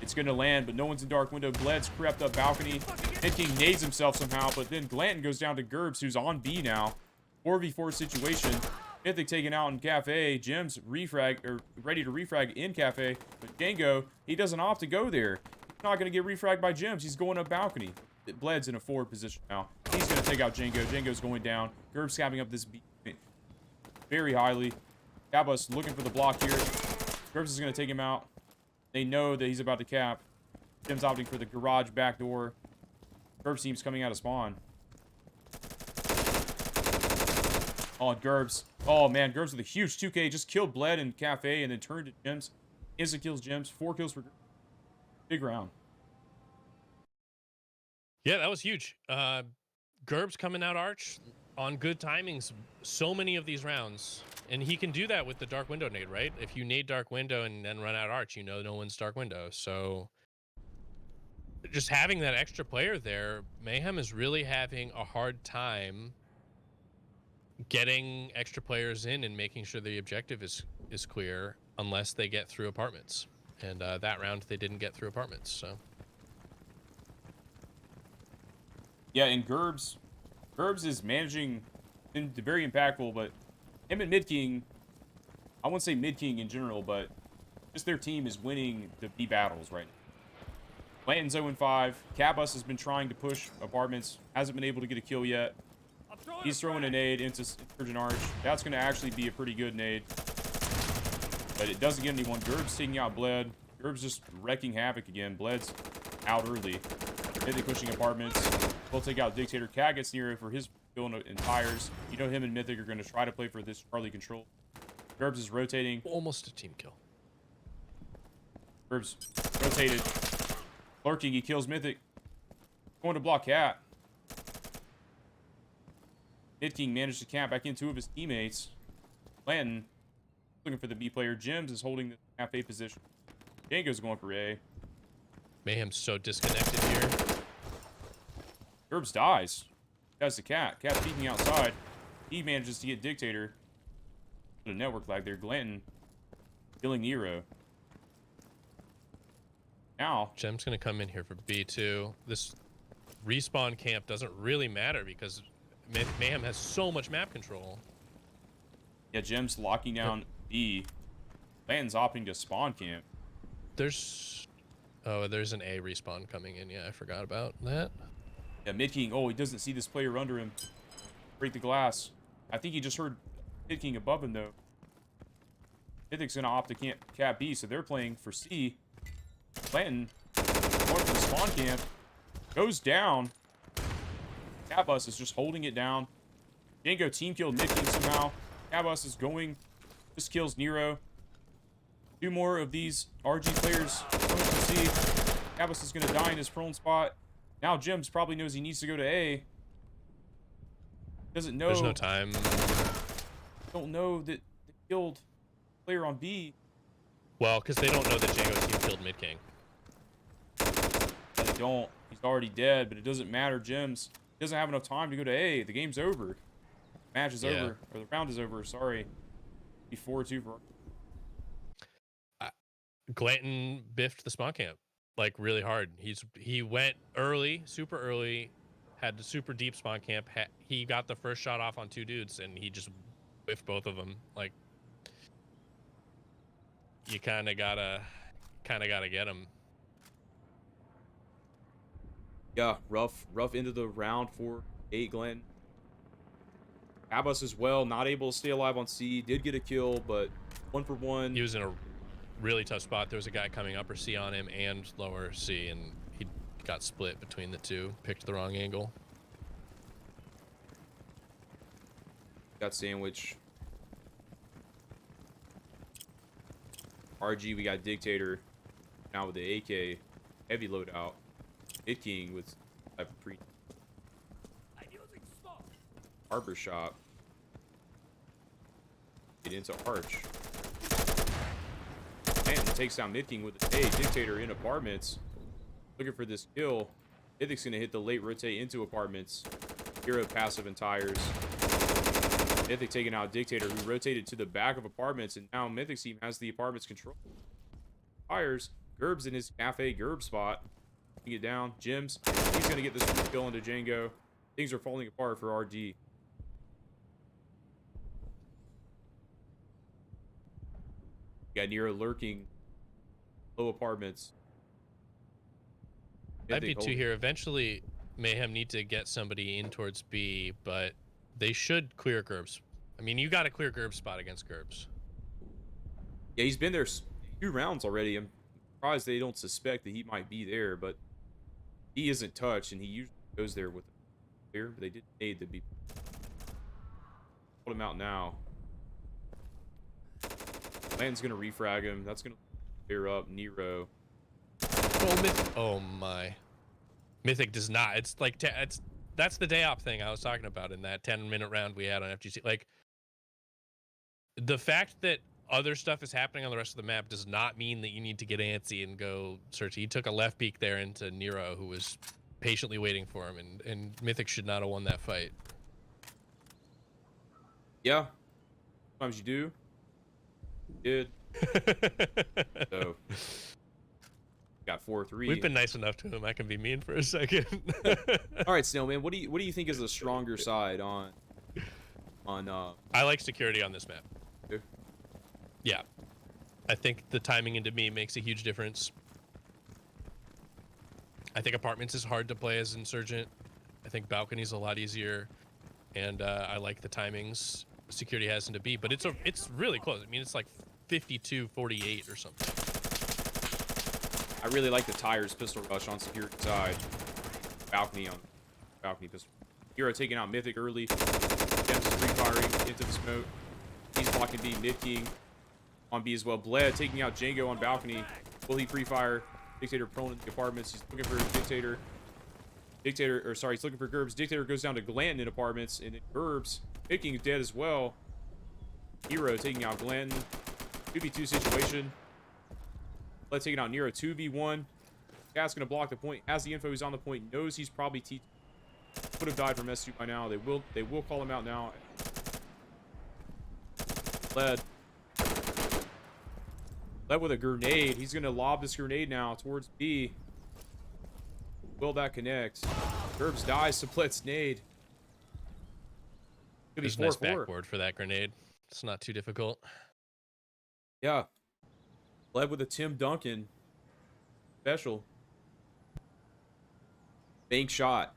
It's going to land, but no one's in dark window. Bled's crept up balcony. King nades himself somehow, but then Glanton goes down to Gerbs, who's on B now. 4v4 situation. Mythic taken out in Cafe. Jim's refrag, or ready to refrag in Cafe. But Django, he doesn't opt to go there. He's not going to get refragged by Jims. He's going up balcony. Bled's in a forward position now. He's going to take out Django. Django's going down. Gerb's capping up this B very highly. Cabus looking for the block here. Gerbs is going to take him out. They know that he's about to cap. Jim's opting for the garage back door. Gerbs team's coming out of spawn. Oh, Gerbs. Oh, man. Gerbs with a huge 2K. Just killed Bled in Cafe and then turned to Jims. Instant kills Jims. 4 kills for Gerbs. Big round. Yeah, that was huge. Gerbs coming out arch on good timings. So many of these rounds. And he can do that with the dark window nade, right? If you nade dark window and then run out arch, you know no one's dark window. So just having that extra player there, Mayhem is really having a hard time getting extra players in and making sure the objective is clear unless they get through apartments. And that round they didn't get through apartments. So yeah, and Gerbs is managing, been very impactful, but him and Mid King, I wouldn't say Mid King in general, but just their team is winning the B battles right now. Blanton's 0-5. Cabus has been trying to push apartments, hasn't been able to get a kill yet. He's throwing a nade into Insurgent Arch. That's going to actually be a pretty good nade. But it doesn't get anyone. Gerb's taking out Bled. Gerb's just wrecking havoc again. Bled's out early. Mythic pushing apartments. We'll take out Dictator. Cat gets near for his kill in tires. You know him and Mythic are going to try to play for this Charlie control. Gerbs is rotating. almost a team kill. Gerbs rotated. Lurking. He kills Mythic. Going to block Cat. Mid King managed to camp back in 2 of his teammates. Blanton looking for the B player. Jims is holding the Cafe position. Django's going for A. Mayhem's so disconnected here. Gerbs dies. That's the Cat. Cat's peeking outside. He manages to get Dictator. Put a network lag there. Glanton killing Nero. Now, Gem's going to come in here for B2. This respawn camp doesn't really matter because Mayhem has so much map control. yeah, Jim's locking down B. Blanton's opting to spawn camp. There's an A respawn coming in. Yeah, I forgot about that. Yeah, Mid King. Oh, he doesn't see this player under him. Break the glass. I think he just heard Mid King above him, though. Mythic's going to opt to cap B, so they're playing for C. Blanton going for the spawn camp. Goes down. Catbus is just holding it down. Django team killed Mid King somehow. Catbus is going. Just kills Nero. 2 more of these RG players coming to C. Catbus is going to die in his prone spot. Now Jims probably knows he needs to go to A. Doesn't know. There's no time. Don't know that they killed player on B. Well, because they don't know that Django team killed Mid King. They don't. He's already dead, but it doesn't matter. Jims doesn't have enough time to go to A. The game's over. Match is over. Or the round is over. Sorry. Be 4-2 for. Glanton biffed the spawn camp like really hard. He went early, super early, had the super deep spawn camp. He got the first shot off on 2 dudes, and he just whiffed both of them. Like, you kind of gotta get him. Yeah, rough into the round for 8 Glenn. Abus as well, not able to stay alive on C. Did get a kill, but 1 for 1. He was in a really tough spot. There was a guy coming upper C on him and lower C, and he got split between the 2. Picked the wrong angle. Got sandwich. RG, we got Dictator. Now with the AK. Heavy loadout. Mid King with type of 3. I'm using smoke. Harbor shop. Get into Arch. Man takes down Mid King with a Dictator in apartments. Looking for this kill. Mythic's gonna hit the late rotate into apartments. Hero passive and tires. Mythic taking out Dictator, who rotated to the back of apartments, and now Mythic's team has the apartments control. Fires. Gerb's in his cafe Gerb spot. Get down. Jims. He's going to get this kill into Django. Things are falling apart for RD. Got Nero lurking. Low apartments. I'd be two here. Eventually, Mayhem need to get somebody in towards B, but they should clear Gerbs. I mean, you got to clear Gerb's spot against Gerbs. Yeah, he's been there 2 rounds already. I'm surprised they don't suspect that he might be there, but he isn't touched, and he usually goes there with clear, but they didn't need to be. Put him out now. Land's going to refrag him. That's going to clear up Nero. Oh my. Mythic does not. It's like that's the day op thing I was talking about in that 10-minute round we had on FGC. Like, the fact that other stuff is happening on the rest of the map does not mean that you need to get antsy and go search. He took a left peek there into Nero, who was patiently waiting for him, and Mythic should not have won that fight. Yeah. Sometimes you do. You did. So got 4-3. We've been nice enough to him. I can be mean for a second. All right, Snailman. What do you think is the stronger side on? I like security on this map. Okay. Yeah, I think the timing into me makes a huge difference. I think apartments is hard to play as Insurgent. I think balcony's a lot easier, and I like the timings security has into B. But it's really close. I mean, it's like 52-48 or something. I really like the tires pistol rush on security side. Balcony pistol. Hero taking out Mythic early. Gems is free-firing into the smoke. He's blocking B. Mid-King on B as well. Bled taking out Django on balcony. Will he free-fire? Dictator prone in the apartments. He's looking for Dictator. He's looking for Gerbs. Dictator goes down to Glanton in apartments. And then Gerbs. Mid-King is dead as well. Hero taking out Glanton. 2v2 situation. Let's take it out. Nero 2v1. Cat's gonna block the point. Has the info. He's on the point. Knows he's probably T. Would have died from S2 by now. They will call him out now. Led with a grenade. He's gonna lob this grenade now towards B. Will that connect? Gerbs dies to Plet's nade. Could be 4-4. Nice backboard for that grenade. It's not too difficult. Yeah. Led with a Tim Duncan special. Bank shot.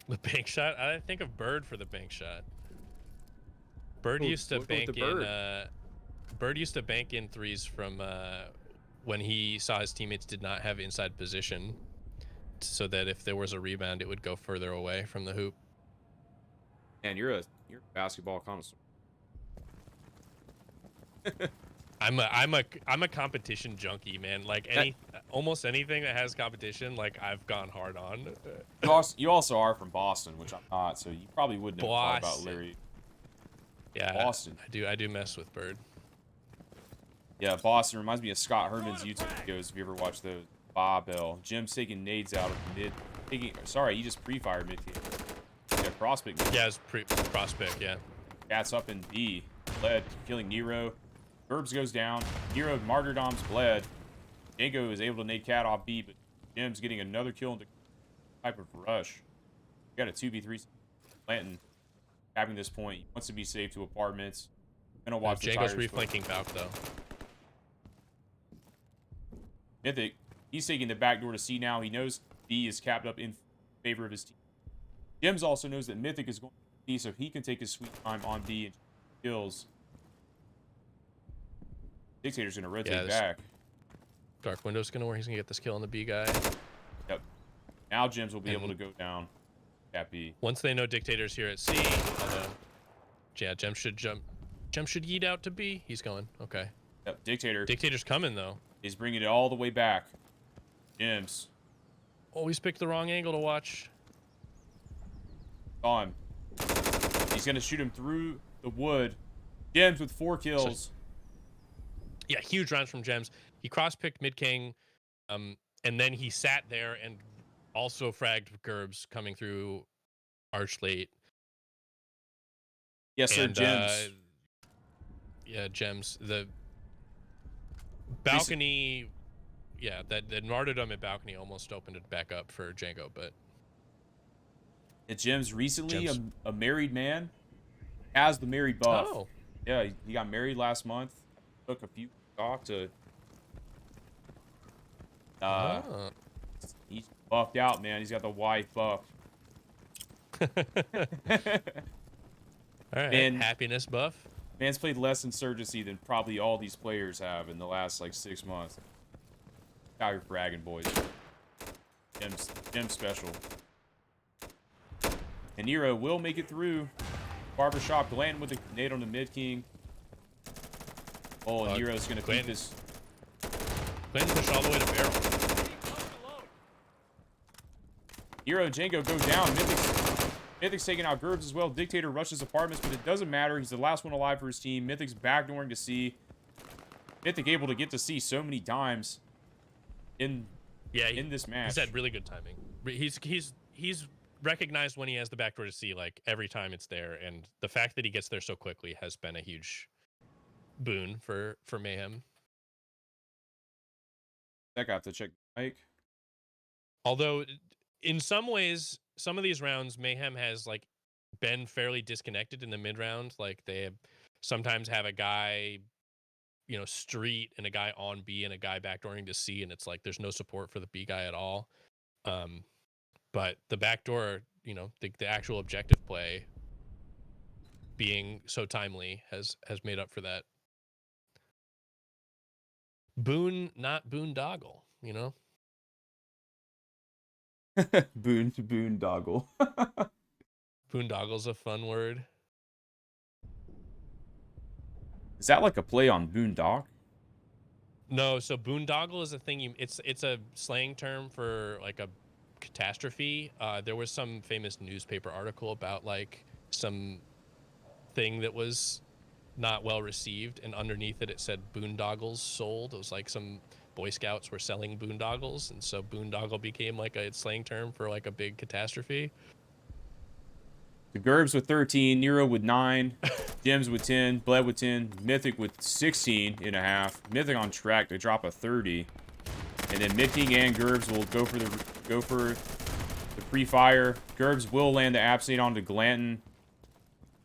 The bank shot? I think of Bird for the bank shot. Bird used to bank in Bird used to bank in threes from when he saw his teammates did not have inside position, so that if there was a rebound, it would go further away from the hoop. Man, you're a basketball connoisseur. I'm a competition junkie, man. Like almost anything that has competition, like I've gone hard on. You also are from Boston, which I'm not, so you probably wouldn't have thought about Larry. Yeah, Boston. I do mess with Bird. Yeah, Boston reminds me of Scott Herman's YouTube videos. If you ever watch those, Barbell. Jim's taking nades out of mid. He just pre-fired mid. Yeah, prospect. Mid. Yeah, it's prospect. Yeah. Cat's up in B. Bled killing Nero. Gerbs goes down. Nero martyrdoms Bled. Django is able to nade Cat off B, but Jim's getting another kill into type of rush. We got a 2v3. Blanton having this point. He wants to be safe to apartments. Gonna watch the Django's reflanking Valk though. Mythic, he's taking the back door to C now. He knows B is capped up in favor of his team. Jims also knows that Mythic is going to B, so he can take his sweet time on B and kills. Dictator's going to rotate back. Dark Window's going to where he's going to get this kill on the B guy. Yep. Now Jims will be able to go down at B. Once they know Dictator's here at C, yeah, Jims should jump. Jims should yeet out to B. He's going. Okay. Yep, Dictator's coming, though. He's bringing it all the way back. Jims. Oh, he's picked the wrong angle to watch. On. He's going to shoot him through the wood. Jims with 4 kills. Yeah, huge rounds from Gems. He cross-picked mid-king, and then he sat there and also fragged Gerbs coming through arch late. Yes, sir, And, Gems. yeah, Gems. The balcony, yeah, that martyrdom at balcony almost opened it back up for Django, but Gems recently Gems. a married man has the married buff. Oh, Yeah, he got married last month. Took a few weeks off to oh. he's buffed out, man. He's got the wife buff. All right, Man, happiness buff. man's played less Insurgency than probably all these players have in the last like 6 months. Out here fragging, boys. Gem special. And Nero will make it through. Barbershop, Glanton with the nade on the mid king. Oh, and Nero's gonna beat this. Glenn pushed all the way to barrel. Nero and Django go down. Mythic's taking out Gerbs as well. Dictator rushes apartments, but it doesn't matter. He's the last one alive for his team. Mythic's backdooring to C. Mythic able to get to C so many times in this match. He's had really good timing. He's recognized when he has the backdoor to C like every time it's there, and the fact that he gets there so quickly has been a huge boon for Mayhem. I got to check Mike. Although in some ways, some of these rounds Mayhem has like been fairly disconnected in the mid round. Like they sometimes have a guy, you know, street and a guy on B and a guy backdooring to C, and it's like there's no support for the B guy at all. But the backdoor, you know, the actual objective play being so timely has made up for that. Boon, not boondoggle, you know? Boondoggle. Boondoggle's a fun word. Is that like a play on boondock? No, so boondoggle is a thing it's a slang term for like a catastrophe. There was some famous newspaper article about like some thing that was not well received, and underneath it said boondoggles sold. It was like some Boy Scouts were selling boondoggles, and so boondoggle became like a slang term for like a big catastrophe. The Gerbs with 13, Nero with 9, Gems with 10, Bled with 10, Mythic with 16 and a half. Mythic on track to drop a 30. And then Mid King and Gerbs will go for the pre-fire. Gerbs will land the abstain onto Glanton.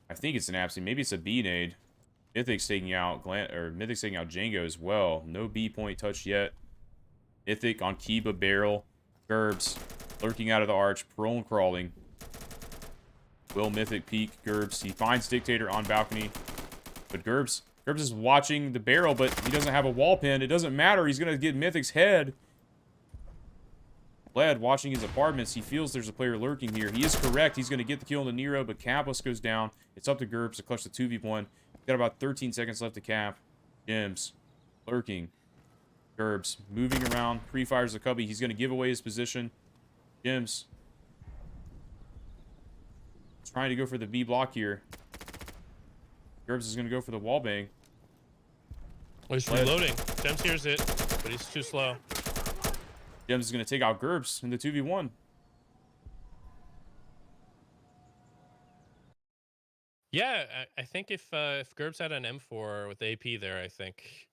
I think it's an abstain. Maybe it's a B nade. Mythic's taking out Mythic's taking out Django as well. No B point touched yet. Mythic on Kiba barrel. Gerbs lurking out of the arch, prone crawling. Will Mythic peek Gerbs. He finds Dictator on balcony. But Gerbs is watching the barrel, but he doesn't have a wall pin. It doesn't matter. He's going to get Mythic's head. Bled watching his apartments. He feels there's a player lurking here. He is correct. He's going to get the kill on the Nero, but Capless goes down. It's up to Gerbs to clutch the 2v1. Got about 13 seconds left to cap. Gems lurking. Gerbs moving around. Pre-fires the cubby. He's going to give away his position. Gems trying to go for the B block here. Gerbs is going to go for the wall bang. Oh, he's reloading. Gems hears it, but he's too slow. Gems is going to take out Gerbs in the 2v1. Yeah, I think if Gerbs had an M4 with AP there, I think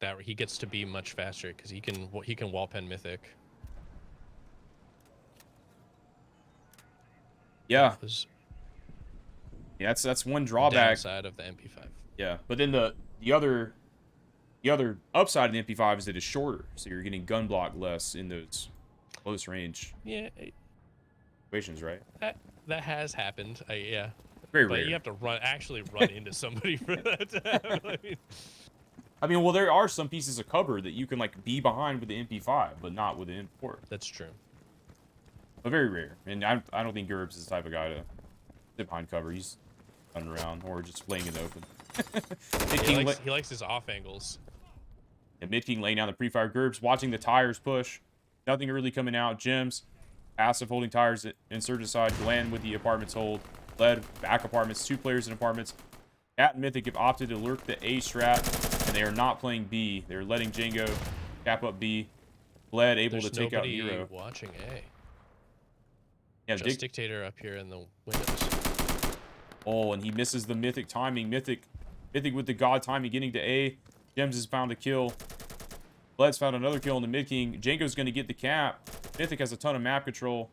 that he gets to be much faster because he can wall pen Mythic. Yeah. Yeah, that's one drawback. Downside of the MP5. Yeah, but then the other upside of the MP5 is that it's shorter, so you're getting gun block less in those close range situations, right? That has happened. Yeah. Very but rare. You have to actually run into somebody for that to happen. I mean, well, there are some pieces of cover that you can like be behind with the MP5, but not with the M4. That's true. But very rare, and I don't think Gerbs is the type of guy to sit behind cover. He's running around or just laying in the open. He likes his off angles. And Mid King laying down the pre-fire. Gerbs watching the tires push. Nothing really coming out. Gems passive holding tires at Insurgency. Glenn with the apartments hold. Led back apartments. 2 players in apartments. Cat and Mythic have opted to lurk the A strap, and they are not playing B. They're letting Django cap up B. Bled able to take out Nero. Watching A. Yeah, Just Dictator up here in the windows. Oh, and he misses the Mythic timing. Mythic with the God timing getting to A. Gems has found a kill. Bled's found another kill on the Mid King. Django's going to get the cap. Mythic has a ton of map control.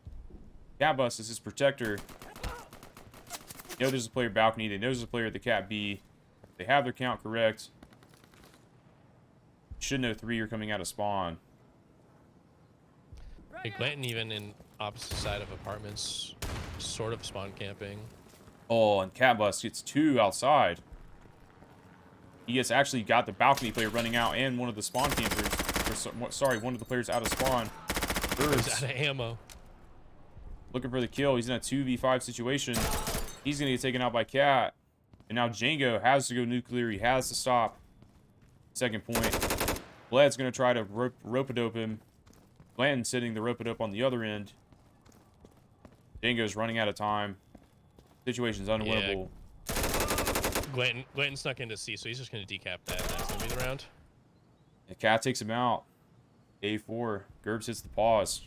Cat Bus is his protector. They know there's a player balcony. They know there's a player at the Cat B. They have their count correct. Should know 3 are coming out of spawn. Hey, Glanton even in opposite side of apartments, sort of spawn camping. Oh, and Cat Bus gets 2 outside. He gets actually got the balcony player running out and one of the spawn campers. Or, sorry, one of the players out of spawn. He's out of ammo. Looking for the kill. He's in a 2v5 situation. He's going to get taken out by Cat. And now Django has to go nuclear. He has to stop. Second point. Bled's going to try to rope-a-dope him. Blanton's sitting the rope-a-dope on the other end. Django's running out of time. Situation's unwinnable. Yeah. Glanton snuck into C, so he's just going to decap that. That's going to be the round. The Cat takes him out. A4. Gerbs hits the pause.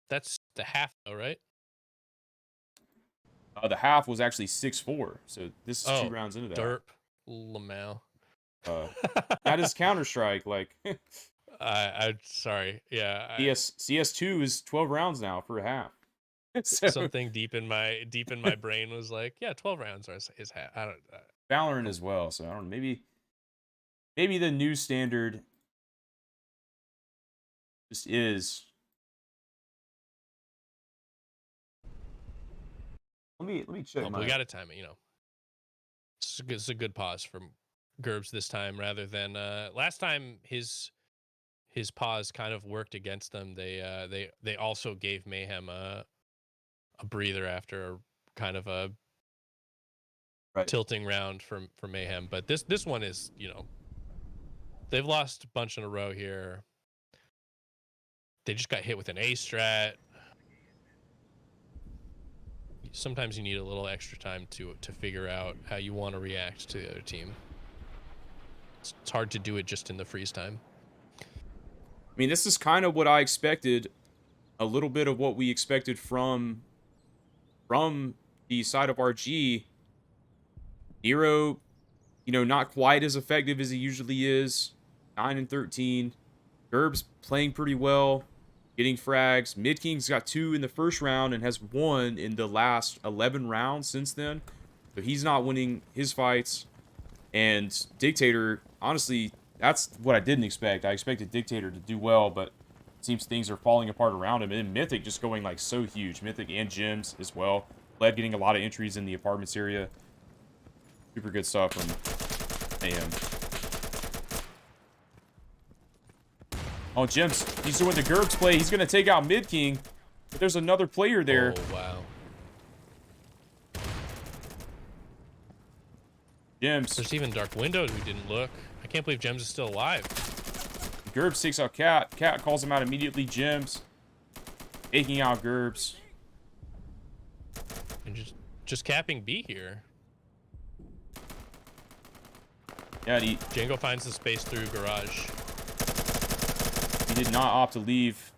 That's the half, though, right? The half was actually 6-4. So this is 2 rounds into that. Derp. Lamau. That is Counter-Strike. Like, I'm sorry. Yeah. CS2 is 12 rounds now for a half. So, something deep in my brain was like, yeah, 12 rounds is half. I don't. Valorant as well. So I don't know. Maybe the new standard just is. Let me check. We got to time it. You know, it's a good pause from Gerbs this time rather than last time. His pause kind of worked against them. They also gave Mayhem a breather after a kind of a tilting round for Mayhem. But this one is, you know, they've lost a bunch in a row here. They just got hit with an A strat. Sometimes you need a little extra time to figure out how you want to react to the other team. It's hard to do it just in the freeze time. I mean, this is kind of what I expected. A little bit of what we expected from the side of RG. Nero, you know, not quite as effective as he usually is. 9 and 13. Gerbs playing pretty well, getting frags. Mid King's got 2 in the first round and has 1 in the last 11 rounds since then. So he's not winning his fights. And Dictator, honestly, that's what I didn't expect. I expected Dictator to do well, but it seems things are falling apart around him. And Mythic just going like so huge. Mythic and Gems as well. Led getting a lot of entries in the apartments area. Super good stuff from Mayhem. Oh, Gems, he's doing the Gerbs play. He's going to take out Mid King. But there's another player there. Oh, wow. Gems. There's even Dark Window who didn't look. I can't believe Gems is still alive. Gerbs takes out Cat. Cat calls him out immediately. Gems taking out Gerbs. And just capping B here. Yeah, Django finds the space through garage. He did not opt to leave.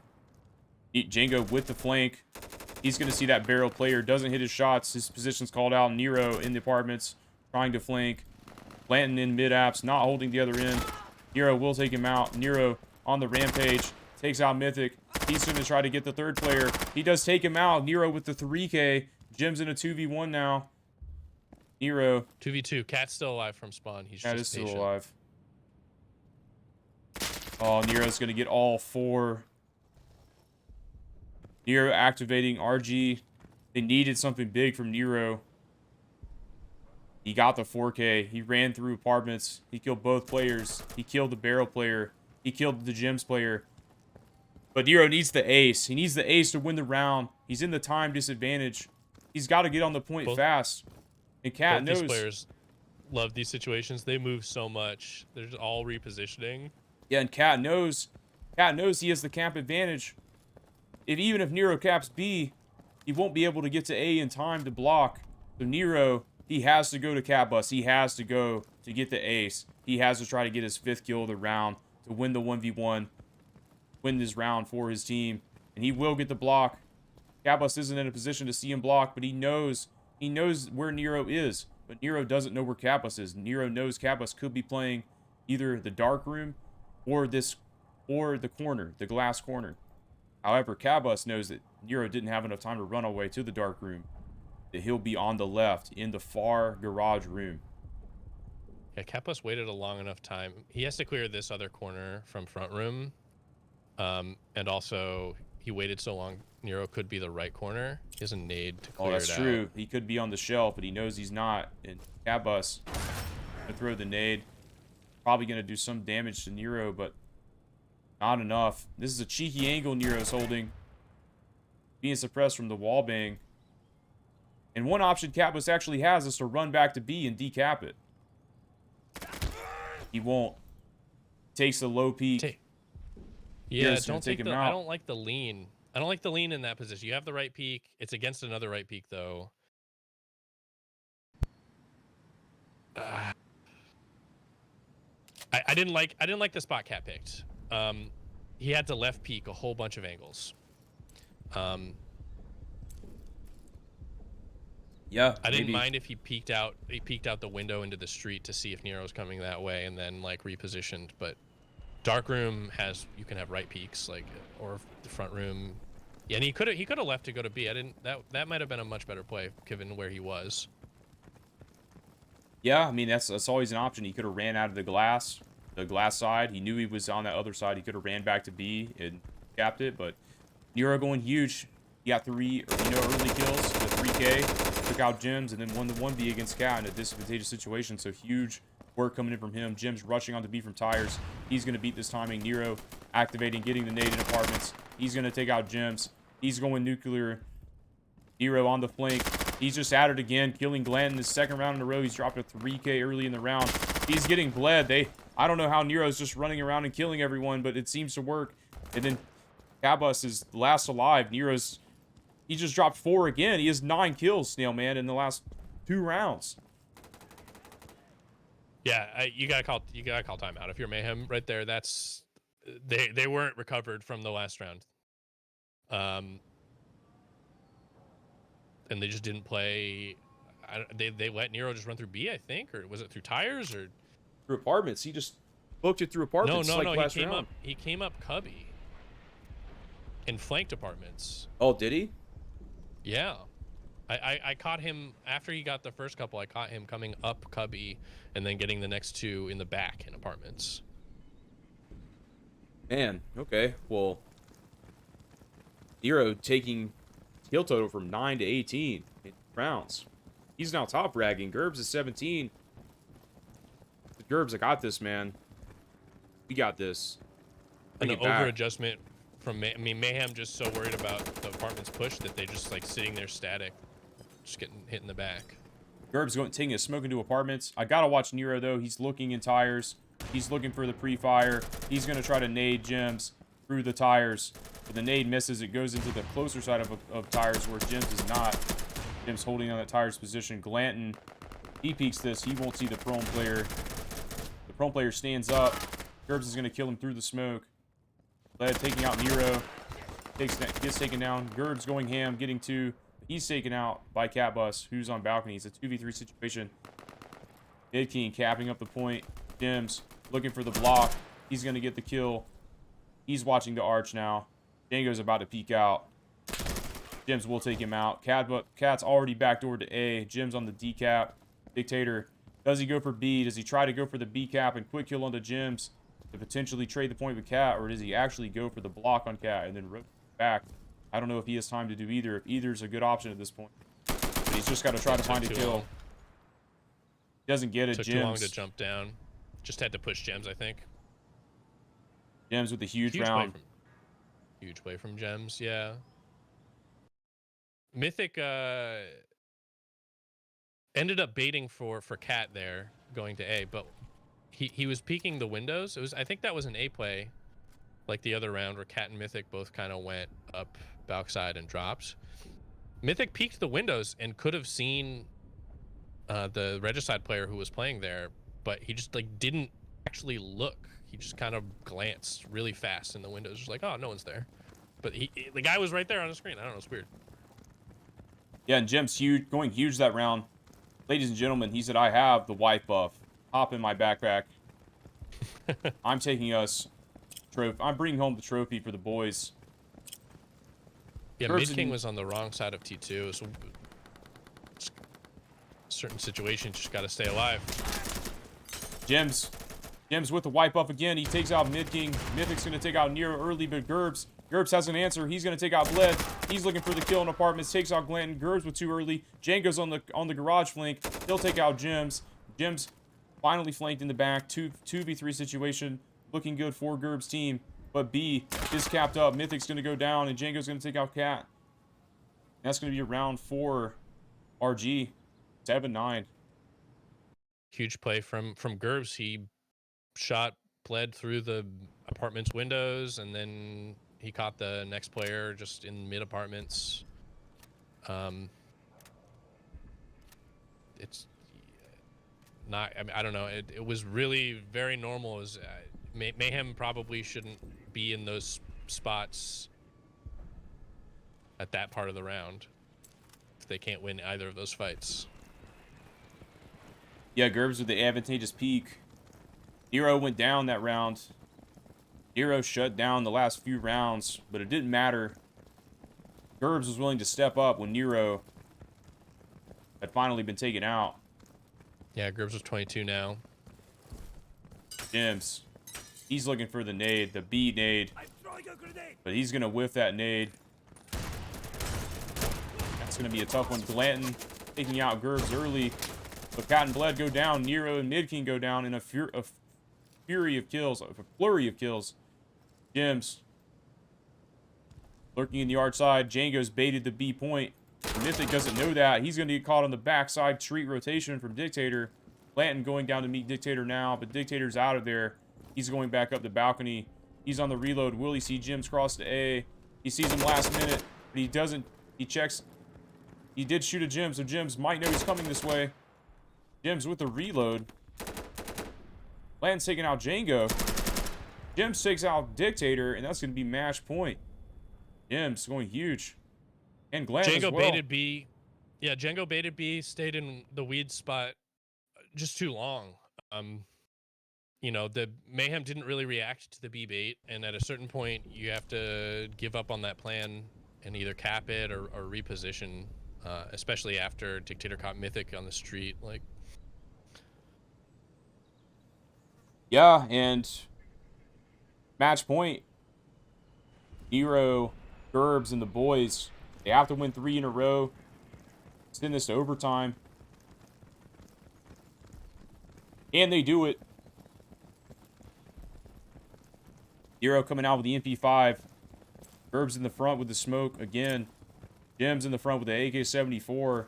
Django with the flank. He's going to see that barrel player. Doesn't hit his shots. His position's called out. Nero in the apartments. Trying to flank. Blanton in mid-apps. Not holding the other end. Nero will take him out. Nero on the rampage. Takes out Mythic. He's going to try to get the third player. He does take him out. Nero with the 3K. Jim's in a 2v1 now. Nero. 2v2. Cat's still alive from spawn. He's Cat just is patient. still alive. Oh, Nero's going to get all 4. Nero activating RG. They needed something big from Nero. He got the 4K. He ran through apartments. He killed both players. He killed the barrel player. He killed the Gems player. But Nero needs the ace. He needs the ace to win the round. He's in the time disadvantage. He's got to get on the point fast. And Cat knows. These players love these situations. They move so much. They're just all repositioning. Yeah, and Cat knows. Cat knows he has the camp advantage. Even if Nero caps B, he won't be able to get to A in time to block. So Nero, he has to go to Cat Bus. He has to go to get the ace. He has to try to get his 5th kill of the round to win the 1v1. Win this round for his team. And he will get the block. Cat Bus isn't in a position to see him block, but he knows He knows where Nero is, but Nero doesn't know where Kappas is. Nero knows Kappas could be playing either the dark room or the corner, the glass corner. However, Kappas knows that Nero didn't have enough time to run away to the dark room, that he'll be on the left in the far garage room. Yeah, Kappas waited a long enough time. He has to clear this other corner from front room. And also, he waited so long, Nero could be the right corner. He has a nade to clear it out. Oh, that's true. He could be on the shelf, but he knows he's not. And Kappas gonna throw the nade. Probably gonna do some damage to Nero, but not enough. This is a cheeky angle Nero's holding. Being suppressed from the wall bang. And one option Kappas actually has is to run back to B and decap it. He won't. Takes the low peek. Yeah, I don't like the lean. I don't like the lean in that position. You have the right peak. It's against another right peak though. I didn't like the spot Cat picked. He had to left peek a whole bunch of angles. Yeah, I didn't mind if he peeked out the window into the street to see if Nero's coming that way and then like repositioned, but dark room you can have right peaks like, or the front room. Yeah, and he could have left to go to B. That might have been a much better play given where he was. Yeah, I mean that's always an option. He could have ran out of the glass side. He knew he was on that other side. He could have ran back to B and capped it, but Nero going huge. He got early kills, the 3K, took out Gems, and then won the 1v against Cat in a disadvantageous situation. So huge work coming in from him. Gems rushing onto B from tires. He's going to beat this timing. Nero activating, getting the nade in apartments. He's going to take out Gems. He's going nuclear. Nero on the flank. He's just at it again, killing Glenn in the second round in a row. He's dropped a 3K early in the round. He's getting bled. I don't know how Nero's just running around and killing everyone, but it seems to work. And then Kappas is last alive. He just dropped 4 again. He has 9 kills, Snailman, in the last 2 rounds. Yeah, you gotta call timeout. If you're Mayhem right there, that's they weren't recovered from the last round. And they just didn't play. They let Nero just run through B, I think, or was it through tires or through apartments? He just booked it through apartments. No. Last he came round. He came up Cubby and flanked apartments. Oh, did he? Yeah. I caught him after he got the first couple. I caught him coming up Cubby and then getting the next 2 in the back in apartments. Man, okay. Well, Nero taking kill total from 9 to 18 in rounds. He's now top ragging. Gerbs is 17. Gerbs, I got this, man. We got this. An over adjustment from Mayhem just so worried about the apartments push that they just like sitting there static, just getting hit in the back. Gerb's taking a smoke into apartments. I gotta watch Nero though. He's looking in tires. He's looking for the pre-fire. He's gonna try to nade Gems through the tires. But the nade misses. It goes into the closer side of tires where Gems is not. Gems holding on that tires position. Glanton, he peeks this. He won't see the prone player. The prone player stands up. Gerbs is gonna kill him through the smoke. Led taking out Nero. Gets taken down. Gerbs going ham, getting 2. He's taken out by Catbus, who's on balcony. It's a 2v3 situation. Dead King capping up the point. Gems looking for the block. He's going to get the kill. He's watching the arch now. Django's about to peek out. Gems will take him out. Cat's already backdoored to A. Gems on the D cap. Dictator. Does he go for B? Does he try to go for the B cap and quick kill onto Gems to potentially trade the point with Cat? Or does he actually go for the block on Cat and then rotate back? I don't know if he has time to do either. If either's a good option at this point. But he's just got to try to find a kill. He doesn't get it. Took too long to jump down. Just had to push Gems, I think. Gems with a huge round. Huge play from Gems, yeah. Mythic ended up baiting for Cat there, going to A, but he was peeking the windows. I think that was an A play, like the other round where Cat and Mythic both kind of went up backside and dropped. Mythic peeked the windows and could have seen the Regicide player who was playing there, but he just like didn't actually look. He just kind of glanced really fast in the windows, just like, oh, no one's there. But the guy was right there on the screen. I don't know, it's weird. Yeah, and Jim's huge, going huge that round. Ladies and gentlemen, he said, I have the white buff. Hop in my backpack. I'm taking us trophy. I'm bringing home the trophy for the boys. Yeah, Curbs Mid King and- was on the wrong side of T2, so certain situations just got to stay alive. Jim's with the white buff again. He takes out Mid King. Mythic's going to take out Nero early, but Gerbs has an answer. He's going to take out Bled. He's looking for the kill in apartments. Takes out Glanton. Gerbs with too early. Django's on the garage flank. He'll take out Jims. Jims finally flanked in the back. 2v3 situation. Looking good for Gerb's team. But B is capped up. Mythic's going to go down, and Django's going to take out Cat. That's going to be a round 4 RG. 7-9. Huge play from Gerbs. He shot Bled through the apartment's windows, and then he caught the next player just in mid apartments. It's not, I mean, I don't know. It was really very normal. It was, Mayhem probably shouldn't be in those spots at that part of the round if they can't win either of those fights. Yeah, Gerbs with the advantageous peak. Nero went down that round. Nero shut down the last few rounds, but it didn't matter. Gerbs was willing to step up when Nero had finally been taken out. Yeah, Gerbs was 22 now. Jims. He's looking for the nade, the B nade, I'm throwing a grenade. but he's going to whiff that nade. That's going to be a tough one. Glanton taking out Gerbs early. But Cat and Bled go down. Nero and Mid King go down in a flurry of kills. Jims lurking in the art side. Django's baited the B point. Mythic doesn't know that. He's going to get caught on the backside treat rotation from Dictator. Blanton going down to meet Dictator now, but Dictator's out of there. He's going back up the balcony. He's on the reload. Will he see Jims cross to A? He sees him last minute, but he doesn't. He checks. He did shoot a Jims, so Jims might know he's coming this way. Jims with the reload. Blanton's taking out Django. Jims takes out Dictator, and that's going to be match point. Jims going huge. And Glenn as Django well. baited B. Yeah, Django baited B, stayed in the weed spot just too long. You know, the Mayhem didn't really react to the B bait, and at a certain point, you have to give up on that plan and either cap it or reposition, especially after Dictator caught Mythic on the street. Like, Yeah, and match point. Nero, Gerbs, and the boys. They have to win 3 in a row. Send this to overtime. And they do it. Nero coming out with the MP5. Gerbs in the front with the smoke again. Jims in the front with the AK-74.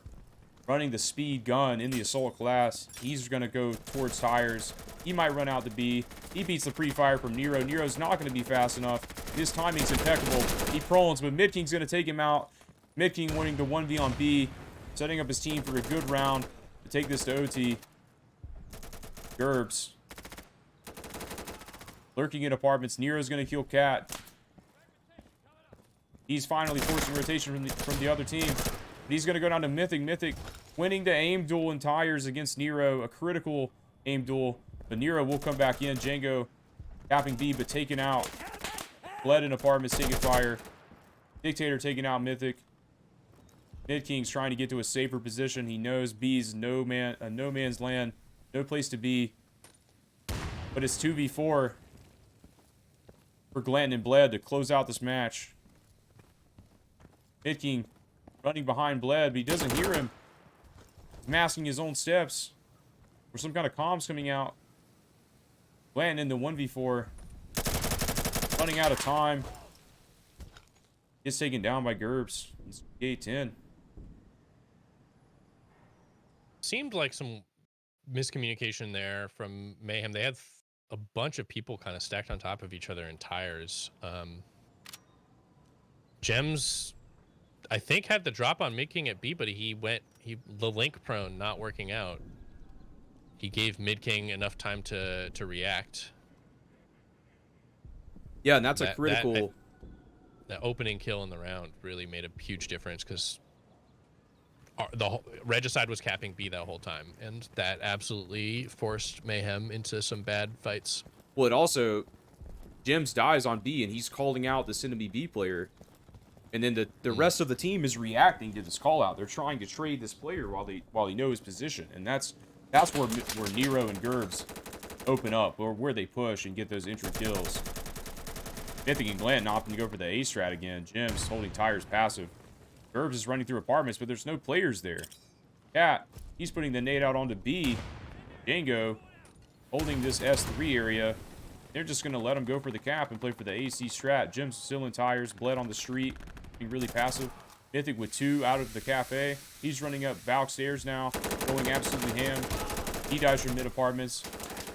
Running the speed gun in the assault class. He's going to go towards tires. He might run out the B. He beats the pre-fire from Nero. Nero's not going to be fast enough. His timing's impeccable. He prones, but Mid King's going to take him out. Mid King winning the 1v on B. Setting up his team for a good round to take this to OT. Gerbs. Lurking in apartments. Nero's going to kill Cat. He's finally forcing rotation from the other team. But he's going to go down to Mythic. Mythic winning the aim duel in tires against Nero. A critical aim duel. But Nero will come back in. Django capping B, but taken out. Bled in apartments, taking fire. Dictator taking out Mythic. Mid King's trying to get to a safer position. He knows B's no man's land. No place to be. But it's 2v4 for Glanton and Bled to close out this match. Mid King running behind Bled, but he doesn't hear him. He's masking his own steps. Or some kind of comms coming out. Glanton in the 1v4. Running out of time. Gets taken down by Gerbs. He's gate 10. seemed like some miscommunication there from Mayhem. They had a bunch of people kind of stacked on top of each other in tires. Gems, I think, had the drop on Mid King at B, but the link prone not working out. He gave Mid King enough time to react. Yeah, and that's a critical. That opening kill in the round really made a huge difference because Regicide was capping B that whole time, and that absolutely forced Mayhem into some bad fights. Well, it also, Jims dies on B, and he's calling out this enemy B player. And then the rest of the team is reacting to this call out. They're trying to trade this player while he knows position, and that's where Nero and Gerbs open up, or where they push and get those entry kills. Mythic and Glenn opting to go for the A strat again. Jims holding tires passive. Gerbs is running through apartments, but there's no players there. Cat, he's putting the nade out onto B. Django holding this S3 area. They're just going to let him go for the cap and play for the AC strat. Jims still in tires, bled on the street, being really passive. Mythic with 2 out of the cafe. He's running up Valk stairs now, going absolutely ham. He dies from mid apartments.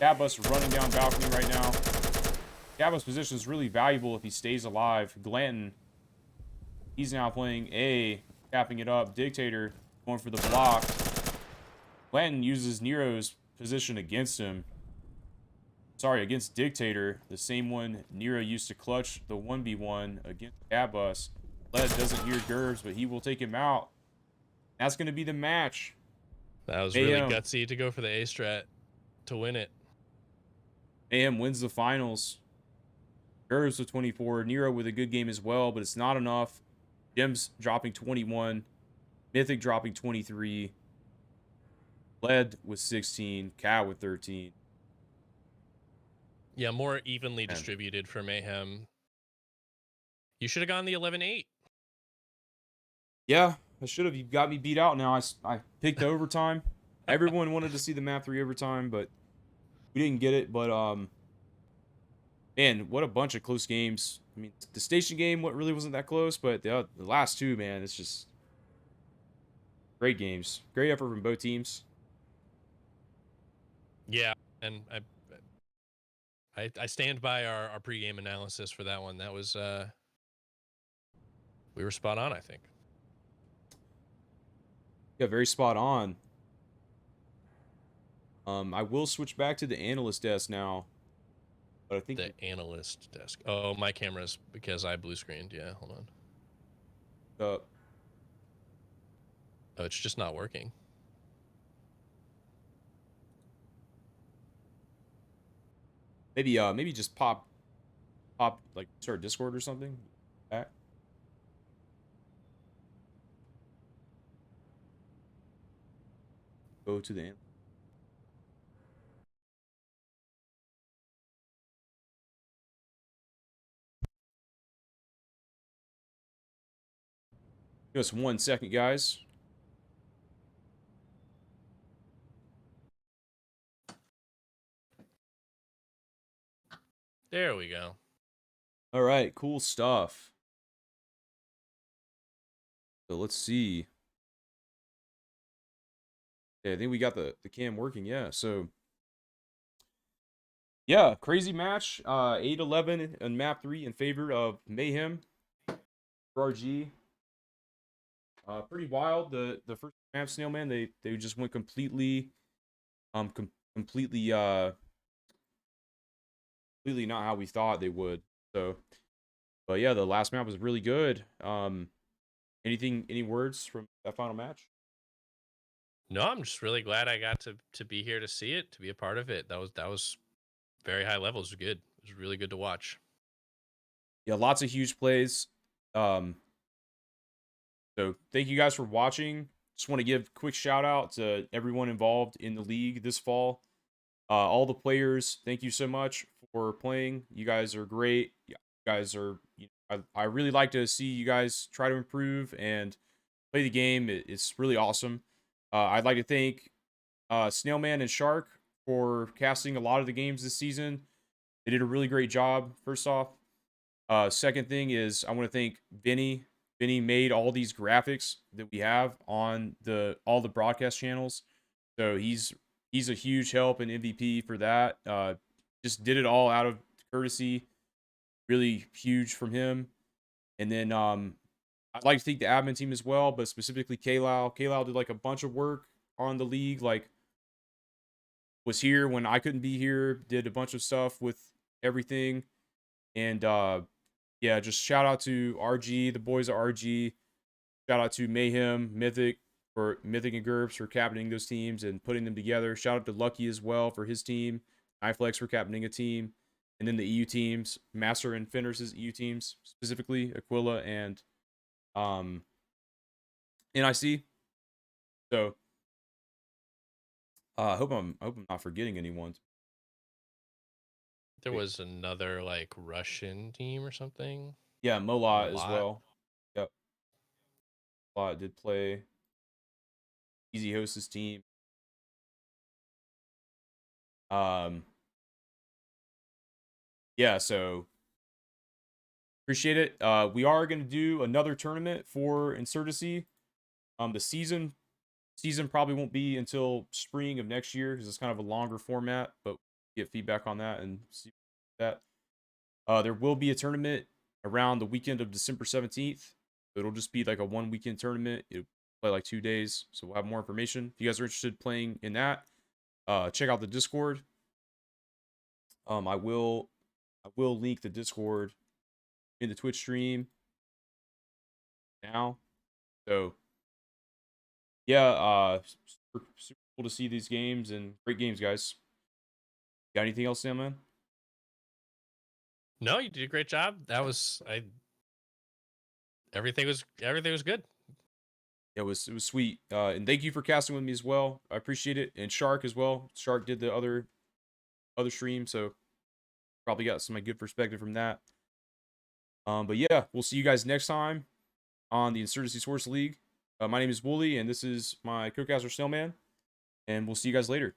Cabus running down balcony right now. Cabus' position is really valuable if he stays alive. Glanton, he's now playing A, capping it up. Dictator going for the block. Glanton uses Nero's position against him. Sorry, against Dictator, the same one Nero used to clutch the 1v1 against Cabus. Led doesn't hear Gerbs, but he will take him out. That's going to be the match. That was really gutsy to go for the A strat to win it. Mayhem wins the finals. Gerbs with 24. Nero with a good game as well, but it's not enough. Jims dropping 21. Mythic dropping 23. Led with 16. Cat with 13. Yeah, more evenly distributed for Mayhem. You should have gone the 11-8. Yeah, I should have. You got me beat out now. I picked the overtime. Everyone wanted to see the map 3 overtime, but we didn't get it. But, man, what a bunch of close games. I mean, the station game really wasn't that close, but the last 2, man, it's just great games. Great effort from both teams. Yeah, and I stand by our pregame analysis for that one. That was we were spot on, I think. Yeah, very spot on. I will switch back to the analyst desk now. But I think the analyst desk. Oh, my camera's because I blue screened. Yeah, hold on. Oh, it's just not working. Maybe just pop like start Discord or something. Back. Go to the just 1 second, guys. There we go. All right, cool stuff. So let's see. Yeah, I think we got the cam working. Yeah, so yeah, crazy match. 8-11 on map 3 in favor of Mayhem. RG. Pretty wild. The first map, Snailman, they just went completely completely not how we thought they would. So, but yeah, the last map was really good. Any words from that final match? No, I'm just really glad I got to be here to see it, to be a part of it. That was very high level. It was good. It was really good to watch. Yeah, lots of huge plays. So thank you guys for watching. Just want to give a quick shout out to everyone involved in the league this fall. All the players, thank you so much for playing. You guys are great. You guys are, I really like to see you guys try to improve and play the game. It's really awesome. I'd like to thank Snailman and Shark for casting a lot of the games this season. They did a really great job, first off. Second thing is I want to thank Vinny. Vinny made all these graphics that we have on all the broadcast channels. So he's a huge help and MVP for that. Just did it all out of courtesy. Really huge from him. And then I'd like to thank the admin team as well, but specifically Kaylau. Kaylau did like a bunch of work on the league, like was here when I couldn't be here, did a bunch of stuff with everything. And yeah, just shout out to RG, the boys at RG. Shout out to Mayhem, Mythic, for Mythic and GURPS for captaining those teams and putting them together. Shout out to Lucky as well for his team. iFlex for captaining a team. And then the EU teams, Master and Fenris' EU teams, specifically Aquila and NIC. So I hope I'm not forgetting anyone. There was another like Russian team or something. Yeah, Molat as Molat. well. Yep. Molat did play. Easy Host's team. Yeah, so appreciate it. We are going to do another tournament for Insurgency. The season probably won't be until spring of next year because it's kind of a longer format, but get feedback on that and see that. There will be a tournament around the weekend of December 17th. It'll just be like a 1 weekend tournament. It'll play like 2 days, so we'll have more information. If you guys are interested in playing in that, check out the Discord. I will link the Discord in the Twitch stream now. So yeah, super cool to see these games and great games, guys. Got anything else, Sam, man? No, you did a great job. That was everything was good. It was sweet. And thank you for casting with me as well. I appreciate it. And Shark as well. Shark did the other stream, so probably got some good perspective from that. But yeah, we'll see you guys next time on the Insurgency Source League. My name is Wooly, and this is my co-caster Snailman. And we'll see you guys later.